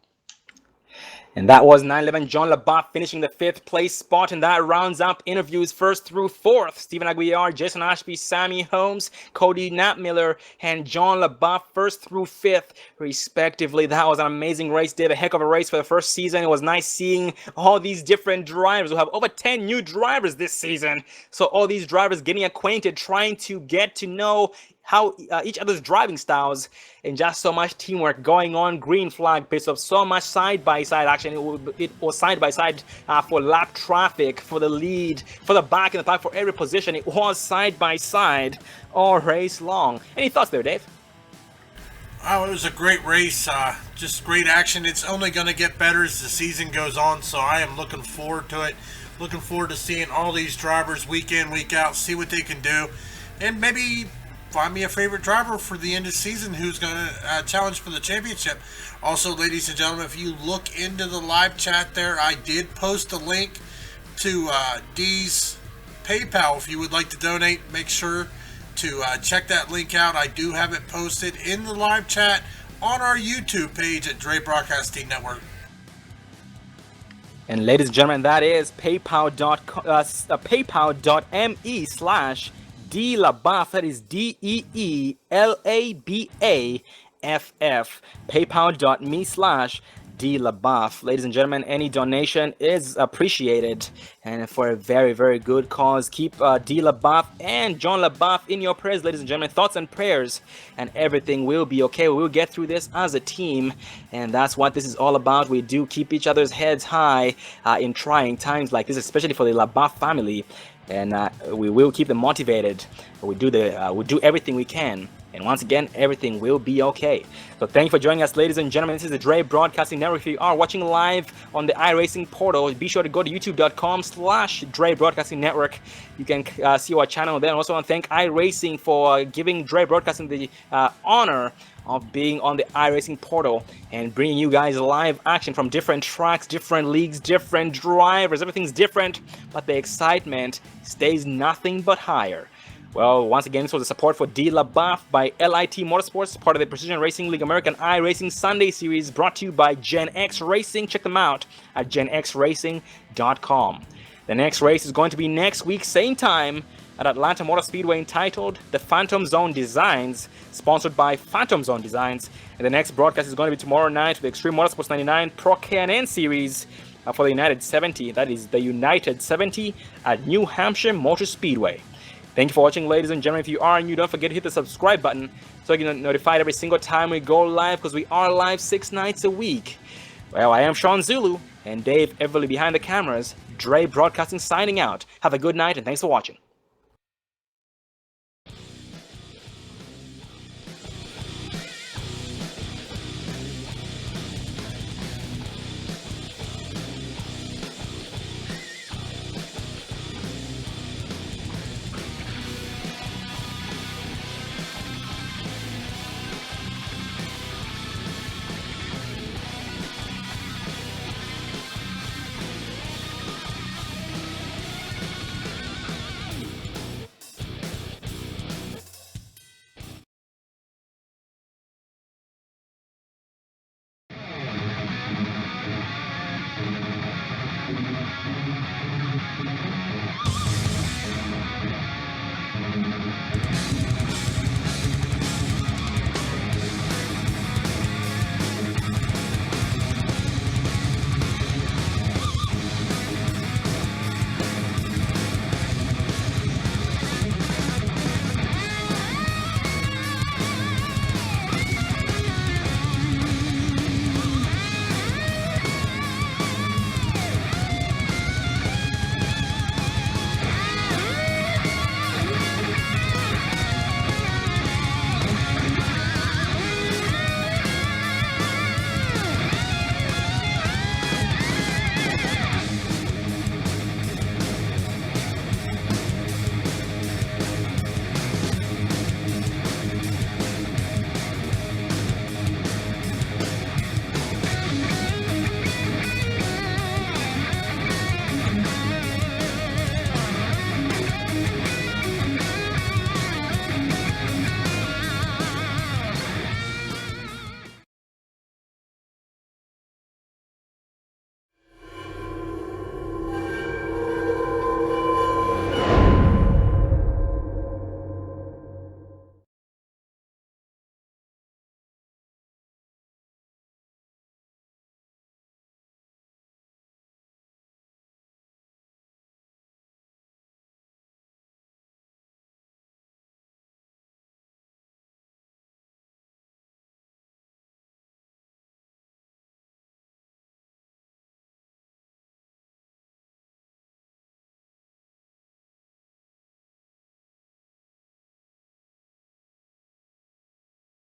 And that was 911 John LaBeouf finishing the 5th place spot, and that rounds up interviews 1st through 4th. Stephen Aguiar, Jason Ashby, Sammy Holmes, Cody Knapmiller, and John LaBeouf 1st through 5th, respectively. That was an amazing race. Did a heck of a race for the first season. It was nice seeing all these different drivers. We'll have over 10 new drivers this season. So all these drivers getting acquainted, trying to get to know how each other's driving styles, and just so much teamwork going on. Green flag pit stops, so much side-by-side action. It was side-by-side for lap traffic, for the lead, for the back and the back, for every position. It was side-by-side all race long. Any thoughts there, Dave? Oh, it was a great race. Just great action. It's only going to get better as the season goes on, so I am looking forward to it. Looking forward to seeing all these drivers week in, week out, see what they can do, and maybe find me a favorite driver for the end of the season who's going to challenge for the championship. Also, ladies and gentlemen, if you look into the live chat there, I did post a link to Dee's PayPal. If you would like to donate, make sure to check that link out. I do have it posted in the live chat on our YouTube page at Dre Broadcasting Network. And ladies and gentlemen, that is paypal.me/DLaBaff. That is DEELABAFF. paypal.me/DLaBaff. Ladies and gentlemen, any donation is appreciated, and for a very, very good cause. Keep D LaBaff and John LaBaff in your prayers, ladies and gentlemen. Thoughts and prayers, and everything will be okay. We'll get through this as a team, and that's what this is all about. We do keep each other's heads high in trying times like this, especially for the LaBaff family, and we will keep them motivated. We do everything we can. And once again, everything will be okay. So thank you for joining us, ladies and gentlemen. This is the Dre Broadcasting Network. If you are watching live on the iRacing portal, be sure to go to youtube.com/Dre Broadcasting Network. You can see our channel there. And also want to thank iRacing for giving Dre Broadcasting the honor of being on the iRacing portal and bringing you guys live action from different tracks, different leagues, different drivers. Everything's different, but the excitement stays nothing but higher. Well, once again, this was the support for D LaBaff by LIT Motorsports, part of the Precision Racing League American iRacing Sunday Series, brought to you by Gen X Racing. Check them out at genxracing.com. The next race is going to be next week, same time, at Atlanta Motor Speedway, entitled The Phantom Zone Designs, sponsored by Phantom Zone Designs. And the next broadcast is going to be tomorrow night with the Extreme Motorsports 99 Pro K&N Series for the United 70. That is the United 70 at New Hampshire Motor Speedway. Thank you for watching, ladies and gentlemen. If you are new, don't forget to hit the subscribe button so you get notified every single time we go live, because we are live 6 nights a week. Well, I am Sean Zulu, and Dave Everly behind the cameras. Dre Broadcasting signing out. Have a good night, and thanks for watching.